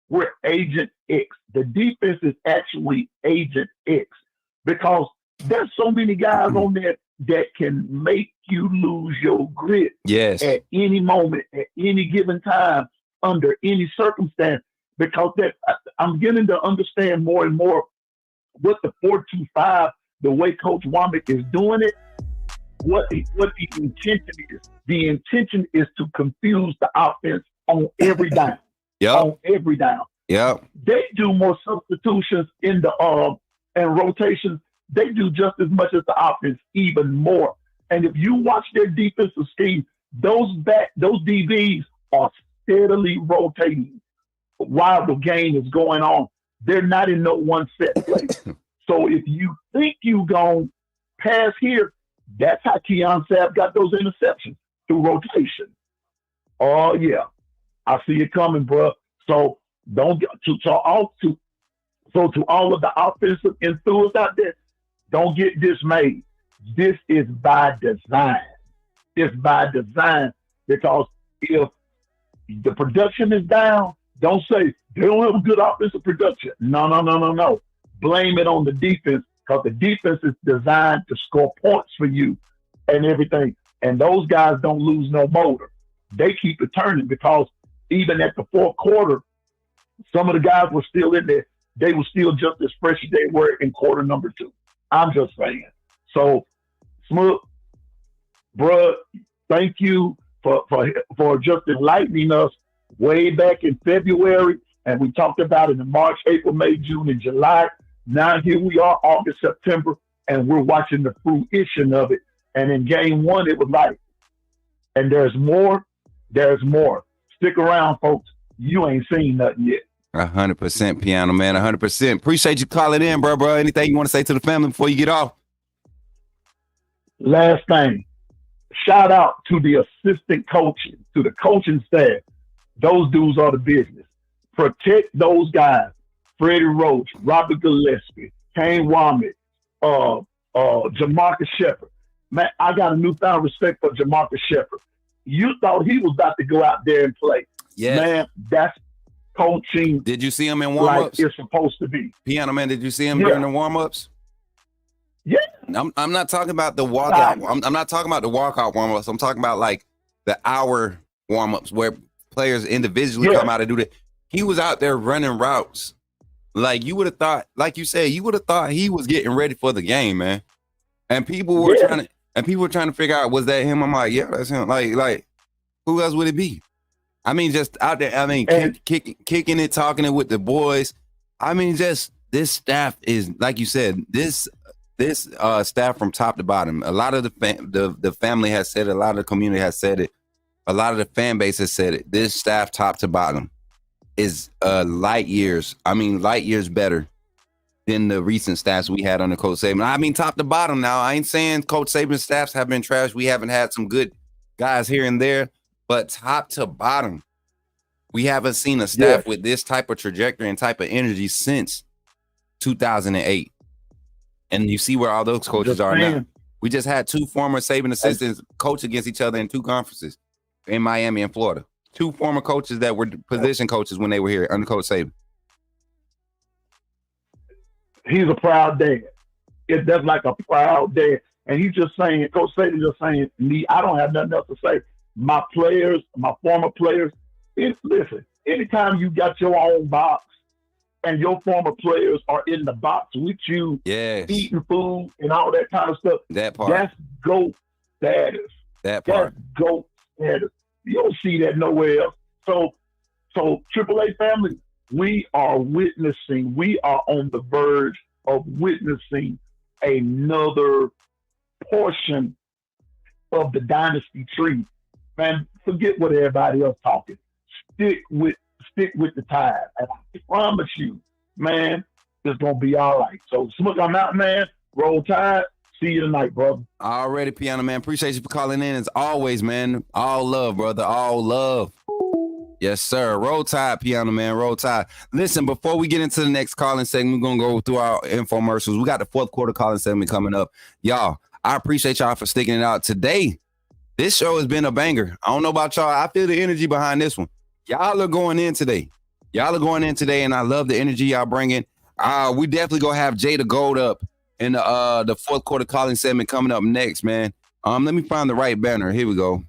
We're Agent X. The defense is actually Agent X, because there's so many guys on there that can make you lose your grit at any moment, at any given time, under any circumstance, because I'm getting to understand more and more what the 4-2-5, the way Coach Womack is doing it, what the intention is. The intention is to confuse the offense on every down. On every down. They do more substitutions in the and rotations. They do just as much as the offense, even more. And if you watch their defensive scheme, those DBs are steadily rotating while the game is going on. They're not in no one set place. So if you think you gonna pass here, that's how Keon Sapp got those interceptions, through rotation. Oh yeah, I see it coming, bro. So don't get to all of the offensive enthusiasts out there, don't get dismayed. This is by design. It's by design, because if the production is down, don't say they don't have a good offensive production. No. Blame it on the defense, because the defense is designed to score points for you and everything. And those guys don't lose no motor. They keep it turning, because even at the fourth quarter, some of the guys were still in there. They were still just as fresh as they were in quarter number 2. I'm just saying. So, Smook, bruh, thank you for just enlightening us way back in February. And we talked about it in March, April, May, June, and July. Now here we are, August, September, and we're watching the fruition of it. And in game 1, it was like, and there's more. Stick around, folks. You ain't seen nothing yet. 100%, Piano Man, 100%. Appreciate you calling in, bro. Anything you want to say to the family before you get off? Last thing, shout out to the assistant coaching, to the coaching staff. Those dudes are the business. Protect those guys. Freddie Roach, Robert Gillespie, Kane Womack, Jamarcus Shepard. Man, I got a newfound respect for Jamarcus Shepard. You thought he was about to go out there and play. Yeah. Man, that's coaching. Did you see him in warm-ups? Like it's supposed to be. Piano Man, did you see him during the warm-ups? Yeah. I'm not talking about the walkout. I'm not talking about the walkout warm-ups. I'm talking about like the hour warm-ups where players individually come out and do that. He was out there running routes. Like, you would have thought, like you said, you would have thought he was getting ready for the game, man. And people were trying to figure out, was that him? I'm like, yeah, that's him. Like, who else would it be? I mean, just out there. I mean, kicking it, talking it with the boys. I mean, just this staff is, like you said, this staff from top to bottom. A lot of the family has said it. A lot of the community has said it. A lot of the fan base has said it. This staff, top to bottom, is light years better than the recent staffs we had under Coach Saban. I mean, top to bottom now. I ain't saying Coach Saban's staffs have been trash. We haven't had some good guys here and there, but top to bottom, we haven't seen a staff with this type of trajectory and type of energy since 2008. And you see where all those coaches are now. We just had 2 former Saban assistants coach against each other in 2 conferences in Miami and Florida. 2 former coaches that were position coaches when they were here under Coach Saban. he's a proud dad. That's like a proud dad. And he's just saying, Coach Saban just saying, me, I don't have nothing else to say. My players, my former players, listen, anytime you got your own box and your former players are in the box with you, eating food and all that kind of stuff, that part. That's GOAT status. That part. That's GOAT status. You don't see that nowhere else. So AAA family, we are on the verge of witnessing another portion of the dynasty tree. Man, forget what everybody else talking. Stick with the tide. And I promise you, man, it's gonna be all right. So Smook, I'm out, man. Roll Tide. See you tonight, brother. Already, Piano Man. Appreciate you for calling in as always, man. All love, brother. All love. Yes, sir. Roll Tide, Piano Man. Roll Tide. Listen, before we get into the next calling segment, we're going to go through our infomercials. We got the fourth quarter calling segment coming up. Y'all, I appreciate y'all for sticking it out. Today, this show has been a banger. I don't know about y'all. I feel the energy behind this one. Y'all are going in today. And I love the energy y'all bringing. We definitely going to have Jada Gold up in the fourth quarter calling segment coming up next, man. Let me find the right banner. Here we go.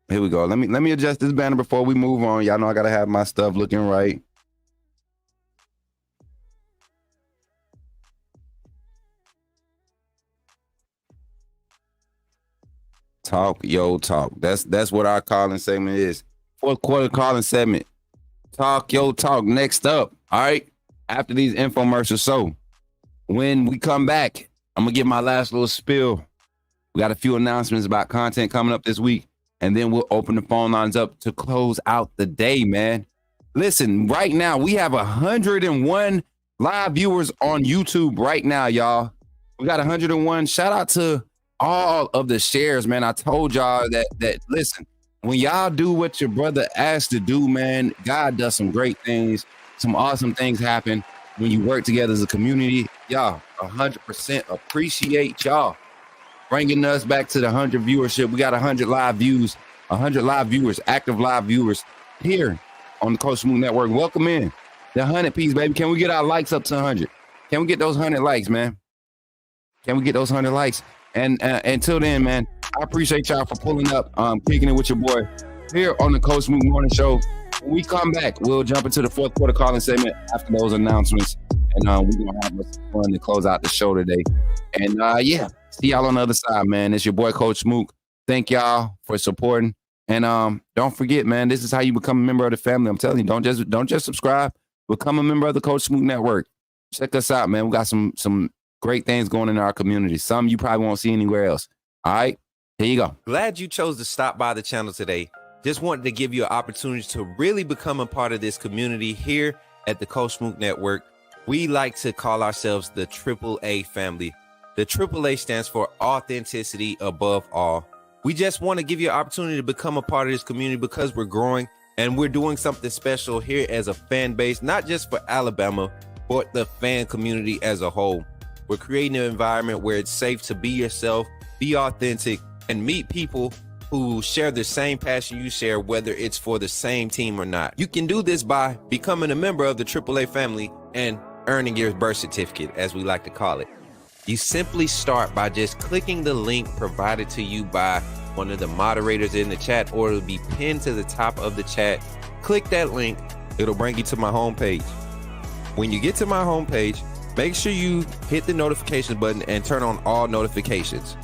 Let me adjust this banner before we move on. Y'all know I gotta have my stuff looking right. Talk, yo, talk. That's what our calling segment is. Fourth quarter calling segment. Talk, yo, talk. Next up. All right. After these infomercials. So when we come back, I'm gonna give my last little spiel. We got a few announcements about content coming up this week. And then we'll open the phone lines up to close out the day, man. Listen, right now, we have 101 live viewers on YouTube right now, y'all. We got 101. Shout out to all of the shares, man. I told y'all that listen, when y'all do what your brother asked to do, man, God does some great things. Some awesome things happen when you work together as a community. Y'all, 100% appreciate y'all bringing us back to the 100 viewership. We got 100 live views, 100 live viewers, active live viewers here on the Coach Smook Network. Welcome in the 100 piece, baby. Can we get our likes up to 100? Can we get those 100 likes, man? Can we get those 100 likes? And until then, man, I appreciate y'all for pulling up, kicking it with your boy here on the Coach Smook Morning Show. When we come back, we'll jump into the fourth quarter calling segment after those announcements. And we're going to have some fun to close out the show today. And yeah. See y'all on the other side, man. It's your boy, Coach Smook. Thank y'all for supporting. And don't forget, man, this is how you become a member of the family. I'm telling you, don't just subscribe. Become a member of the Coach Smook Network. Check us out, man. We got some great things going in our community. Some you probably won't see anywhere else. All right, here you go. Glad you chose to stop by the channel today. Just wanted to give you an opportunity to really become a part of this community here at the Coach Smook Network. We like to call ourselves the AAA family. The AAA stands for authenticity above all. We just want to give you an opportunity to become a part of this community because we're growing and we're doing something special here as a fan base, not just for Alabama, but the fan community as a whole. We're creating an environment where it's safe to be yourself, be authentic, and meet people who share the same passion you share, whether it's for the same team or not. You can do this by becoming a member of the AAA family and earning your birth certificate, as we like to call it. You simply start by just clicking the link provided to you by one of the moderators in the chat, or it'll be pinned to the top of the chat. Click that link. It'll bring you to my homepage. When you get to my homepage, make sure you hit the notification button and turn on all notifications.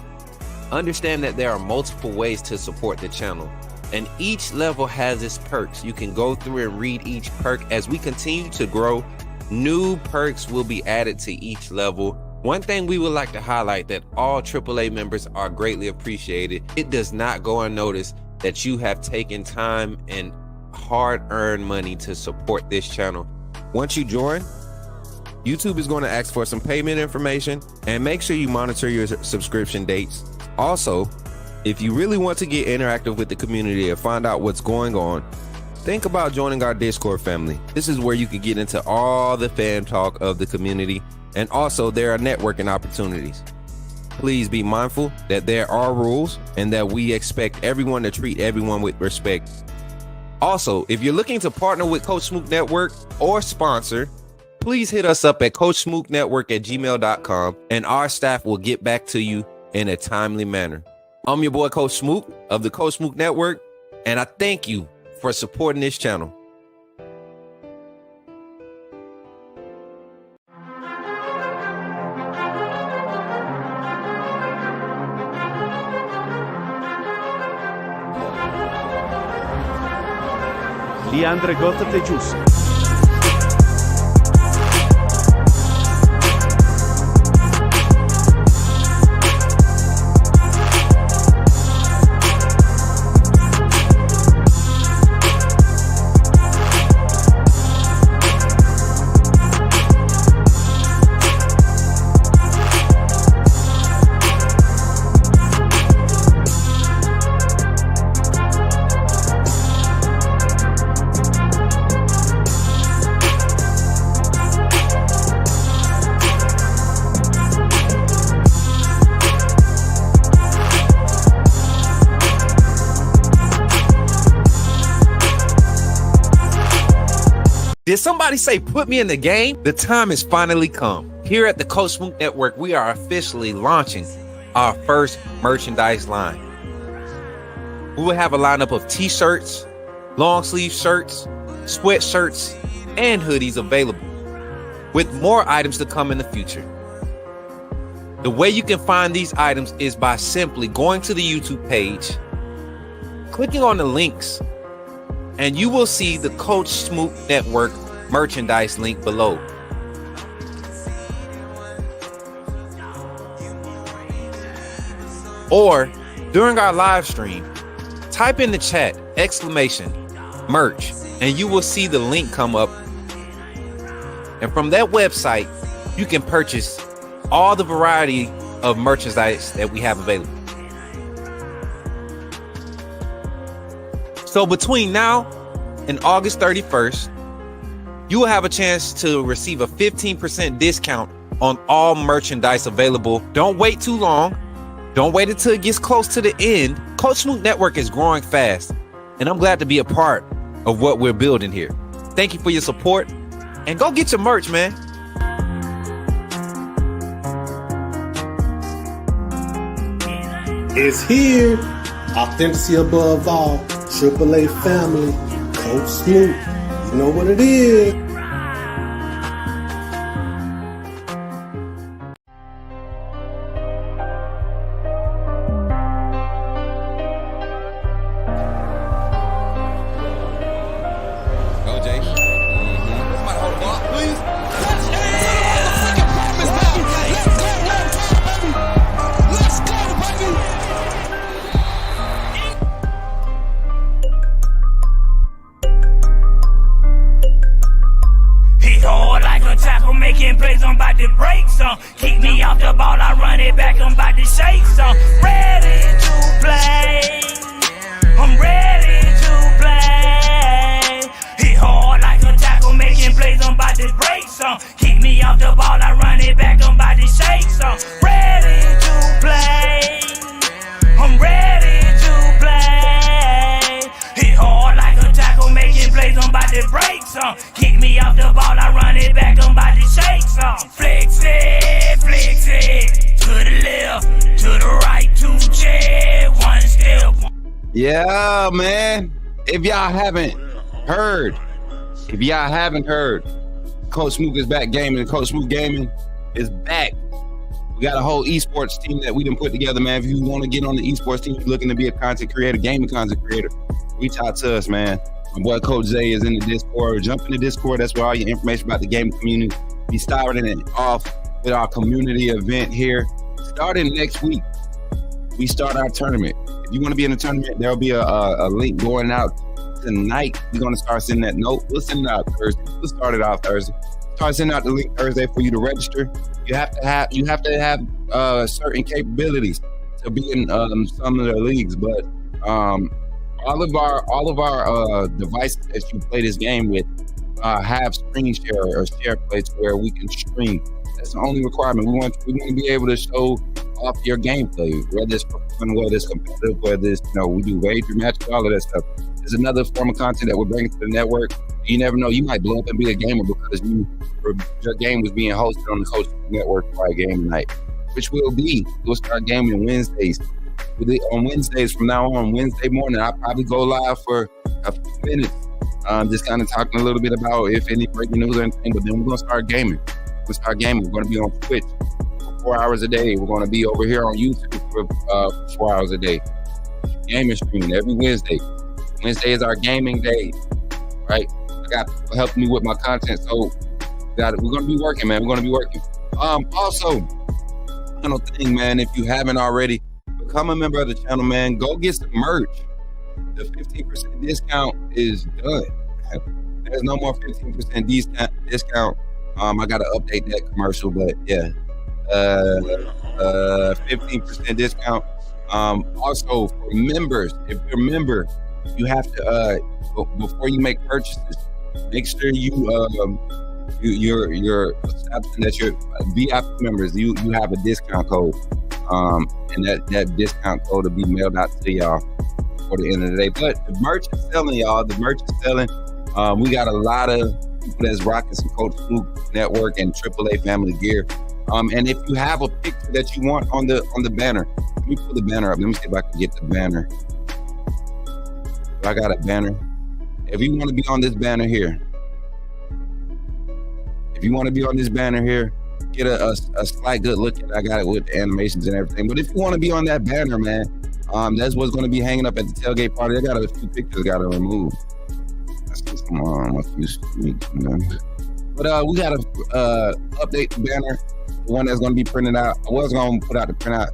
Understand that there are multiple ways to support the channel, and each level has its perks. You can go through and read each perk. As we continue to grow, new perks will be added to each level. One thing we would like to highlight that all AAA members are greatly appreciated. It does not go unnoticed that you have taken time and hard-earned money to support this channel. Once you join, YouTube is going to ask for some payment information, and make sure you monitor your subscription dates. Also, if you really want to get interactive with the community and find out what's going on, think about joining our Discord family. This is where you can get into all the fan talk of the community, and also there are networking opportunities. Please be mindful that there are rules and that we expect everyone to treat everyone with respect. Also, if you're looking to partner with Coach Smook Network or sponsor, please hit us up at coachsmooknetwork@gmail.com and our staff will get back to you in a timely manner. I'm your boy, Coach Smook of the Coach Smook Network, and I thank you for supporting this channel. Leandre Gotate Giusto. Did somebody say put me in the game? The time has finally come. Here at the Coach Smook Network, we are officially launching our first merchandise line. We will have a lineup of t-shirts, long sleeve shirts, sweatshirts, and hoodies available, with more items to come in the future. The way you can find these items is by simply going to the YouTube page, clicking on the links, and you will see the Coach Smook Network merchandise link below. Or during our live stream, type in the chat !merch, and you will see the link come up. And from that website, you can purchase all the variety of merchandise that we have available. So between now and August 31st, you will have a chance to receive a 15% discount on all merchandise available. Don't wait too long. Don't wait until it gets close to the end. Coach Smook Network is growing fast, and I'm glad to be a part of what we're building here. Thank you for your support, and go get your merch, man. It's here. Authenticity above all. AAA family. Coach Smook. You know what it is. Go, Jay. Somebody hold the ball, please. Making plays, I'm about to break some. Keep me off the ball, I run it back, I'm about to shake some. Ready to play, I'm ready to play. Hit hard like a tackle, making plays, I'm about to break some. Keep me off the ball, I run it back, I'm about to shake some. Ready to play, I'm ready to play. Hit hard like a tackle, making plays, I'm about to break some. Keep me off the ball, I run it back, I'm about to shake some. Flex it, to the left, to the right, 2 check, 1 step. Yeah, man. If y'all haven't heard, Coach Smook is back gaming. Coach Smook Gaming is back. We got a whole esports team that we done put together, man. If you want to get on the esports team, you're looking to be a content creator, gaming content creator, reach out to us, man. My boy Coach Zay is in the Discord. Jump in the Discord. That's where all your information about the gaming community. Be starting it off with our community event here. Starting next week, we start our tournament. If you want to be in the tournament, there'll be a link going out tonight. We're going to start sending that note. We'll send it out Thursday. We'll start it out Thursday. Start sending out the link Thursday for you to register. You have to have certain capabilities to be in some of the leagues, but all of our devices that you play this game with have screen share or share plates where we can stream. That's the only requirement. We want to be able to show off your gameplay, whether it's for fun, whether it's competitive, whether it's we do wager matches, all of that stuff. There's another form of content that we're bringing to the network. You never know. You might blow up and be a gamer because your game was being hosted on the Coach Network for a game night, which will be. We'll start gaming Wednesdays. On Wednesdays from now on, Wednesday morning, I'll probably go live for a few minutes. Just kind of talking a little bit about if any breaking news or anything, but then we're going to start gaming. We're going to be on Twitch for 4 hours a day. We're going to be over here on YouTube for 4 hours a day. Gaming streaming every Wednesday. Wednesday is our gaming day, right? I got people helping me with my content, so we're going to be working, man. We're going to be working. Also, final thing, man, if you haven't already, become a member of the channel, man. Go get some merch. The 15% discount is done. There's no more 15% discount. I got to update that commercial, but yeah, 15% discount. Also for members, if you're a member, you have to before you make purchases, make sure you're establishing that you're VIP members. You have a discount code, and that discount code will be mailed out to y'all for the end of the day. But the merch is selling, y'all. The merch is selling. We got a lot of people that's rocking some Coach Smook Network and AAA family gear. And if you have a picture that you want on the banner, let me pull the banner up. Let me see if I can get the banner. I got a banner. If you want to be on this banner here, get a slight good look at it. I got it with the animations and everything. But if you want to be on that banner, man, that's what's going to be hanging up at the tailgate party. I got a few pictures I got to remove. Come on, but we got to update the banner, the one that's going to be printed out. I was going to put out the printout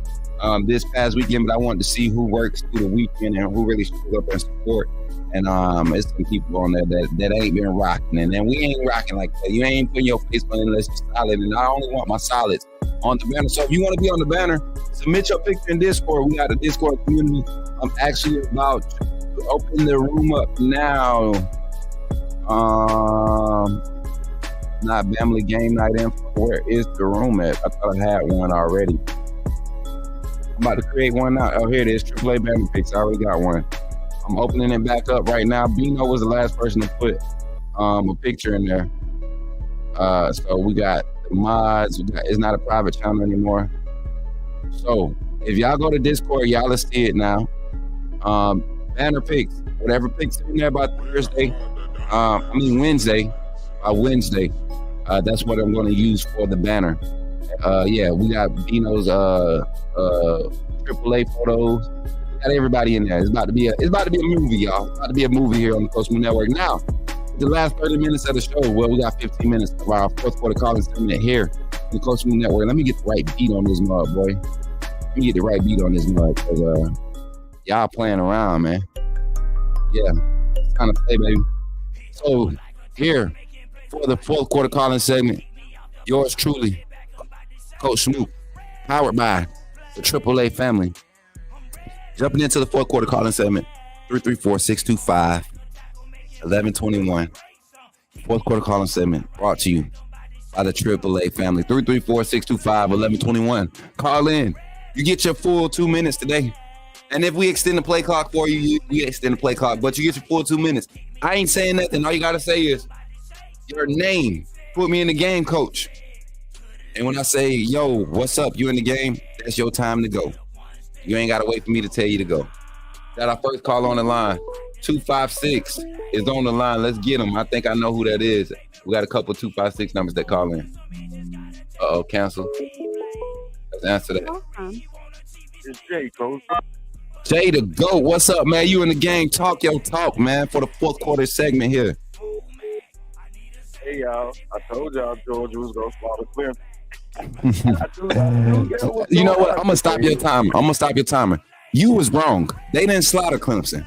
this past weekend, but I wanted to see who works through the weekend and who really shows up and support. And it's some people on there that ain't been rocking, and then we ain't rocking like that. You ain't putting your face on it unless you're solid, and I only want my solids on the banner. So if you want to be on the banner, submit your picture in Discord. We got a Discord community. I'm actually about to open the room up now. Not family game night info. Where is the room at? I thought I had one already. I'm about to create one now. Oh, here it is. AAA banner picks. I already got one. I'm opening it back up right now. Bino was the last person to put a picture in there. So we got the mods. It's not a private channel anymore. So if y'all go to Discord, y'all will see it now. Banner picks. Whatever picks in there by Thursday. Wednesday. By Wednesday. That's what I'm going to use for the banner. Yeah, we got Bino's AAA photos. Got everybody in there. It's about to be a movie, y'all. It's about to be a movie here on the Coach Smook Network. Now, the last 30 minutes of the show, well, we got 15 minutes of our fourth quarter calling segment here on the Coach Smook Network. Let me get the right beat on this mug, boy. Let me get the right beat on this mug, because y'all playing around, man. Yeah, it's time to play, baby. So, here, for the fourth quarter calling segment, yours truly, Coach Smook, powered by the AAA family. Jumping into the fourth quarter calling segment, 334-625-1121. Fourth quarter calling segment brought to you by the AAA family, 334-625-1121. Call in. You get your full 2 minutes today. And if we extend the play clock for you, we extend the play clock, but you get your full 2 minutes. I ain't saying nothing. All you got to say is your name. Put me in the game, coach. And when I say, yo, what's up? You in the game? That's your time to go. You ain't got to wait for me to tell you to go. Got our first call on the line. 256 is on the line. Let's get him. I think I know who that is. We got a couple 256 numbers that call in. Uh-oh, cancel. Let's answer that. It's Jay, Coach. Jay the GOAT. What's up, man? You in the game. Talk your talk, man, for the fourth quarter segment here. Hey, y'all. I told y'all Georgia was going to slaughter Clemson. You know what? I'm gonna stop your timer. You was wrong. They didn't slaughter Clemson.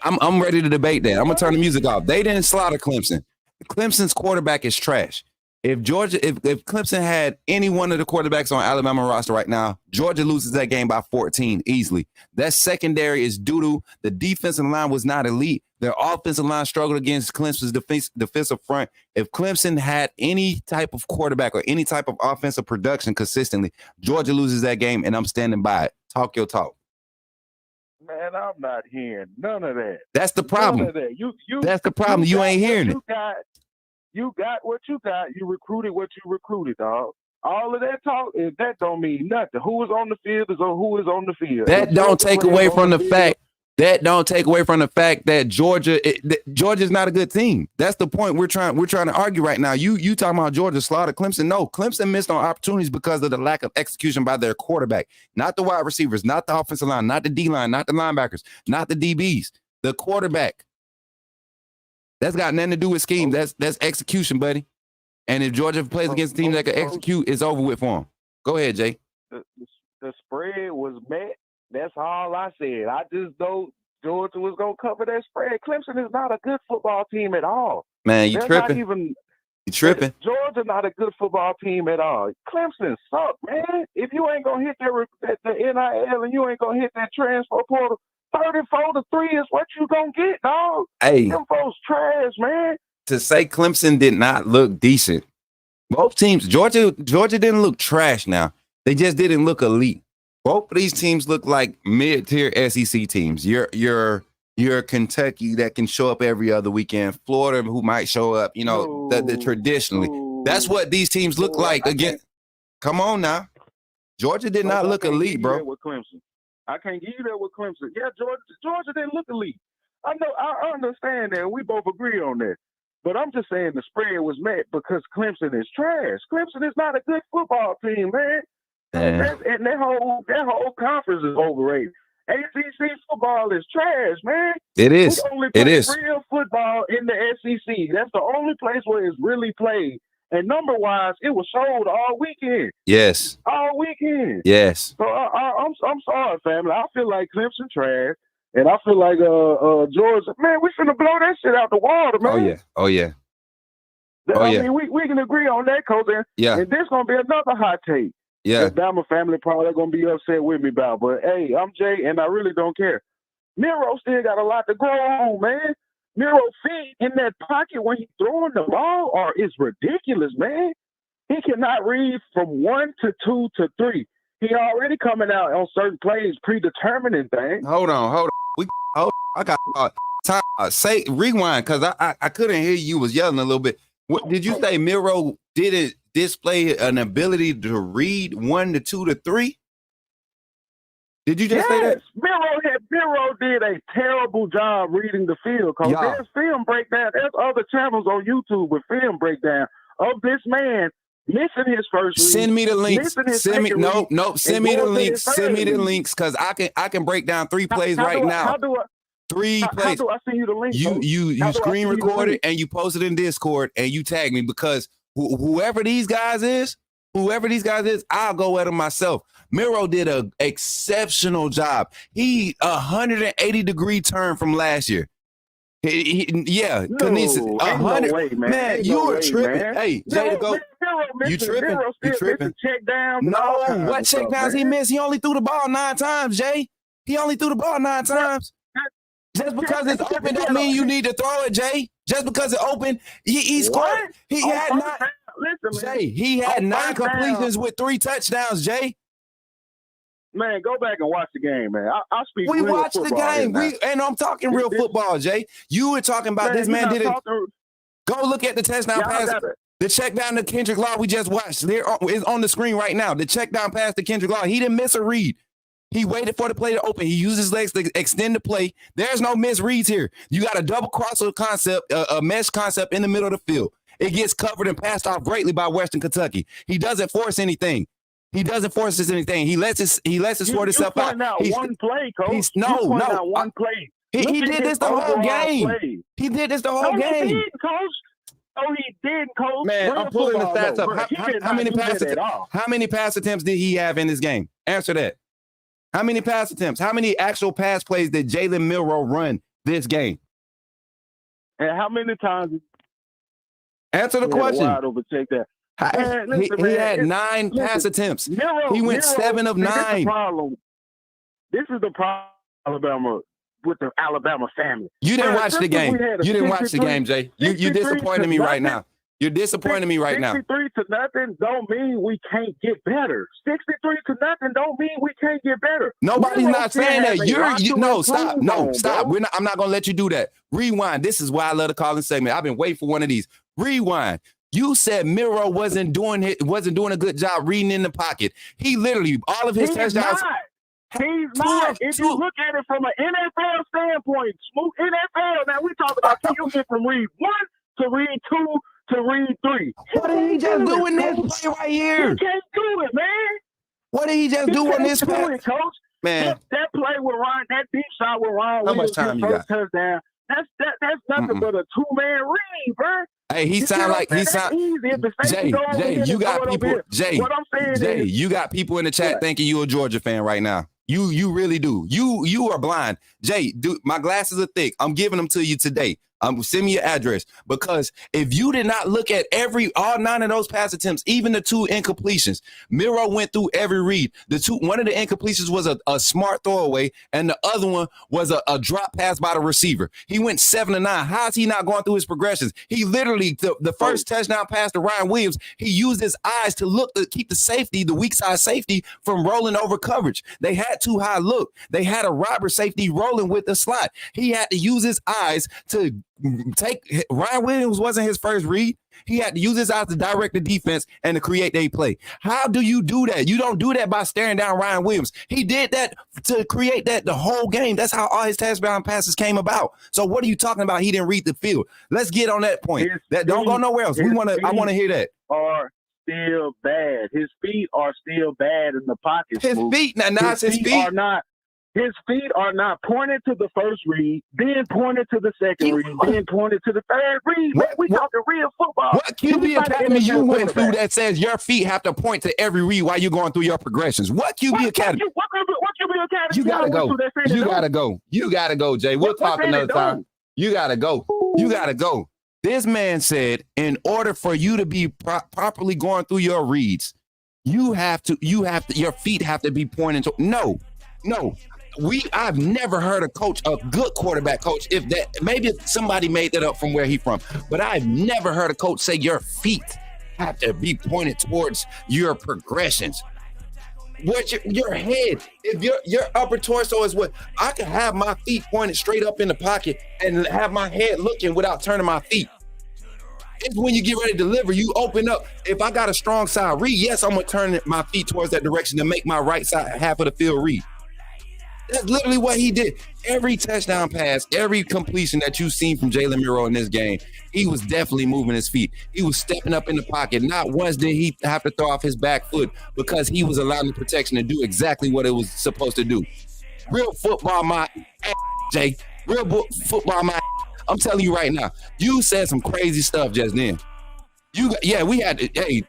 I'm ready to debate that. I'm gonna turn the music off. They didn't slaughter Clemson. Clemson's quarterback is trash. If Clemson had any one of the quarterbacks on Alabama roster right now, Georgia loses that game by 14 easily. That secondary is doo-doo. The defensive line was not elite. Their offensive line struggled against Clemson's defensive front. If Clemson had any type of quarterback or any type of offensive production consistently, Georgia loses that game, and I'm standing by it. Talk your talk. Man, I'm not hearing none of that. That's the problem. None of that. That's the problem. You ain't hearing it. You got what you got. You recruited what you recruited, dog. All of that talk, that don't mean nothing. Who is on the field is who is on the field. That don't take away from the fact. That don't take away from the fact that Georgia's not a good team. That's the point we're trying to argue right now. You talking about Georgia slaughtered Clemson? No, Clemson missed on opportunities because of the lack of execution by their quarterback, not the wide receivers, not the offensive line, not the D line, not the linebackers, not the DBs, the quarterback. That's got nothing to do with scheme. That's execution, buddy. And if Georgia plays against a team that can execute, it's over with for them. Go ahead, Jay. The spread was met. That's all I said. I just know Georgia was going to cover that spread. Clemson is not a good football team at all. Man, you tripping. You tripping. Georgia not a good football team at all. Clemson suck, man. If you ain't going to hit the NIL and you ain't going to hit that transfer portal, 34-3 is what you going to get, dog. Hey. Them folks trash, man. To say Clemson did not look decent. Both teams, Georgia didn't look trash now. They just didn't look elite. Both of these teams look like mid-tier SEC teams. You're Kentucky that can show up every other weekend. Florida who might show up, the traditionally. That's what these teams look like. Again, come on now. Georgia did not look elite, bro. With Clemson. I can't give you that with Clemson. Yeah, Georgia didn't look elite. I know, I understand that. We both agree on that. But I'm just saying the spread was met because Clemson is trash. Clemson is not a good football team, man. And that whole conference is overrated. ACC football is trash, man. It is. We only play real football in the SEC. That's the only place where it's really played. And number-wise, it was sold all weekend. Yes. All weekend. Yes. So I'm sorry, family. I feel like Clemson trash. And I feel like Georgia, man, we finna blow that shit out the water, man. Oh yeah. I mean, we can agree on that, Coach. And this gonna be another hot take. Yeah. The Bama family probably gonna be upset with me about. But hey, I'm Jay, and I really don't care. Miro still got a lot to grow on, man. Miro feet in that pocket when he's throwing the ball is ridiculous, man. He cannot read from 1 to 2 to 3. He already coming out on certain plays predetermining things. Hold on. I got time. Say rewind because I couldn't hear you. Was yelling a little bit. What did you say? Miro didn't display an ability to read 1 to 2 to 3? Did you just say that? Miro did a terrible job reading the field. Because there's film breakdown. There's other channels on YouTube with film breakdown of this man missing his first read. Send me the links. Send me the links. Send me the links because I can break down 3 plays right now. 3 plays. How do I send you the link? You screen record it and you post it in Discord and you tag me because whoever these guys is, I'll go at them myself. Miro did an exceptional job. He 180-degree turn from last year. No, 100. Way, man, you are tripping. Man. Hey, Jay, to go. You tripping? Check down. No, what check downs he missed? He only threw the ball 9 times, Jay. He only threw the ball 9 times. Just because it's open don't mean you need to throw it, Jay. Just because it's open, he scored. He had 9. Listen, Jay, he had 9 completions with 3 touchdowns, Jay. Man, go back and watch the game, man. I speak. We watched the game. And I'm talking real football, Jay. You were talking about this man did it. Go look at the touchdown pass. The check down to Kendrick Law we just watched. It's on the screen right now. The check down pass to Kendrick Law. He didn't miss a read. He waited for the play to open. He used his legs to extend the play. There's no misreads here. You got a double crossover concept, a mesh concept in the middle of the field. It gets covered and passed off greatly by Western Kentucky. He doesn't force anything. He lets it sort itself out. One play, Coach. One play. He did this the whole game. He did this the whole game. He did, Coach. Oh, he did, Coach. Man, I'm pulling the stats up. How many pass attempts did he have in this game? Answer that. How many pass attempts? How many actual pass plays did Jalen Milroe run this game? And how many times? Answer the question. Overtake that. Man, he had 9 pass attempts. He went 7 of 9. This is the problem, Alabama, with the Alabama family. You didn't watch the game. You didn't watch the game, Jay. You disappointed me right now. You're disappointing me right now. 63 to nothing don't mean we can't get better. 63 to nothing don't mean we can't get better. Nobody's not saying that. Stop. Bro. I'm not gonna let you do that. Rewind. This is why I love the calling segment. I've been waiting for one of these. Rewind. You said Miro wasn't doing a good job reading in the pocket. He literally all of his touchdowns. He's not. If you look at it from an NFL standpoint, Smook, NFL. Now we talk about can you get from read 1 to read 2 to read 3. What did he just do in this play right here? He can't do it, man. What did he just do on this play? Coach? Man, that play with Ron, that deep shot with Ron. How much time you got? Touchdown. That's nothing but a 2-man read, bro. Hey, Jay, you got people. Jay, you got people in the chat thinking you a Georgia fan right now. You really do. You are blind. Jay, my glasses are thick. I'm giving them to you today. Send me your address, because if you did not look at all 9 of those pass attempts, even the 2 incompletions, Miro went through every read. One of the incompletions was a smart throwaway, and the other one was a drop pass by the receiver. He went 7 to 9. How is he not going through his progressions? He literally the first touchdown pass to Ryan Williams, he used his eyes to keep the weak side safety from rolling over coverage. They had too high look. They had a robber safety rolling with the slot. He had to use his eyes to Ryan Williams wasn't his first read. He had to use his eyes to direct the defense and to create a play. How do you do that? You don't do that by staring down Ryan Williams. He did that to create that the whole game. That's how all his touchdown passes came about. So what are you talking about? He didn't read the field. Let's get on that point. Don't go nowhere else. I want to hear that. Are still bad. His feet are still bad in the pocket. His feet are not. His feet are not pointed to the first read, then pointed to the second read, then pointed to the third read. We talking real football. What QB academy you went through that says your feet have to point to every read while you're going through your progressions? What QB academy? What QB academy? You gotta go. You gotta go, Jay. We'll talk another time. You gotta go. This man said, in order for you to be properly going through your reads, your feet have to be pointing to. No. I've never heard a good quarterback coach, maybe somebody made that up from where he's from, but I've never heard a coach say your feet have to be pointed towards your progressions. What your head, if your upper torso is what I can have my feet pointed straight up in the pocket and have my head looking without turning my feet. It's when you get ready to deliver, you open up. If I got a strong side read, yes, I'm gonna turn my feet towards that direction to make my right side half of the field read. That's literally what he did. Every touchdown pass, every completion that you've seen from Jalen Miro in this game, he was definitely moving his feet. He was stepping up in the pocket. Not once did he have to throw off his back foot, because he was allowing the protection to do exactly what it was supposed to do. Real football, my ass, Jay. Real football, my ass. I'm telling you right now, you said some crazy stuff just then. We had to,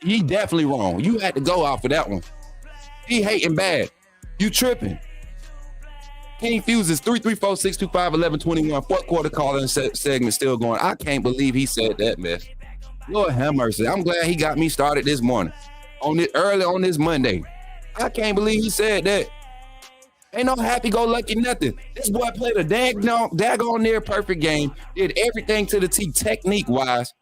he definitely wrong. You had to go off for that one. He hating bad. You tripping. King Fuses 334-625-1121. Fourth quarter calling segment still going. I can't believe he said that mess. Lord have mercy. I'm glad he got me started this morning. Early on this Monday. I can't believe he said that. Ain't no happy-go-lucky nothing. This boy played a daggone near perfect game. Did everything to the T technique-wise.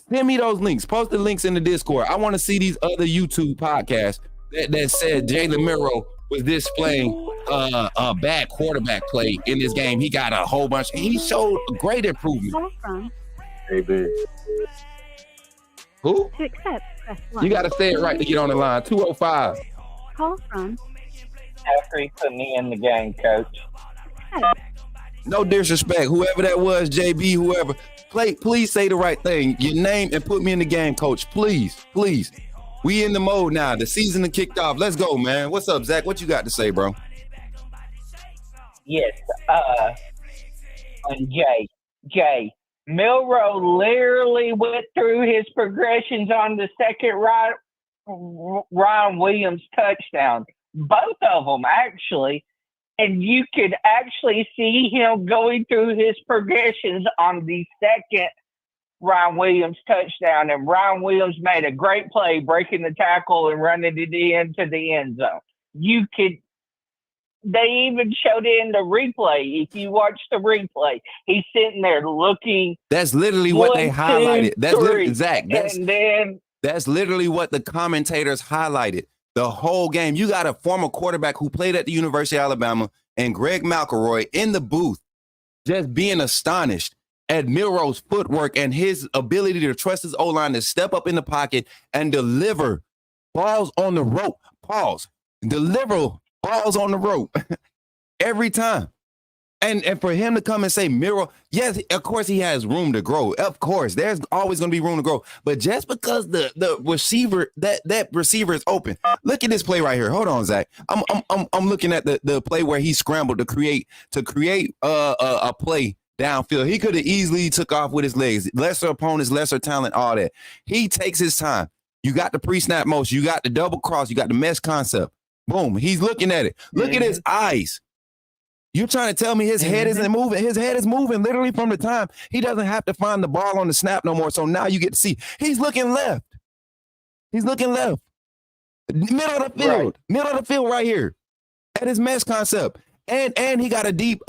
Send me those links. Post the links in the Discord. I want to see these other YouTube podcasts that said Jalen Miro was displaying a bad quarterback play in this game. He got a whole bunch. He showed great improvement. Hey, big. Who? To accept, press 1. You got to say it right to get on the line. 205. Call from. Jeffrey put me in the game, coach. No disrespect. Whoever that was, JB, whoever. Please say the right thing. Your name and put me in the game, coach. Please. We in the mode now. The season has kicked off. Let's go, man. What's up, Zach? What you got to say, bro? Yes. And Jay, Milroe literally went through his progressions on the second Ryan Williams touchdown. Both of them, actually. And you could actually see him going through his progressions on the second Ryan Williams touchdown. And Ryan Williams made a great play breaking the tackle and running it into the end zone. You could they even showed it in the replay. If you watch the replay, he's sitting there looking. That's literally what they highlighted. That's literally, Zach. That's literally what the commentators highlighted the whole game. You got a former quarterback who played at the University of Alabama and Greg McElroy in the booth, just being astonished at Milroe's footwork and his ability to trust his O-line to step up in the pocket and deliver balls on the rope. Deliver balls on the rope every time. And for him to come and say, Miro, yes, of course he has room to grow. Of course, there's always going to be room to grow. But just because the receiver, that receiver is open. Look at this play right here. Hold on, Zach. I'm looking at the play where he scrambled to create a play downfield. He could have easily took off with his legs. Lesser opponents, lesser talent, all that. He takes his time. You got the pre-snap motion. You got the double cross. You got the mesh concept. Boom. He's looking at it. Look at his eyes. You're trying to tell me his head isn't moving? His head is moving literally from the time he doesn't have to find the ball on the snap no more. So now you get to see he's looking left. He's looking left. Middle of the field. Right. Middle of the field right here. At his mesh concept. And he got a deep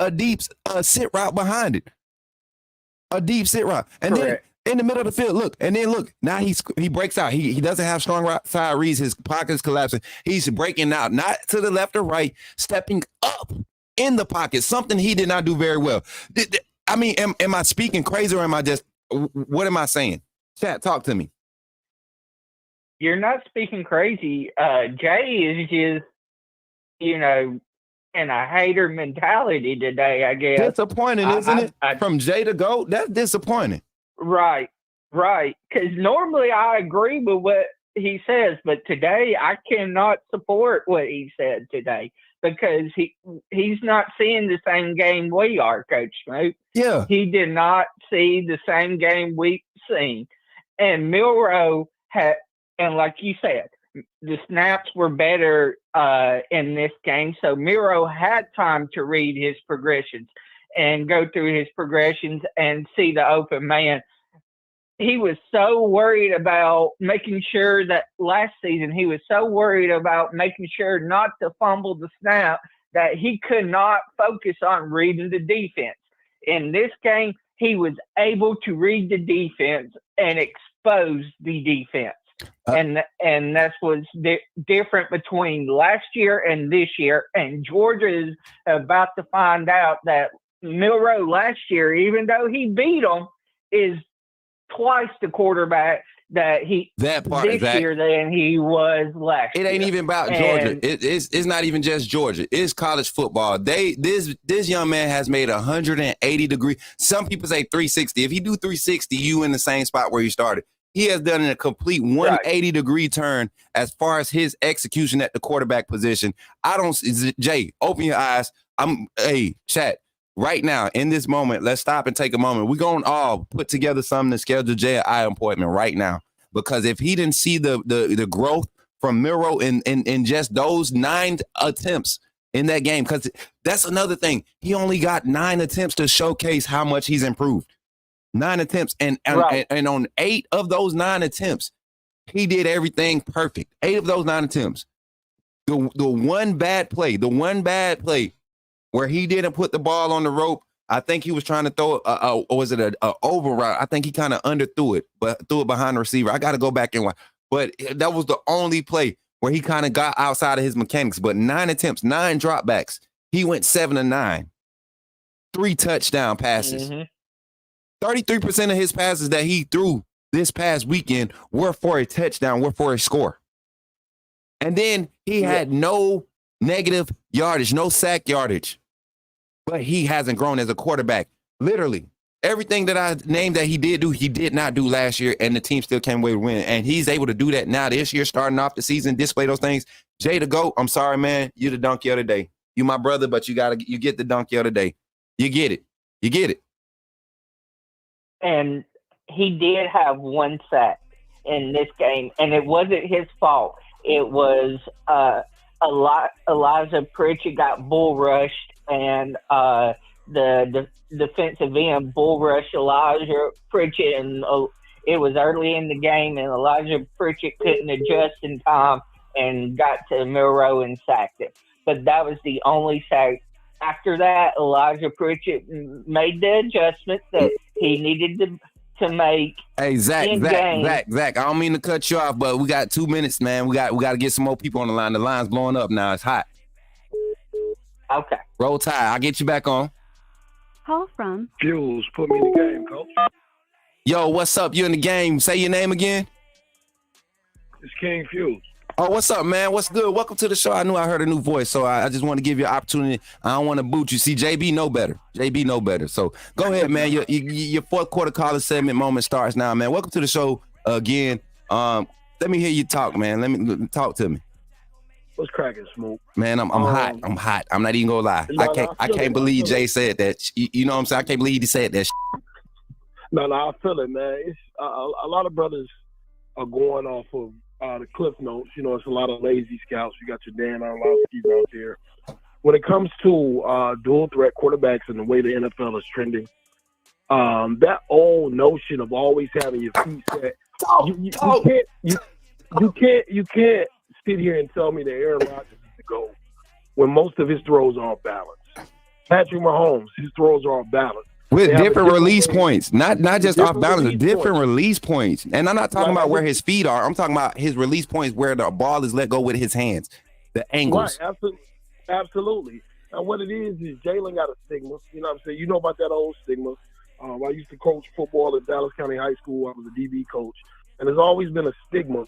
sit route behind it. A deep sit route. And then in the middle of the field, look. And then look. Now he breaks out. He doesn't have strong side reads. His pocket's collapsing. He's breaking out, not to the left or right, stepping up in the pocket, something he did not do very well. I mean, am I speaking crazy or am I just, what am I saying? Chat, talk to me. You're not speaking crazy. Jay is just, in a hater mentality today, I guess. Disappointing, isn't it? From Jay to go, that's disappointing. Right. Because normally I agree with what he says, but today I cannot support what he said today. Because he's not seeing the same game we are, Coach Smook. Yeah. He did not see the same game we've seen. And Milroe had, and like you said, the snaps were better in this game. So Milroe had time to read his progressions and go through his progressions and see the open man. He was so worried about making sure that last season, he was so worried about making sure not to fumble the snap that he could not focus on reading the defense. In this game, he was able to read the defense and expose the defense. And that's what's different between last year and this year. And Georgia is about to find out that Milroe last year, even though he beat him, is twice the quarterback that year than he was last year. It ain't even about Georgia. It's not even just Georgia. It's college football. This young man has made 180 degree. Some people say 360. If he do 360, you in the same spot where you started. He has done a complete 180 degree turn as far as his execution at the quarterback position. Jay, open your eyes. Chat. Right now, in this moment, let's stop and take a moment. We're going to all put together something to schedule Jay an eye appointment right now. Because if he didn't see the growth from Milroe in just those 9 attempts in that game, because that's another thing. He only got 9 attempts to showcase how much he's improved. 9 attempts. And on 8 of those 9 attempts, he did everything perfect. 8 of those 9 attempts. The one bad play where he didn't put the ball on the rope, I think he was trying to throw was it a over route? I think he kind of underthrew it, but threw it behind the receiver. I got to go back and watch. But that was the only play where he kind of got outside of his mechanics. But 9 attempts, 9 dropbacks. He went 7 of 9. 3 touchdown passes. 33% of his passes that he threw this past weekend were for a touchdown, were for a score. And then he had no negative yardage, no sack yardage. But he hasn't grown as a quarterback. Literally, everything that I named that he did do, he did not do last year, and the team still came away with win. And he's able to do that now this year, starting off the season, display those things. Jay the GOAT, I'm sorry, man. You're the donkey of the day. You my brother, but you get the donkey of the day. You get it. And he did have 1 sack in this game, and it wasn't his fault. It was Elijah Pritchett got bull rushed, and the defensive end bull rushed Elijah Pritchett, and it was early in the game, and Elijah Pritchett couldn't adjust in time and got to Milroe and sacked it. But that was the only sack. After that, Elijah Pritchett made the adjustment that he needed to make. Hey, Zach, I don't mean to cut you off, but we got 2 minutes, man. We got to get some more people on the line. The line's blowing up now. It's hot. Okay. Roll Tide. I'll get you back on. Call from Fuels, put me in the game, coach. Yo, what's up? You in the game? Say your name again. It's King Fuels. Oh, what's up, man? What's good? Welcome to the show. I knew I heard a new voice, so I just want to give you an opportunity. I don't want to boot you. See, JB know better. So go ahead, man. Your fourth quarter caller segment moment starts now, man. Welcome to the show again. Let me hear you talk, man. Let me talk to me. What's cracking, Smook? Man, I'm hot. I'm hot. I'm not even gonna lie. I can't believe Jay said that. You know what I'm saying? I can't believe he said that. No, I feel it, man. It's a lot of brothers are going off of the cliff notes. You know, it's a lot of lazy scouts. You got your Dan Orlovsky's out there. When it comes to dual threat quarterbacks and the way the NFL is trending, that old notion of always having your feet set, you can't sit here and tell me that Aaron Rodgers is the GOAT when most of his throws are off balance. Patrick Mahomes, his throws are off balance. With different release points, not just off balance, different release points. And I'm not talking about where his feet are. I'm talking about his release points where the ball is let go with his hands, the angles. Right, absolutely. And what it is Jalen got a stigma. You know what I'm saying? You know about that old stigma. I used to coach football at Dallas County High School. I was a DB coach. And there's always been a stigma,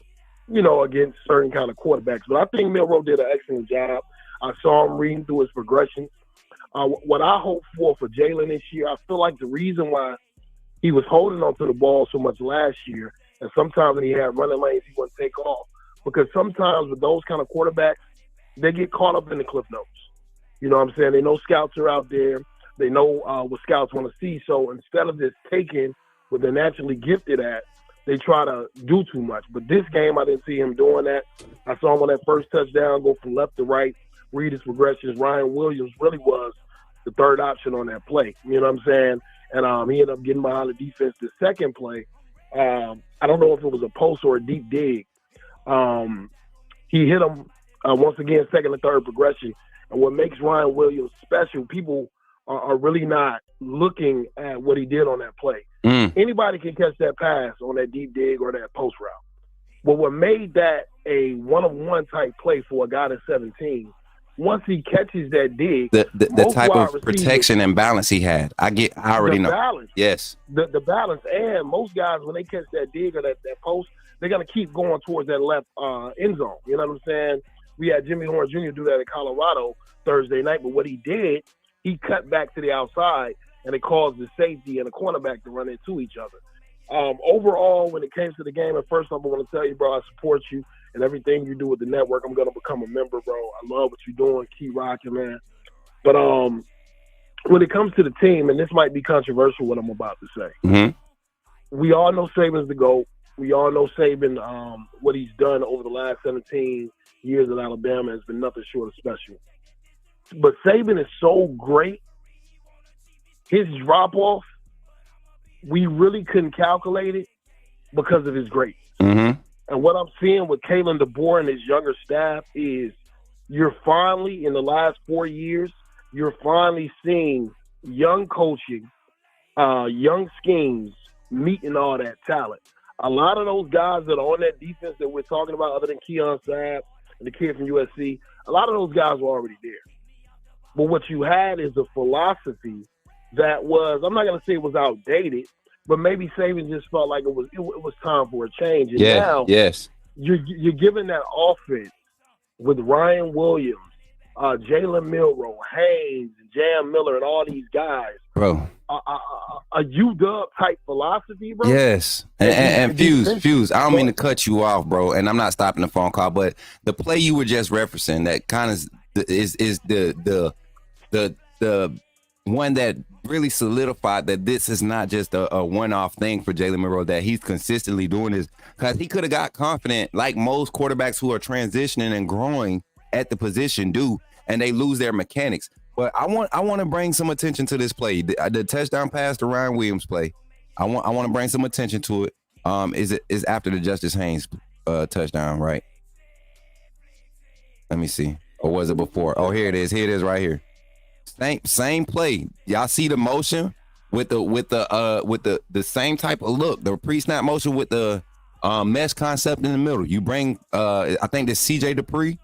you know, against certain kind of quarterbacks. But I think Milroe did an excellent job. I saw him reading through his progression. What I hope for Jalen this year, I feel like the reason why he was holding onto the ball so much last year, and sometimes when he had running lanes, he wouldn't take off. Because sometimes with those kind of quarterbacks, they get caught up in the cliff notes. You know what I'm saying? They know scouts are out there. They know what scouts want to see. So instead of just taking what they're naturally gifted at, they try to do too much. But this game, I didn't see him doing that. I saw him on that first touchdown go from left to right, read his progressions. Ryan Williams really was the third option on that play. You know what I'm saying? And he ended up getting behind the defense. The second play, I don't know if it was a post or a deep dig. He hit him once again, second and third progression. And what makes Ryan Williams special, people are really not looking at what he did on that play. Anybody can catch that pass on that deep dig or that post route. But what made that a one-on-one type play for a guy that's 17, once he catches that dig, the type of protection and balance he had, I already know. Balance, yes, the balance, and most guys when they catch that dig or that post, they're gonna keep going towards that left end zone. You know what I'm saying? We had Jimmy Horn Jr. do that in Colorado Thursday night, but what he did, he cut back to the outside, and it caused the safety and the cornerback to run into each other. Overall, when it came to the game, and first off, I want to tell you, bro, I support you and everything you do with the network. I'm going to become a member, bro. I love what you're doing. Keep rocking, man. But when it comes to the team, and this might be controversial what I'm about to say, we all know Saban's the GOAT. We all know Saban, what he's done over the last 17 years at Alabama has been nothing short of special. But Saban is so great, his drop-off, we really couldn't calculate it because of his greatness. And what I'm seeing with Kalen DeBoer and his younger staff is you're finally, in the last 4 years, you're finally seeing young coaching, young schemes meeting all that talent. A lot of those guys that are on that defense that we're talking about, other than Keon Sabb and the kid from USC, a lot of those guys were already there. But what you had is a philosophy that was, I'm not going to say it was outdated, but maybe Saban just felt like it was time for a change. And now you're giving that offense with Ryan Williams, Jalen Milroe, Haynes, Jam Miller, and all these guys. Bro. A UW type philosophy, bro. Yes. And Fuse, I don't mean to cut you off, bro, and I'm not stopping the phone call, but the play you were just referencing that kind of is the one that really solidified that this is not just a one-off thing for Jalen Milroe, that he's consistently doing this, because he could have got confident like most quarterbacks who are transitioning and growing at the position do, and they lose their mechanics. But I want to bring some attention to this play, the touchdown pass to Ryan Williams play. I want to bring some attention to it. Is after the Justice Haynes touchdown, right? Let me see. Or was it before? Oh, here it is. Here it is right here. Same play. Y'all see the motion with the same type of look. The pre-snap motion with the mesh concept in the middle. You bring I think this CJ Dupree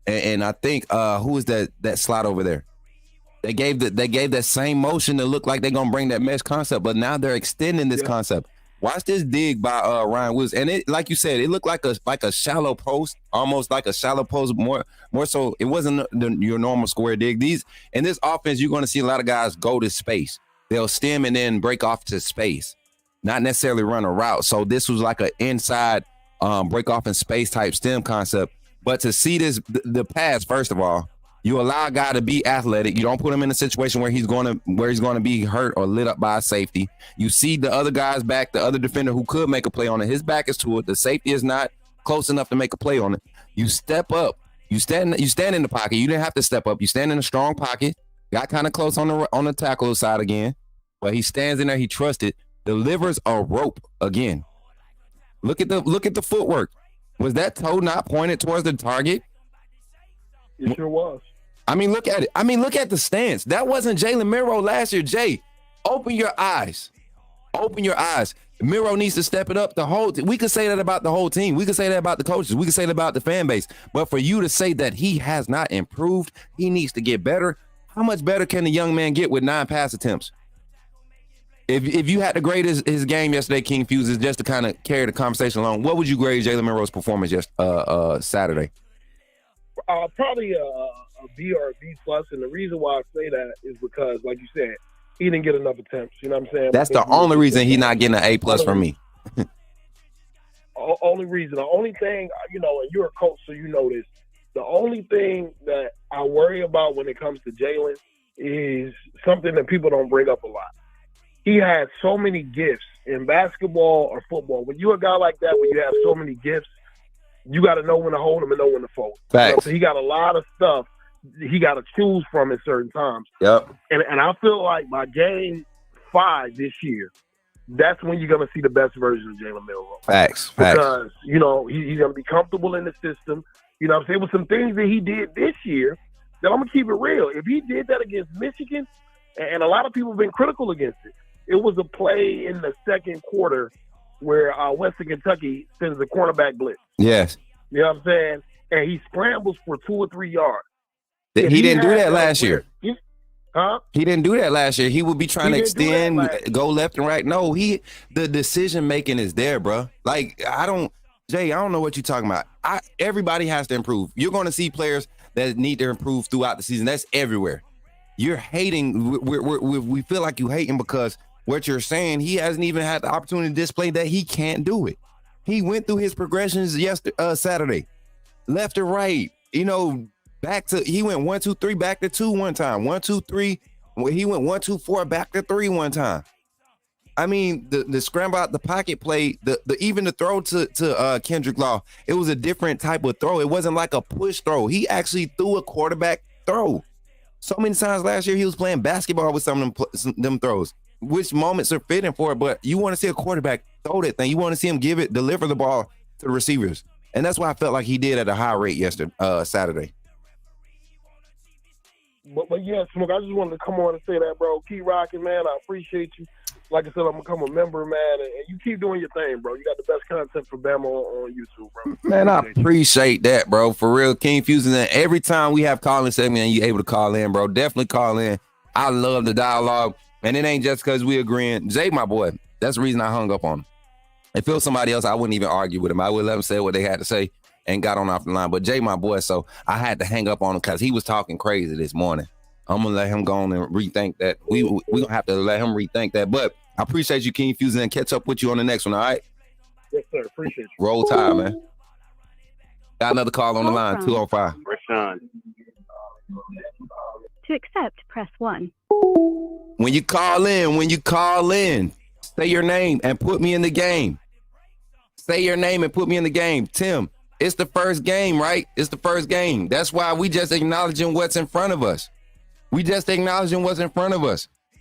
and I think who is that slot over there? They gave that same motion to look like they're gonna bring that mesh concept, but now they're extending this concept. Watch this dig by Ryan Williams, and it, like you said, it looked like a shallow post, almost like a shallow post. More so, it wasn't your normal square dig. In this offense, you're going to see a lot of guys go to space. They'll stem and then break off to space, not necessarily run a route. So this was like an inside break off in space type stem concept. But to see the pass, first of all, you allow a guy to be athletic. You don't put him in a situation where he's going to be hurt or lit up by a safety. You see the other guy's back, the other defender who could make a play on it. His back is to it. The safety is not close enough to make a play on it. You step up. You stand in the pocket. You didn't have to step up. You stand in a strong pocket. Got kind of close on the tackle side again, but he stands in there. He trusted. Delivers a rope again. Look at the footwork. Was that toe not pointed towards the target? It sure was. I mean, look at it. I mean, look at the stance. That wasn't Jalen Miro last year. Jay, open your eyes. Open your eyes. Miro needs to step it up. We could say that about the whole team. We could say that about the coaches. We could say that about the fan base. But for you to say that he has not improved, he needs to get better. How much better can the young man get with 9 pass attempts? If you had to grade his game yesterday, King Fuses, just to kind of carry the conversation along, what would you grade Jalen Miro's performance Saturday? Probably a B or a B plus, and the reason why I say that is because, like you said, he didn't get enough attempts. You know what I'm saying? That's the only reason he's not getting an A plus from me. Only reason. The only thing, and you're a coach, so you know this. The only thing that I worry about when it comes to Jalen is something that people don't bring up a lot. He has so many gifts in basketball or football. When you're a guy like that, when you have so many gifts, you got to know when to hold them and know when to fold. Facts. So he got a lot of stuff he got to choose from at certain times. Yep. And I feel like by game 5 this year, that's when you're going to see the best version of Jalen Milroe. Facts. Because, he's going to be comfortable in the system. You know what I'm saying? With some things that he did this year, that I'm going to keep it real. If he did that against Michigan, and a lot of people have been critical against it, it was a play in the second quarter where Western Kentucky sends a cornerback blitz. Yes. You know what I'm saying? And he scrambles for 2 or 3 yards. He didn't do that last year. Huh? He didn't do that last year. He would be trying to extend, go left and right. No, the decision making is there, bro. Like, Jay, I don't know what you're talking about. Everybody has to improve. You're going to see players that need to improve throughout the season. That's everywhere. You're hating. We feel like you hating because what you're saying, he hasn't even had the opportunity to display that he can't do it. He went through his progressions Saturday, left to right. He went 1, 2, 3 back to 2 one time. 1, 2, 3. He went 1, 2, 4 back to 3 one time. I mean, the scramble out the pocket play, even the throw to Kendrick Law, it was a different type of throw. It wasn't like a push throw. He actually threw a quarterback throw. So many times last year he was playing basketball with some of them throws. Which moments are fitting for it, but you want to see a quarterback throw that thing. You want to see him deliver the ball to the receivers. And that's why I felt like he did at a high rate Saturday. But yeah, Smook, I just wanted to come on and say that, bro. Keep rocking, man. I appreciate you. Like I said, I'm going to become a member, man. And you keep doing your thing, bro. You got the best content for Bama on YouTube, bro. Man, I appreciate that, bro. For real, King Fusion. And every time we have calling segment and you're able to call in, bro, definitely call in. I love the dialogue. And it ain't just because we agreeing. Jay, my boy, that's the reason I hung up on him. If it was somebody else, I wouldn't even argue with him. I would let them say what they had to say and got on off the line. But Jay, my boy, so I had to hang up on him because he was talking crazy this morning. I'm going to let him go on and rethink that. We going to have to let him rethink that. But I appreciate you, King Fusion, and catch up with you on the next one, all right? Yes, sir. Appreciate you. Roll Tide, man. Got another call on the line, 205. Rashawn. To accept, press 1. When you call in, say your name and put me in the game. Say your name and put me in the game. Tim, it's the first game, right? It's the first game. That's why we just acknowledging what's in front of us.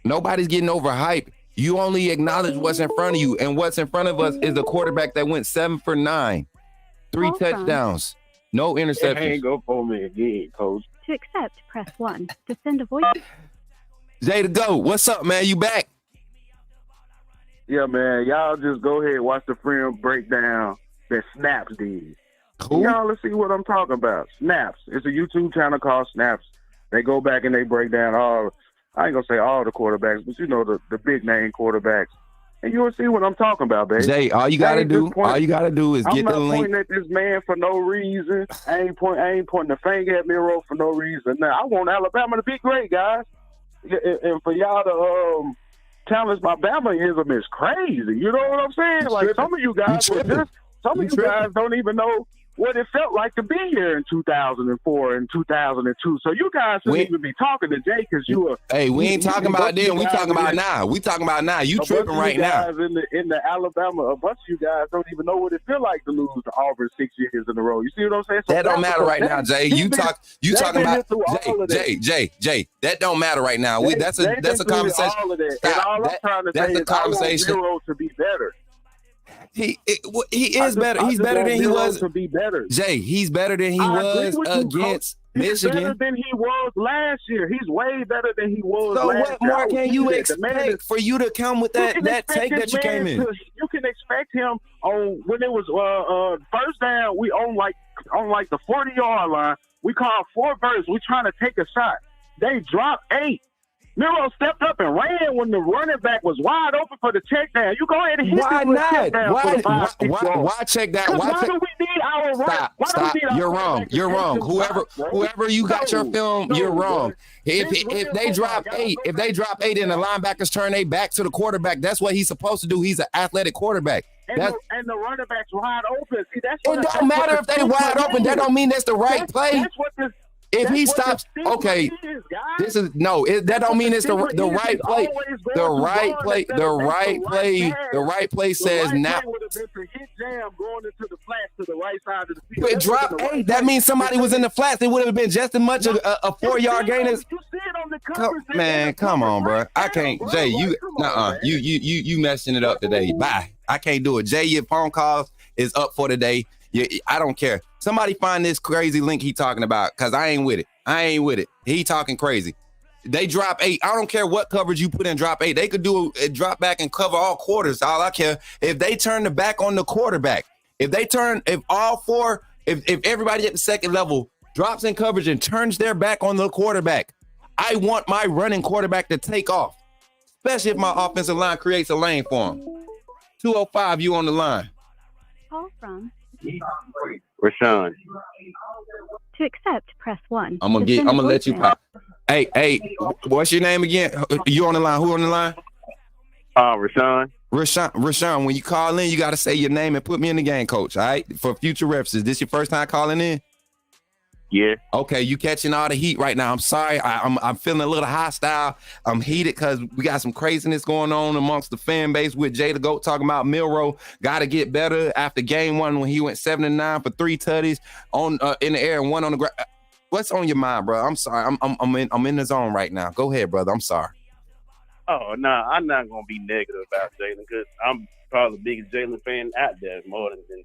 Nobody's getting overhyped. You only acknowledge what's in front of you. And what's in front of us is the quarterback that went 7 for 9. 3 touchdowns. No interceptions. Hang up on me again, coach. To accept, press 1. To send a voice. Jay to go. What's up, man? You back? Yeah, man. Y'all just go ahead and watch the film breakdown that Snaps did. Who? Y'all, let's see what I'm talking about. Snaps. It's a YouTube channel called Snaps. They go back and they break down I ain't gonna say all the quarterbacks, but the big name quarterbacks. And you'll see what I'm talking about, baby. Jay, all you gotta do is get the link. I'm not pointing at this man for no reason. I ain't pointing the finger at Miro for no reason. Now, I want Alabama to be great, guys. And for y'all to challenge my Bamaism is crazy. You know what I'm saying? Like, some of you guys don't even know what it felt like to be here in 2004 and 2002. So you guys shouldn't even be talking to Jay because you were. Hey, we ain't talking about then. We talking about now. We talking about now. You tripping right now. In the Alabama, a bunch of you guys don't even know what it feel like to lose to Auburn 6 years in a row. You see what I'm saying? So that don't matter right now, Jay. You talking about Jay. That don't matter right now. That's a conversation. All of that. And all I'm trying to say is I want Miro to be better. He is better. He's better than he was. To be better. Jay, he's better than he was against Michigan. He's better than he was last year. He's way better than he was so last year. So what more can you expect for you to come with that take that you came in? You can expect him on when it was first down. We on like the 40-yard line. We called 4 verts. We trying to take a shot. They dropped 8. Miro stepped up and ran when the running back was wide open for the check down. You go ahead and hit why him with not? check down Why check down? Why do we need our Stop. You're wrong. You're wrong. Whoever you got your film, you're wrong. If they drop 8 and the linebackers turn their back to the quarterback, that's what he's supposed to do. He's an athletic quarterback. And the running back's wide open. See, it don't matter if they wide open. That don't mean that's the right play. That's what this. If he stops, okay, this is that don't mean it's the right play. The right play says now. But drop 8. That means somebody was in the flats. It would have been just as much a 4-yard gain as. Man, come on, bro. I can't. Jay, you messing it up today. Bye. I can't do it. Jay, your phone calls is up for today. I don't care. Somebody find this crazy link he talking about because I ain't with it. He talking crazy. They drop 8. I don't care what coverage you put in drop 8. They could do a drop back and cover all quarters. All I care if they turn the back on the quarterback. If everybody at the second level drops in coverage and turns their back on the quarterback, I want my running quarterback to take off, especially if my offensive line creates a lane for him. 205, you on the line. Call from Rashawn. To accept, press 1. I'm gonna let you pop. Hey, what's your name again? You on the line? Who on the line? Rashawn. Rashawn, when you call in, you gotta say your name and put me in the game, coach. All right, for future references. This your first time calling in? Yeah. Okay, you catching all the heat right now. I'm sorry. I'm feeling a little hostile. I'm heated because we got some craziness going on amongst the fan base with Jay the GOAT talking about Milroe got to get better after game 1 when he went 7-9 for 3 tutties on in the air and 1 on the ground. What's on your mind, bro? I'm sorry. I'm in the zone right now. Go ahead, brother. I'm sorry. Oh no, I'm not gonna be negative about Jalen because I'm probably the biggest Jalen fan out there, more than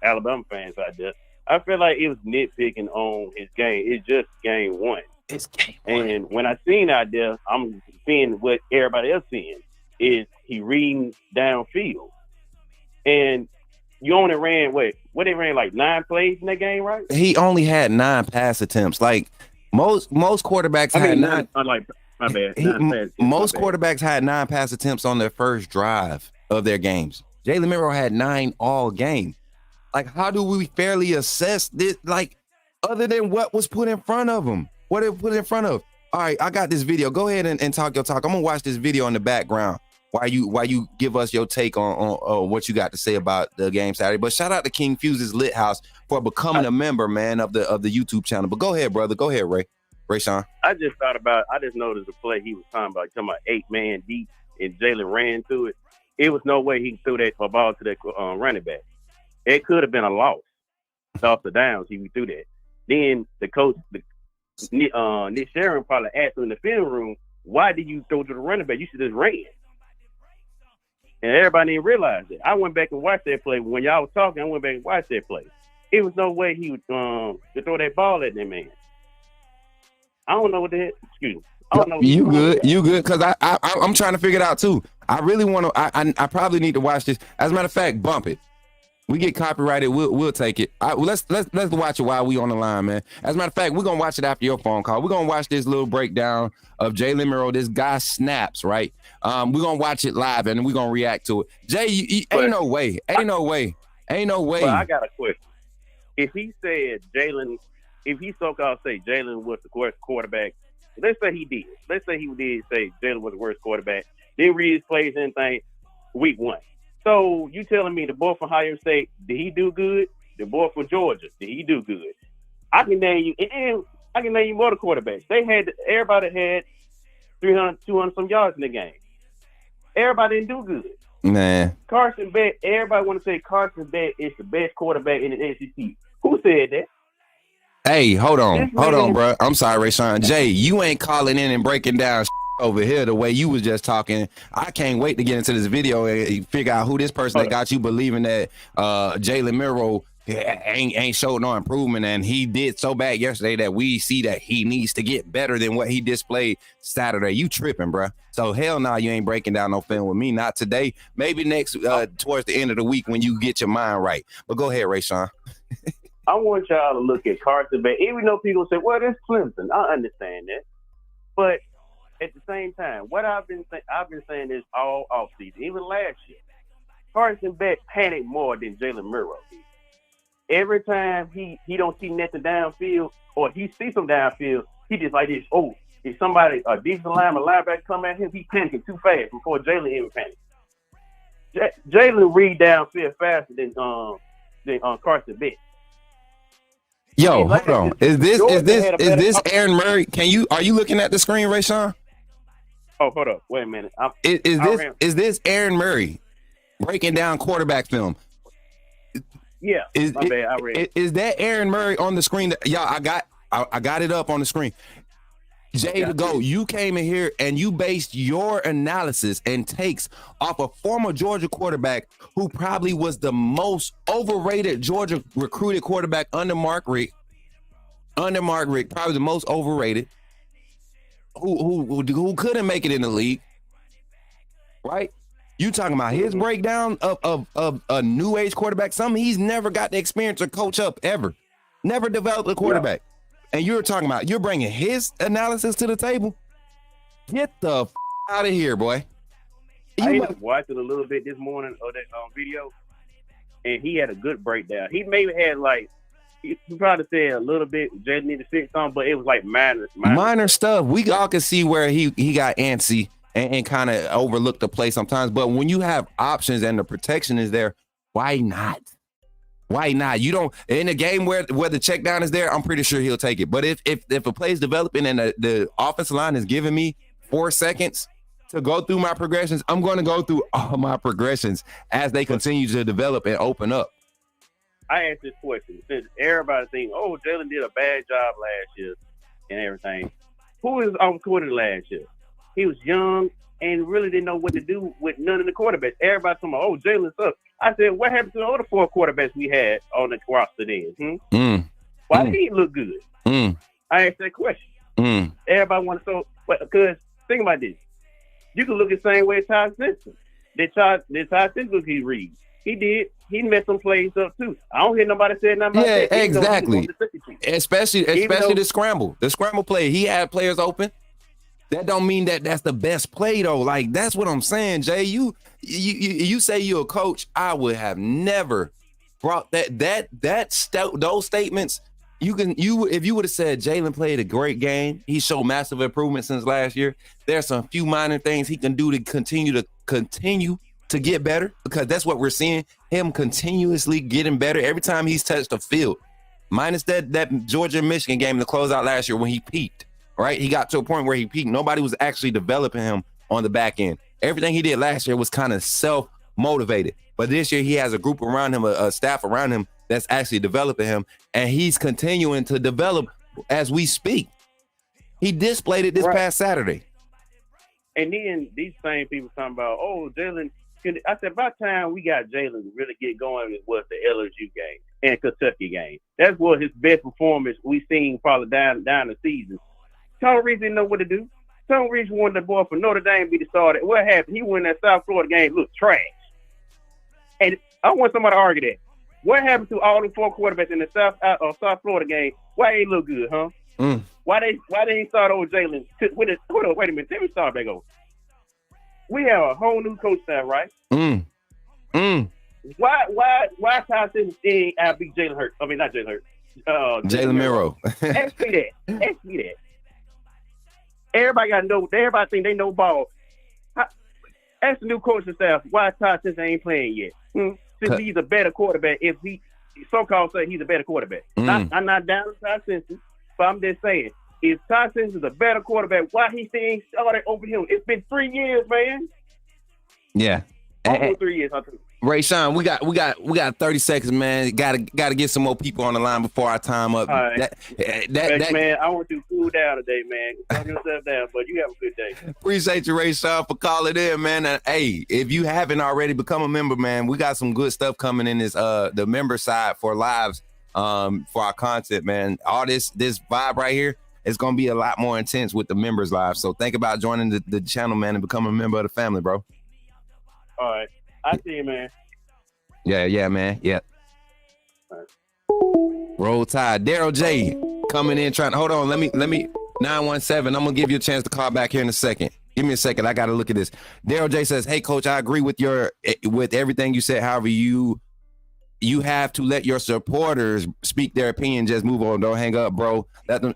Alabama fans out there. I feel like it was nitpicking on his game. It's just game 1. It's game 1. And when I seen out there, I'm seeing what everybody else seeing is he reading downfield. And you only ran what they ran like 9 plays in that game, right? He only had 9 pass attempts. Like most quarterbacks had 9. Like my bad. Most quarterbacks had 9 pass attempts on their first drive of their games. Jalen Milroe had 9 all game. Like, how do we fairly assess this? Like, other than what was put in front of him, what it put in front of. All right, I got this video. Go ahead and talk your talk. I'm gonna watch this video in the background while you give us your take on what you got to say about the game Saturday. But shout out to King Fuse's Lit House for becoming a member, man, of the YouTube channel. But go ahead, brother. Go ahead, Ray Sean. I just noticed the play he was talking about 8-man deep, and Jalen ran to it. It was no way he threw that ball to that running back. It could have been a loss off the downs. He threw that. Then the coach, Nick Sharon, probably asked him in the film room, "Why did you throw to the running back? You should just ran." And everybody didn't realize it. I went back and watched that play. When y'all was talking, I went back and watched that play. it was no way he would to throw that ball at that man. I don't know what the heck. Excuse me. I don't know. You good? Because I'm trying to figure it out too. I really want to. I probably need to watch this. As a matter of fact, bump it. We get copyrighted. We'll take it. Let's watch it while we on the line, man. As a matter of fact, we're gonna watch it after your phone call. We're gonna watch this little breakdown of Jalen Murrow. This guy snaps, right? We're gonna watch it live and we're gonna react to it. Jay, ain't no way. But I got a question. If he said Jalen, if he so-called say Jalen was the worst quarterback, let's say he did. Let's say he did say Jalen was the worst quarterback. Didn't read his plays, anything, week 1. So you telling me the boy from Ohio State, did he do good? The boy from Georgia, did he do good? I can name you, and I can name you more the quarterbacks. Everybody had 300, 200 some yards in the game. Everybody didn't do good. Man. Carson Beck, everybody want to say Carson Beck is the best quarterback in the SEC. Who said that? Hey, hold on, bro. I'm sorry, Rayshawn. Jay, you ain't calling in and breaking down over here the way you was just talking. I can't wait to get into this video and figure out who this person that got you believing that Jalen Murrow ain't showed no improvement, and he did so bad yesterday that we see that he needs to get better than what he displayed Saturday. You tripping, bro. So hell no, you ain't breaking down no film with me. Not today. Maybe next towards the end of the week when you get your mind right. But go ahead, Rayshawn. I want y'all to look at Carson Beck. Even though people say, well, that's Clemson. I understand that. But at the same time, what I've been saying this all offseason, even last year. Carson Beck panicked more than Jalen Murrow did. Every time he don't see nothing downfield, or he sees some downfield, he just like this. Oh, if somebody, a decent linebacker come at him, he panicking too fast before Jalen even panics. Jalen read downfield faster than Carson Beck. Yo, hold on. Is this Aaron Murray? Are you looking at the screen, Rayshawn? Oh, hold up. Wait a minute. Is this Aaron Murray breaking down quarterback film? Yeah. My bad. I read. Is that Aaron Murray on the screen? Y'all, I got it up on the screen. Jay, to go. You came in here and you based your analysis and takes off a former Georgia quarterback who probably was the most overrated Georgia recruited quarterback under Mark Richt. Probably the most overrated. Who couldn't make it in the league, right? You talking about his breakdown of a new age quarterback? Something he's never got the experience to coach up ever, never developed a quarterback. Yeah. And you're talking about you're bringing his analysis to the table. Get the out of here, boy. I was watching a little bit this morning of that video, and he had a good breakdown. He maybe had he probably said a little bit Jalen needed to fix something, but it was like minor stuff. We all can see where he got antsy and kind of overlooked the play sometimes. But when you have options and the protection is there, why not? Why not? You don't in a game where the check down is there, I'm pretty sure he'll take it. But if a play is developing and the offensive line is giving me 4 seconds to go through my progressions, I'm going to go through all my progressions as they continue to develop and open up. I asked this question since everybody thinks, oh, Jalen did a bad job last year and everything. Who was on quarterback last year? He was young and really didn't know what to do with none of the quarterbacks. Everybody talking about, oh, Jalen sucks. I said, what happened to the other 4 quarterbacks we had on the roster then? Why did he look good? I asked that question. Everybody wants to because think about this. You can look the same way as Ty Simpson. Did Ty Simpson he read? He did. He messed some plays up too. I don't hear nobody saying nothing about that. Yeah, exactly. Especially the scramble. The scramble play. He had players open. That don't mean that that's the best play though. Like that's what I'm saying, Jay. You say you're a coach. I would have never brought those statements. If you would have said Jalen played a great game, he showed massive improvement since last year. There's some few minor things he can do to continue to get better, because that's what we're seeing, him continuously getting better every time he's touched the field. Minus that Georgia and Michigan game to close out last year when he peaked, right? He got to a point where he peaked. Nobody was actually developing him on the back end. Everything he did last year was kind of self-motivated. But this year he has a group around him, a staff around him that's actually developing him, and he's continuing to develop as we speak. He displayed it this past Saturday. And then these same people talking about, oh, Jalen. I said, by the time we got Jalen really get going, it was the LSU game. and Kentucky game. That was his best performance we seen probably down the season. Tony Reese didn't know what to do. Tony Reese wanted the boy from Notre Dame to be the starter. What happened? He won that South Florida game, looked trash. And I want somebody to argue that. What happened to all the 4 quarterbacks in the South Florida game? Why ain't look good, huh? Why they ain't start over Jalen? Wait a minute. Let me start back over. We have a whole new coach staff, right? Why Ty Simpson ain't outbeat Jalen Hurts? I mean, not Jalen Hurts. Jalen Miro. Ask me that. Everybody got to know. Everybody think they know ball. Ask the new coaching staff why Ty Simpson ain't playing yet. Since he's a better quarterback, if he so-called say he's a better quarterback. I'm not down with Ty Simpson, but I'm just saying, if Ty Simpson's a better quarterback, why he still ain't started over him? It's been 3 years, man. Yeah. Almost 3 years, I think. Ray Sean, we got 30 seconds, man. Gotta get some more people on the line before our time up. All right. Man, I want you to cool down today, man. Calm yourself down, but you have a good day. Appreciate you, Ray Sean, for calling in, man. And, hey, if you haven't already become a member, man, we got some good stuff coming in this the member side for lives for our content, man. All this vibe right here is gonna be a lot more intense with the members live. So think about joining the channel, man, and become a member of the family, bro. All right. I see you, man. Yeah, man. Yeah. Right. Roll Tide. Daryl J coming in trying to hold on. Let me 917. I'm gonna give you a chance to call back here in a second. Give me a second. I gotta look at this. Daryl J says, "Hey, coach, I agree with everything you said. However, you have to let your supporters speak their opinion. Just move on. Don't hang up, bro.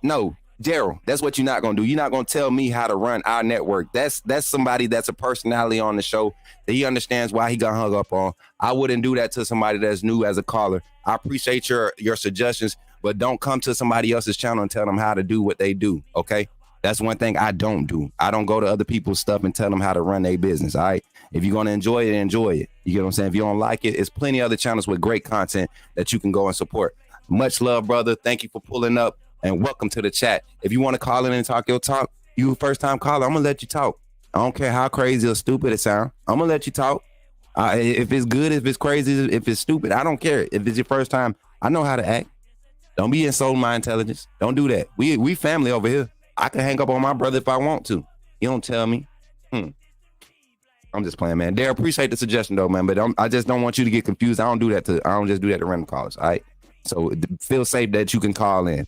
No." Daryl, that's what you're not gonna do. You're not gonna tell me how to run our network. That's somebody that's a personality on the show that he understands why he got hung up on. I wouldn't do that to somebody that's new as a caller. I appreciate your suggestions, but don't come to somebody else's channel and tell them how to do what they do. Okay, that's one thing I don't do. I don't go to other people's stuff and tell them how to run their business. All right, if you're gonna enjoy it, enjoy it. You get what I'm saying? If you don't like it, it's plenty of other channels with great content that you can go and support. Much love, brother. Thank you for pulling up. And welcome to the chat. If you want to call in and talk your talk, you first time caller, I'm gonna let you talk. I don't care how crazy or stupid it sounds. I'm gonna let you talk. If it's good, if it's crazy, if it's stupid, I don't care. If it's your first time, I know how to act. Don't be insulting my intelligence. Don't do that. We family over here. I can hang up on my brother if I want to. You don't tell me. I'm just playing, man. Darryl, appreciate the suggestion though, man. But I just don't want you to get confused. I don't just do that to random callers. All right. So feel safe that you can call in.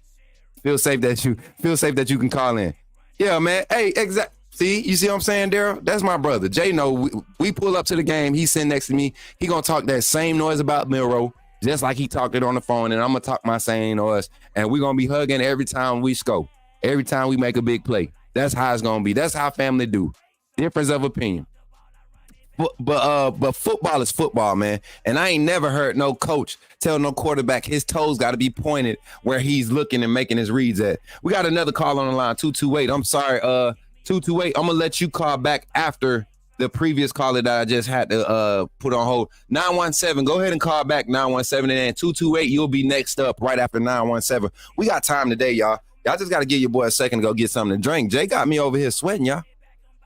Feel safe that you can call in. Yeah, man. Hey, exact. See, you see what I'm saying, Daryl? That's my brother. Jay know we pull up to the game. He's sitting next to me. He gonna talk that same noise about Milroe, just like he talked it on the phone, and I'm gonna talk my same noise, and we're gonna be hugging every time we score, every time we make a big play. That's how it's gonna be. That's how family do. Difference of opinion. But football is football, man. And I ain't never heard no coach tell no quarterback his toes got to be pointed where he's looking and making his reads at. We got another call on the line, 228. I'm sorry, 228. I'm gonna let you call back after the previous caller that I just had to put on hold. 917. Go ahead and call back 917, and then 228. You'll be next up right after 917. We got time today, y'all. Y'all just got to give your boy a second to go get something to drink. Jay got me over here sweating, y'all.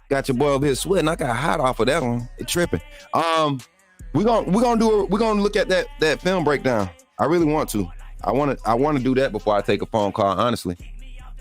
Got your boy over here sweating. I got hot off of that one. It tripping. We're gonna look at that film breakdown. I really want to. I want to do that before I take a phone call. Honestly,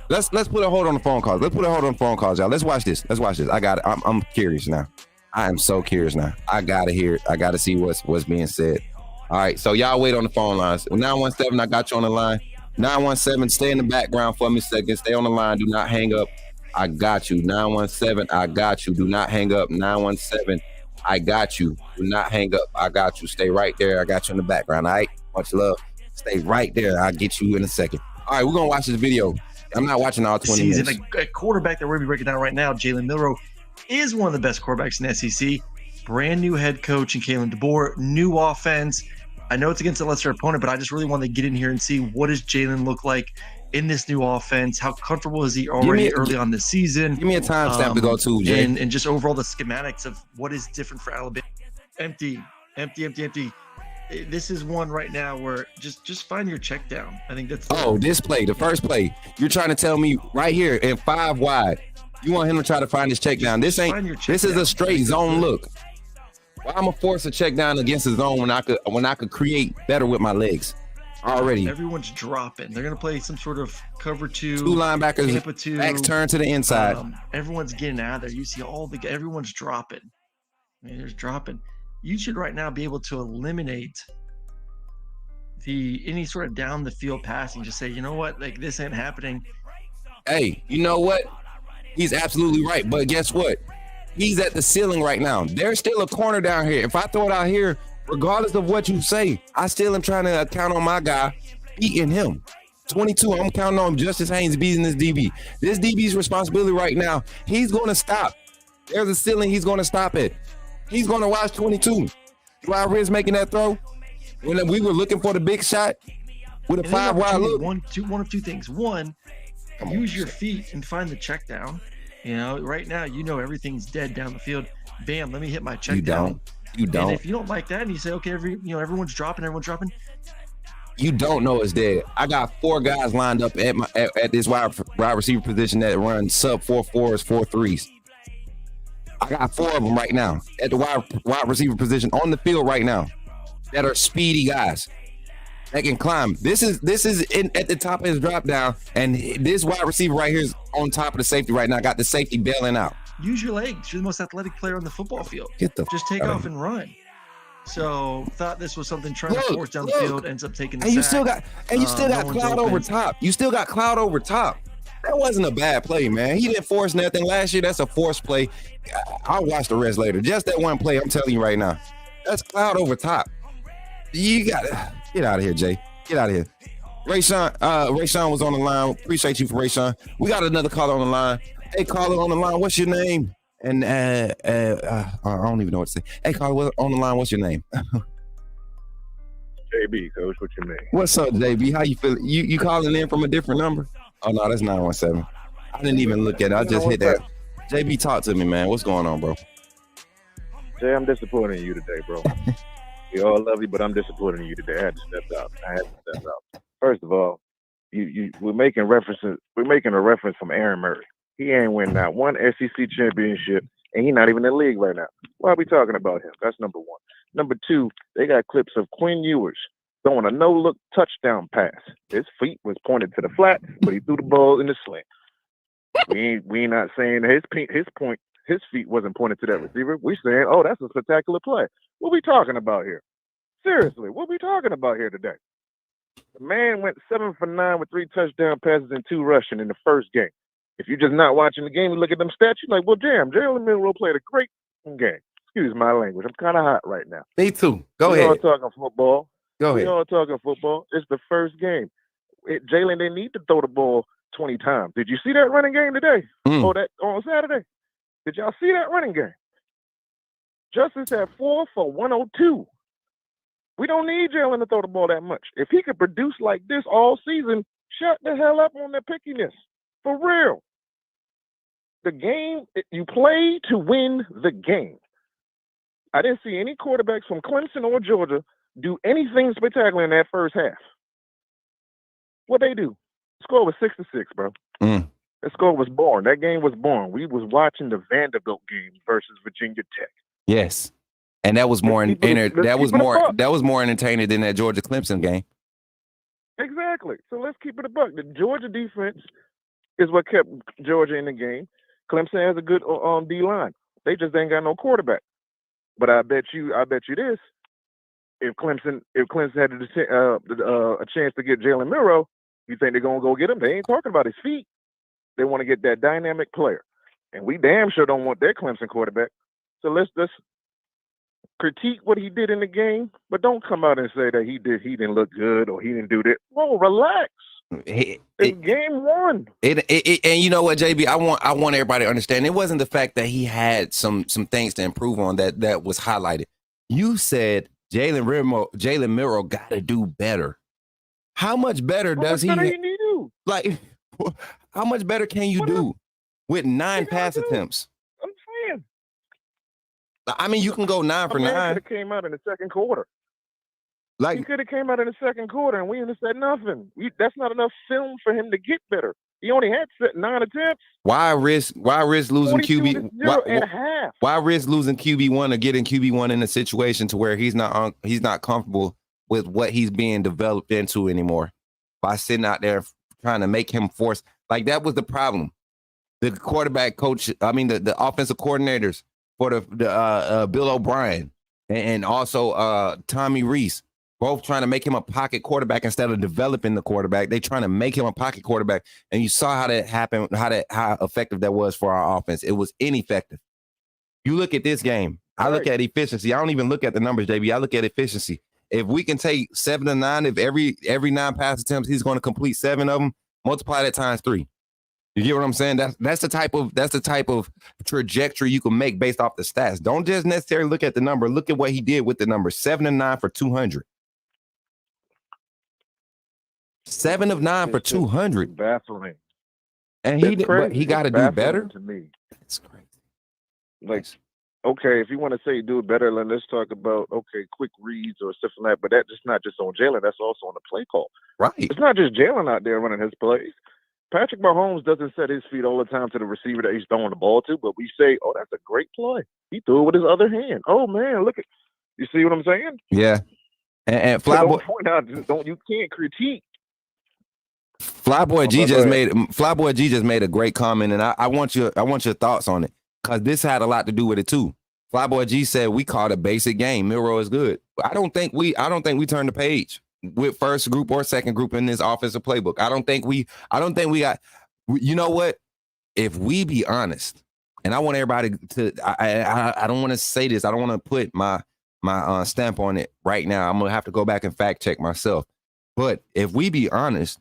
let's put a hold on the phone calls. Let's put a hold on the phone calls, y'all. Let's watch this. I got it. I'm curious now. I am so curious now. I gotta hear it. I gotta see what's being said. All right, so y'all wait on the phone lines. 917, I got you on the line. 917, stay in the background for me a second. Stay on the line. Do not hang up. I got you. 917, I got you. Do not hang up. 917, I got you. Do not hang up. I got you. Stay right there. I got you in the background. All right? Much love. Stay right there. I'll get you in a second. All right, we're going to watch this video. I'm not watching all 20 minutes. A quarterback that we're going to be breaking down right now, Jalen Milroe, is one of the best quarterbacks in the SEC. Brand new head coach in Kalen DeBoer. New offense. I know it's against a lesser opponent, but I just really want to get in here and see what does Jalen look like in this new offense. How comfortable is he already early on this season? Give me a timestamp to go to, Jay. And just overall the schematics of what is different for Alabama. Empty. This is one right now where just find your check down. I think that's this play, the first play. You're trying to tell me right here in 5 wide, you want him to try to find his check down. This is a straight zone look. Why I'm gonna force a check down against the zone when I could create better with my legs? Already. Everyone's dropping. They're going to play some sort of cover two. Two linebackers, Tampa two. backs turn to the inside. Everyone's getting out of there. You see everyone's dropping. I mean, there's dropping. You should right now be able to eliminate any sort of down the field passing. Just say, you know what? Like, this ain't happening. Hey, you know what? He's absolutely right. But guess what? He's at the ceiling right now. There's still a corner down here. If I throw it out here, regardless of what you say, I still am trying to count on my guy beating him. 22, I'm counting on Justice Haynes beating this DB. This DB's responsibility right now, he's going to stop. There's a ceiling he's going to stop it. He's going to watch 22. While Riz making that throw, when we were looking for the big shot with a 5-wide look. One of two things. One, use your feet and find the check down. You know, right now, everything's dead down the field. Bam, let me hit my check down. You don't. And if you don't like that, and you say, okay, everyone's dropping, you don't know it's dead. I got 4 guys lined up at this wide receiver position that run sub 4.4s, 4.3s. I got 4 of them right now at the wide receiver position on the field right now that are speedy guys that can climb. This is at the top of his drop down, and this wide receiver right here is on top of the safety right now. Got the safety bailing out. Use your legs. You're the most athletic player on the football field. Just take off and run. So thought this was something trying to force down the field, ends up taking the sack. You still got cloud over top. You still got cloud over top. That wasn't a bad play, man. He didn't force nothing. Last year, that's a forced play. I'll watch the rest later. Just that one play, I'm telling you right now. That's cloud over top. You got to get out of here, Jay. Get out of here. Rayshawn was on the line. Appreciate you for Rayshawn. We got another caller on the line. Hey, caller on the line, what's your name? And I don't even know what to say. Hey, caller on the line, what's your name? JB, coach, what's your name? What's up, JB? How you feeling? You calling in from a different number? Oh, no, that's 917. I didn't even look at it. I just hit that. JB, talk to me, man. What's going on, bro? Jay, I'm disappointed in you today, bro. We all love you, but I'm disappointed in you today. I had to step out. First of all, we're making a reference from Aaron Murray. He ain't win not one SEC championship, and he's not even in the league right now. Why are we talking about him? That's number one. Number two, they got clips of Quinn Ewers throwing a no-look touchdown pass. His feet was pointed to the flat, but he threw the ball in the slant. We not saying his feet wasn't pointed to that receiver. We saying, oh, that's a spectacular play. What we talking about here? Seriously, what we talking about here today? The man went 7 for 9 with 3 touchdown passes and 2 rushing in the first game. If you're just not watching the game and look at them stats, you're like, well, damn, Jalen Milroe played a great game. Excuse my language. I'm kind of hot right now. Me too. Go ahead. We all talking football. Go ahead. We all talking football. It's the first game. Jalen didn't need to throw the ball 20 times. Did you see that running game today? Or that on Saturday? Did y'all see that running game? Justice had 4 for 102. We don't need Jalen to throw the ball that much. If he could produce like this all season, shut the hell up on that pickiness. For real. The game, you play to win the game. I didn't see any quarterbacks from Clemson or Georgia do anything spectacular in that first half. What they do? The score was 6-6, bro. The score was boring. That game was boring. We was watching the Vanderbilt game versus Virginia Tech. Yes. And that was more that was more entertaining than that Georgia Clemson game. Exactly. So let's keep it a buck. The Georgia defense is what kept Georgia in the game. Clemson has a good D line. They just ain't got no quarterback. But I bet you this: if Clemson had a chance to get Jalen Milroe, you think they're gonna go get him? They ain't talking about his feet. They want to get that dynamic player, and we damn sure don't want their Clemson quarterback. So let's critique what he did in the game, but don't come out and say that he didn't look good or he didn't do that. Whoa, relax. It's game one. And you know what, JB, I want everybody to understand. It wasn't the fact that he had some things to improve on that was highlighted. You said Jalen Milroe got to do better. How much better does he? Like, how much better can you do with 9 pass attempts? I'm saying. I mean, you can go 9 for 9. Could have came out in the second quarter. Like, he could have came out in the second quarter, and we didn't have said nothing. That's not enough film for him to get better. He only had 9 attempts. Why risk losing QB? Why risk losing QB1 or getting QB1 in a situation to where he's not comfortable with what he's being developed into anymore by sitting out there trying to make him force. Like, that was the problem. The quarterback coach, the offensive coordinators for the Bill O'Brien and also Tommy Rees, both trying to make him a pocket quarterback instead of developing the quarterback. They trying to make him a pocket quarterback, and you saw how that happened, how effective that was for our offense. It was ineffective. You look at this game. I look at efficiency. I don't even look at the numbers, JB. I look at efficiency. If we can take 7 to 9, if every 9 pass attempts he's going to complete 7 of them, multiply that times 3. You get what I'm saying? That's the type of trajectory you can make based off the stats. Don't just necessarily look at the number. Look at what he did with the number. 7 of 9 for 200. 7 of 9 for 200. Baffling. And he got to do better. To me, it's crazy. Like, okay, if you want to say do it better, then let's talk about quick reads or stuff like that. But that's not just on Jalen. That's also on the play call. Right. It's not just Jalen out there running his plays. Patrick Mahomes doesn't set his feet all the time to the receiver that he's throwing the ball to, but we say, oh, that's a great play. He threw it with his other hand. Oh, man, look at – you see what I'm saying? Yeah. And Flyboy – you can't critique. Flyboy G just made a great comment, and I want your thoughts on it, because this had a lot to do with it too. Flyboy G said we called a basic game. Milroe is good. I don't think we turned the page with first group or second group in this offensive playbook. I don't think we got, you know what? If we be honest, and I want everybody to, I don't want to say this. I don't want to put my stamp on it right now. I'm going to have to go back and fact check myself. But if we be honest,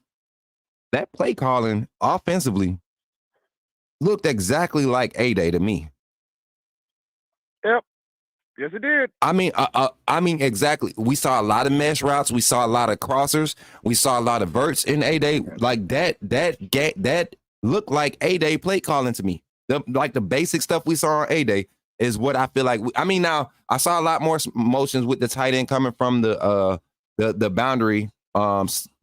that play calling offensively looked exactly like A-Day to me. Yep. Yes, it did. I mean, exactly. We saw a lot of mesh routes. We saw a lot of crossers. We saw a lot of verts in A-Day. Like that looked like A-Day play calling to me. The basic stuff we saw on A-Day is what I feel like. Now I saw a lot more motions with the tight end coming from the boundary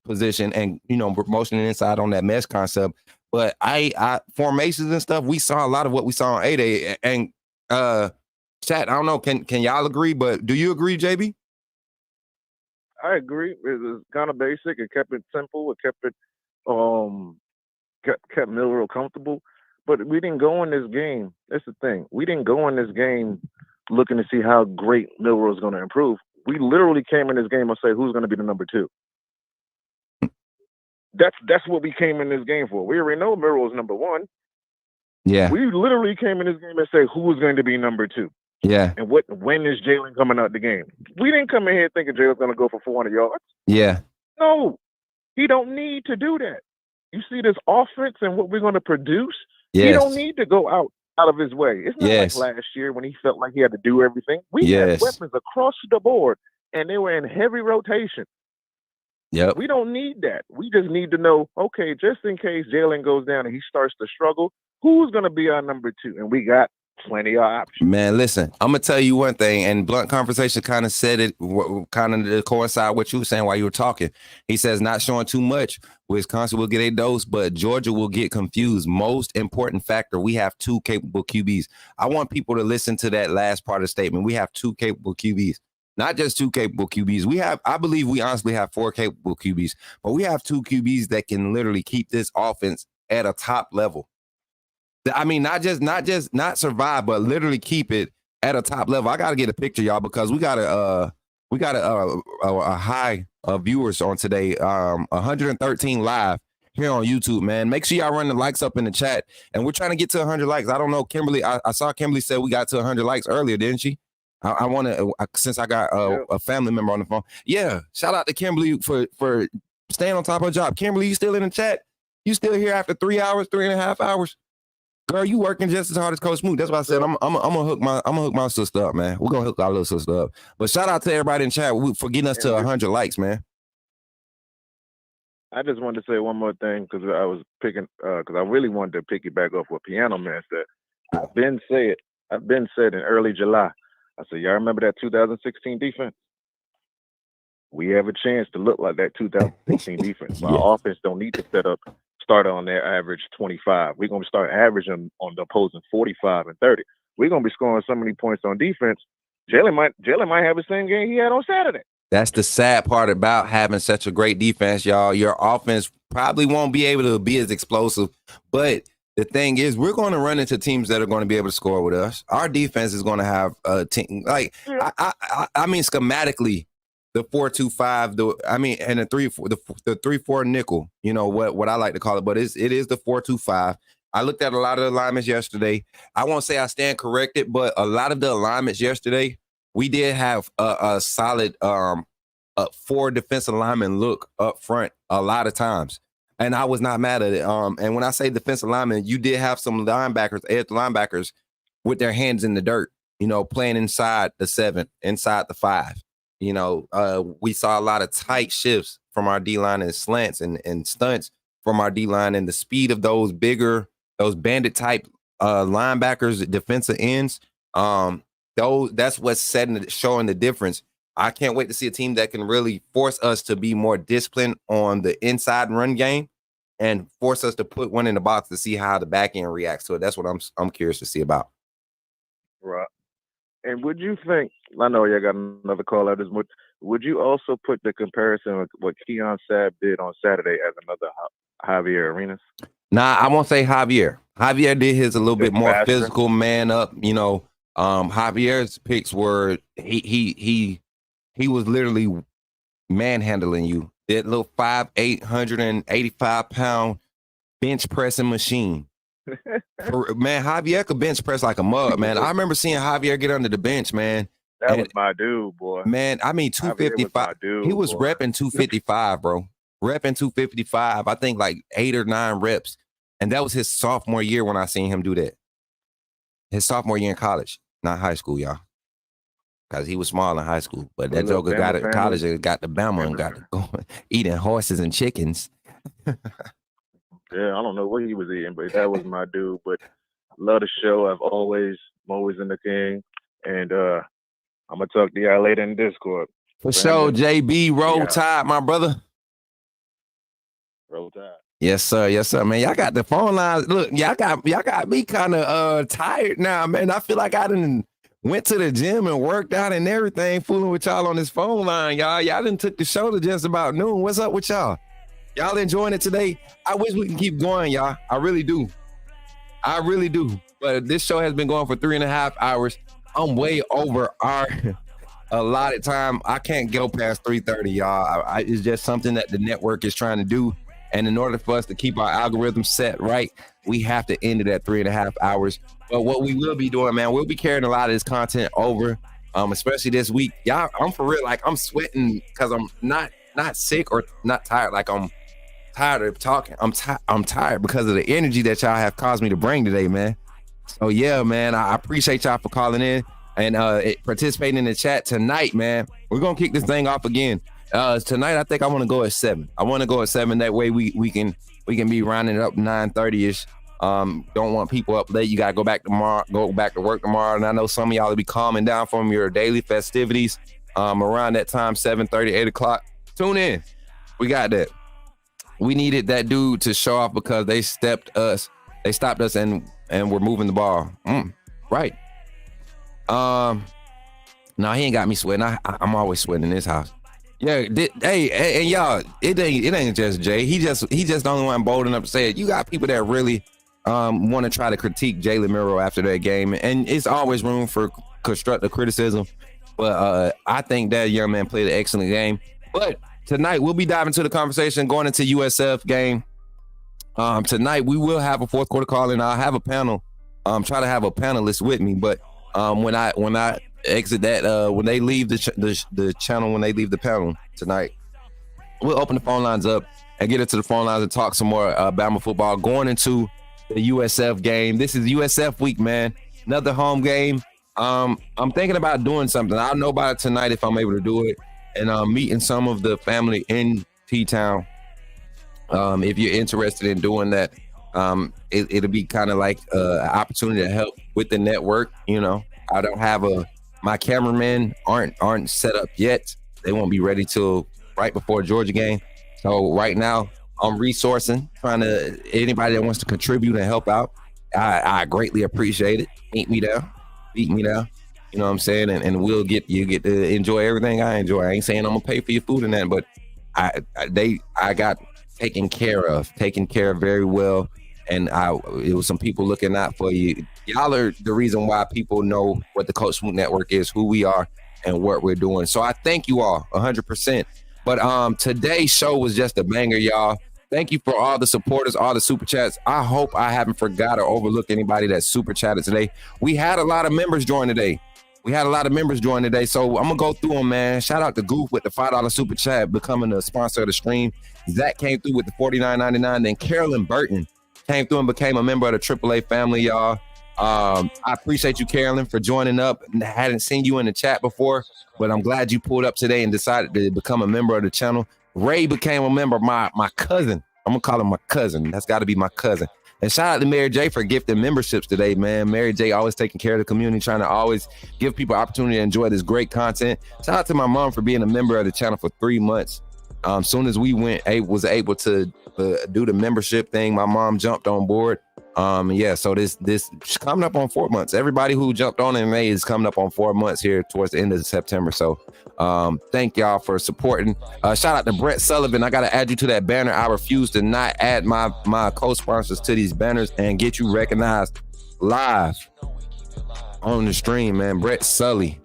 position, and motioning inside on that mesh concept. But I formations and stuff, we saw a lot of what we saw on A-Day. And chat, I don't know, can y'all agree? But do you agree, JB? I agree. It was kind of basic. It kept it simple. It kept it kept Milroe comfortable. But we didn't go in this game. That's the thing. We didn't go in this game looking to see how great Milroe is going to improve. We literally came in this game and say who's going to be the number 2. That's what we came in this game for. We already know Milroe's number 1. Yeah. We literally came in this game and say who's going to be number 2. Yeah. And when is Jalen coming out the game? We didn't come in here thinking Jalen's going to go for 400 yards. Yeah. No, he don't need to do that. You see this offense and what we're going to produce. Yes. He don't need to go out of his way. It's not like last year when he felt like he had to do everything. We had weapons across the board, and they were in heavy rotation. Yep. We don't need that. We just need to know, okay, just in case Jalen goes down and he starts to struggle, who's going to be our number 2? And we got plenty of options. Man, listen, I'm going to tell you one thing, and Blunt Conversation kind of said it, kind of to coincide what you were saying while you were talking. He says not showing too much. Wisconsin will get a dose, but Georgia will get confused. Most important factor, we have 2 capable QBs. I want people to listen to that last part of the statement. We have 2 capable QBs. Not just 2 capable QBs. I believe we honestly have 4 capable QBs, but we have 2 QBs that can literally keep this offense at a top level. I mean, not survive, but literally keep it at a top level. I got to get a picture, y'all, because we got a high of viewers on today. 113 live here on YouTube, man. Make sure y'all run the likes up in the chat, and we're trying to get to 100 likes. I don't know, Kimberly. I saw Kimberly said we got to 100 likes earlier, didn't she? I want to, since I got a family member on the phone. Yeah, shout out to Kimberly for staying on top of her job. Kimberly, you still in the chat? You still here after 3 hours, 3.5 hours? Girl, you working just as hard as Coach Smook. That's why I said I'm gonna hook my sister up, man. We're gonna hook our little sister up. But shout out to everybody in chat for getting us to 100 likes, man. I just wanted to say one more thing because I was picking because I really wanted to piggyback off what Piano Man said. I've been said in early July. I said, y'all remember that 2016 defense? We have a chance to look like that 2016 defense. Our offense don't need to start on their average 25. We're going to start averaging on the opposing 45 and 30. We're going to be scoring so many points on defense. Jalen might have the same game he had on Saturday. That's the sad part about having such a great defense, y'all. Your offense probably won't be able to be as explosive, but the thing is, we're going to run into teams that are going to be able to score with us. Our defense is going to have a team like I mean, schematically, the 4-2-5. And the 3-4 nickel. You know what I like to call it, but it is the 4-2-5. I looked at a lot of the alignments yesterday. I won't say I stand corrected, but a lot of the alignments yesterday, we did have a solid 4 defensive linemen look up front a lot of times. And I was not mad at it. And when I say defensive linemen, you did have some linebackers, edge linebackers, with their hands in the dirt, playing inside the 7, inside the 5. We saw a lot of tight shifts from our D-line and slants and stunts from our D-line, and the speed of those bandit type linebackers, defensive ends. That's what's showing the difference. I can't wait to see a team that can really force us to be more disciplined on the inside run game and force us to put one in the box to see how the back end reacts to it. That's what I'm curious to see about. Right. And would you think, I know you got another call out, would you also put the comparison with what Keon Sabb did on Saturday as another Javier Arenas? Nah, I won't say Javier. Javier did his a little bit more faster. Physical, man up. Javier's picks were he was literally manhandling you. That little 5'8", 185-pound bench pressing machine. Man, Javier could bench press like a mug, man. I remember seeing Javier get under the bench, man. That was my dude, boy. Man, I mean, 255. He was repping 255, bro. Repping 255. I think like 8 or 9 reps. And that was his sophomore year when I seen him do that. His sophomore year in college, not high school, y'all. Because he was small in high school. But that joker got it in college and got to Bama and got to go eating horses and chickens. Yeah, I don't know what he was eating, but that was my dude. But love the show. I'm always in the king. And I'm going to talk to y'all later in Discord. For sure, JB. Roll Tide, my brother. Roll Tide. Yes, sir. Yes, sir, man. Y'all got the phone lines. Look, y'all got me kind of tired now, man. I feel like I done went to the gym and worked out and everything, fooling with y'all on this phone line, y'all. Y'all done took the show to just about noon. What's up with y'all? Y'all enjoying it today? I wish we can keep going, y'all. I really do. But this show has been going for 3.5 hours. I'm way over our allotted time. I can't go past 3:30, y'all. It's just something that the network is trying to do. And in order for us to keep our algorithm set right, we have to end it at 3.5 hours. But what we will be doing, man, we'll be carrying a lot of this content over, especially this week. Y'all, I'm for real. Like, I'm sweating because I'm not sick or not tired. Like, I'm tired of talking. I'm tired because of the energy that y'all have caused me to bring today, man. So, yeah, man, I appreciate y'all for calling in and participating in the chat tonight, man. We're going to kick this thing off again. Tonight, I think I want to go at 7. I want to go at 7. That way we can be rounding it up 9:30ish. Don't want people up late. You got to go back to work tomorrow. And I know some of y'all will be calming down from your daily festivities around that time, 7:30, 8 o'clock. Tune in. We got that. We needed that dude to show off because they stopped us and we're moving the ball. Right. No, he ain't got me sweating. I'm always sweating in this house. Yeah, hey, and y'all, it ain't just Jay. He just the only one bold enough to say it. You got people that really want to try to critique Jalen Milroe after that game, and it's always room for constructive criticism. But I think that young man played an excellent game. But tonight we'll be diving into the conversation going into USF game. Tonight we will have a fourth quarter call, and I'll have a panel. Try to have a panelist with me, but when I exit that, when they leave the channel, when they leave the panel tonight, we'll open the phone lines up and get into the phone lines and talk some more Bama football going into the USF game. This is USF week, man. Another home game. I'm thinking about doing something. I'll know about it tonight if I'm able to do it, and meeting some of the family in T-Town. If you're interested in doing that, it'll be kind of like an opportunity to help with the network. I don't have my cameramen aren't set up yet. They won't be ready till right before Georgia game. So right now I'm resourcing, trying to anybody that wants to contribute and help out. I greatly appreciate it. Beat me down. You know what I'm saying? And you get to enjoy everything I enjoy. I ain't saying I'm gonna pay for your food and that, but I got taken care of very well. And it was some people looking out for you. Y'all are the reason why people know what the Coach Smook Network is, who we are, and what we're doing. So I thank you all 100%. But today's show was just a banger, y'all. Thank you for all the supporters, all the super chats. I hope I haven't forgot or overlooked anybody that super chatted today. We had a lot of members join today. So I'm going to go through them, man. Shout out to Goof with the $5 super chat, becoming a sponsor of the stream. Zach came through with the $49.99. Then Carolyn Burton came through and became a member of the AAA family, y'all. I appreciate you, Carolyn, for joining up. I hadn't seen you in the chat before, but I'm glad you pulled up today and decided to become a member of the channel. Ray became a member, my cousin. I'm going to call him my cousin. That's got to be my cousin. And shout out to Mary J for gifting memberships today, man. Mary J always taking care of the community, trying to always give people opportunity to enjoy this great content. Shout out to my mom for being a member of the channel for 3 months. Soon as we was able to do the membership thing, my mom jumped on board. So this coming up on 4 months. Everybody who jumped on in May is coming up on 4 months here towards the end of September. So thank y'all for supporting. Shout out to Brett Sullivan. I got to add you to that banner. I refuse to not add my co-sponsors to these banners and get you recognized live on the stream, man. Brett Sully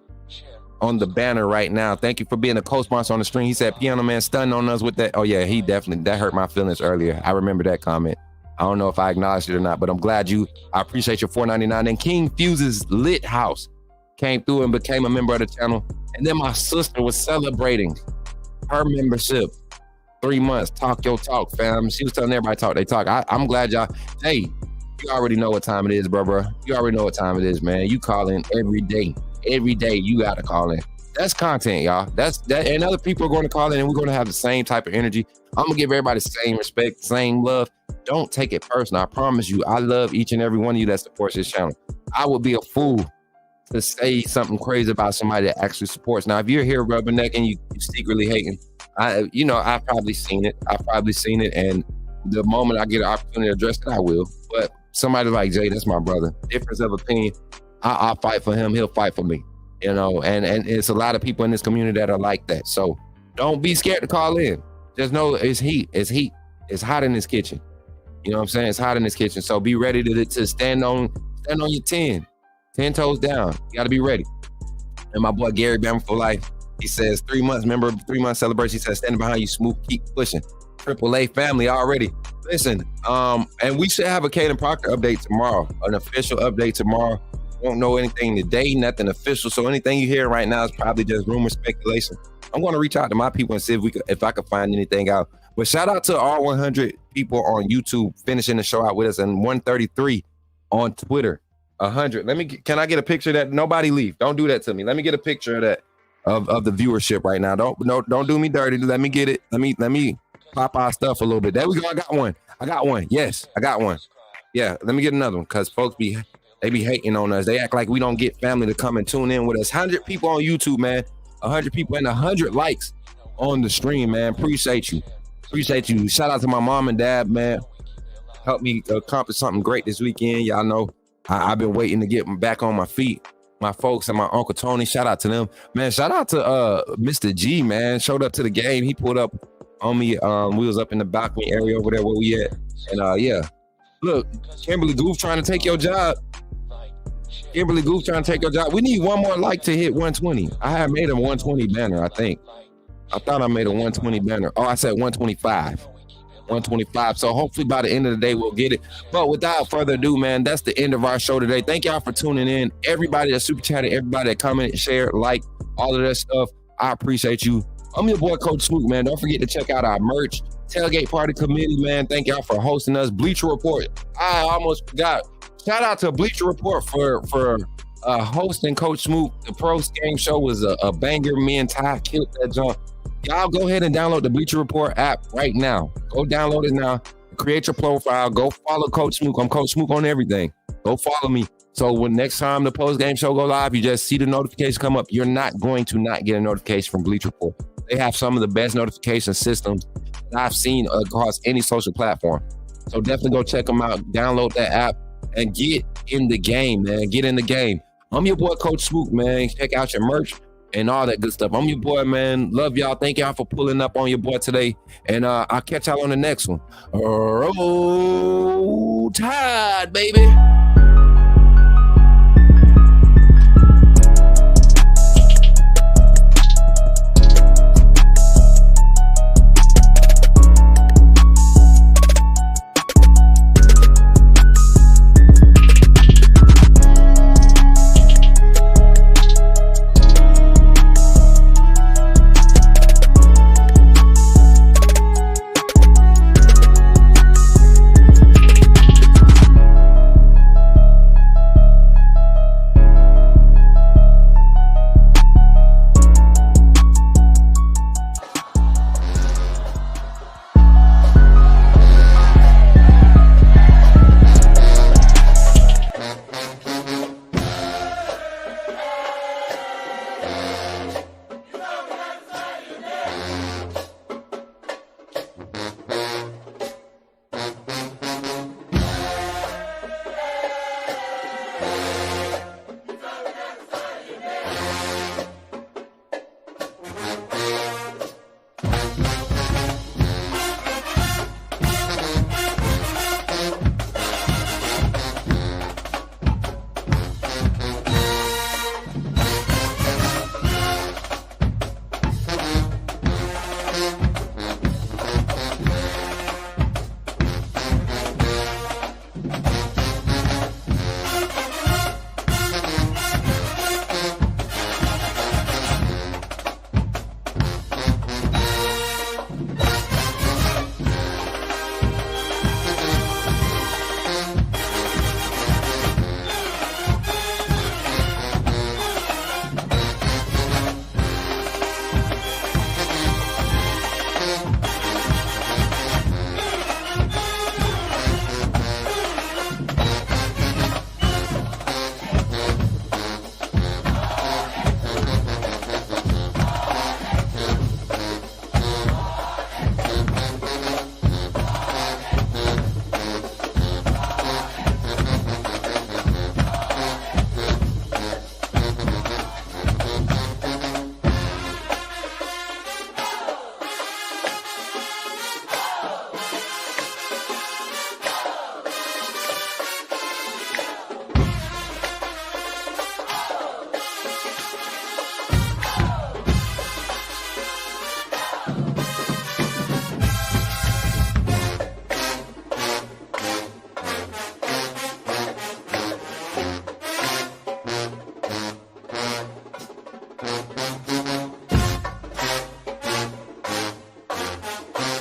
on the banner right now. Thank you for being a co-sponsor on the stream. He said Piano Man stunned on us with that. Oh yeah, that hurt my feelings earlier. I remember that comment. I don't know if I acknowledged it or not, but I'm glad I appreciate your $4.99. And King Fuse's Lit House came through and became a member of the channel. And then my sister was celebrating her membership. 3 months. Talk your talk, fam. She was telling everybody talk they talk. I'm glad y'all. Hey, you already know what time it is, bro. You already know what time it is, man. You call in every day. Every day you got to call in. That's content, y'all. That's that, and other people are going to call in, and we're going to have the same type of energy. I'm gonna give everybody the same respect, same love. Don't take it personal. I promise you, I love each and every one of you that supports this channel. I would be a fool to say something crazy about somebody that actually supports. Now, if you're here rubbernecking, you secretly hating, I've probably seen it. And the moment I get an opportunity to address it, I will. But somebody like Jay, that's my brother. Difference of opinion. I'll fight for him. He'll fight for me. And it's a lot of people in this community that are like that. So don't be scared to call in. Just know it's heat. It's heat. It's hot in this kitchen. You know what I'm saying? It's hot in this kitchen. So be ready to stand on your 10 toes down. You got to be ready. And my boy Gary Bama for life. He says 3 months. Remember 3 month celebration. He says standing behind you, Smook. Keep pushing. AAA family already. Listen. And we should have a Caden Proctor update tomorrow. An official update tomorrow. Won't know anything today, nothing official. So anything you hear right now is probably just rumor, speculation. I'm going to reach out to my people and see if I could find anything out. But shout out to all 100 people on YouTube finishing the show out with us, and 133 on Twitter. 100. Can I get a picture of that? Nobody leave. Don't do that to me. Let me get a picture of that of the viewership right now. Don't do me dirty. Let me get it. Let me pop our stuff a little bit. There we go. I got one. Yes, I got one. Yeah, let me get another one because folks they be hating on us. They act like we don't get family to come and tune in with us. 100 people on YouTube, man. 100 people and 100 likes on the stream, man. Appreciate you. Shout out to my mom and dad, man. Helped me accomplish something great this weekend. Y'all know I've been waiting to get back on my feet. My folks and my Uncle Tony, shout out to them. Man, shout out to Mr. G, man. Showed up to the game. He pulled up on me. We was up in the balcony area over there where we at. And yeah. Look, Kimberly Goof trying to take your job. We need one more like to hit 120. I had made a 120 banner, I think. I thought I made a 120 banner. Oh, I said 125. 125. So hopefully by the end of the day, we'll get it. But without further ado, man, that's the end of our show today. Thank y'all for tuning in. Everybody that super chatted, everybody that commented, shared, liked, all of that stuff. I appreciate you. I'm your boy, Coach Smook, man. Don't forget to check out our merch. Tailgate Party Committee, man. Thank y'all for hosting us. Bleacher Report. I almost forgot. Shout out to Bleacher Report for hosting Coach Smook. The Pro Game Show was a banger. Me and Ty killed that jump. Y'all go ahead and download the Bleacher Report app right now. Go download it now. Create your profile. Go follow Coach Smook. I'm Coach Smook on everything. Go follow me. So when next time the post game show go live, you just see the notification come up. You're not going to not get a notification from Bleacher Report. They have some of the best notification systems that I've seen across any social platform. So definitely go check them out. Download that app and get in the game, man. Get in the game. I'm your boy, Coach Smook, man. Check out your merch and all that good stuff. I'm your boy, man. Love y'all. Thank y'all for pulling up on your boy today. And I'll catch y'all on the next one. Roll Tide, baby.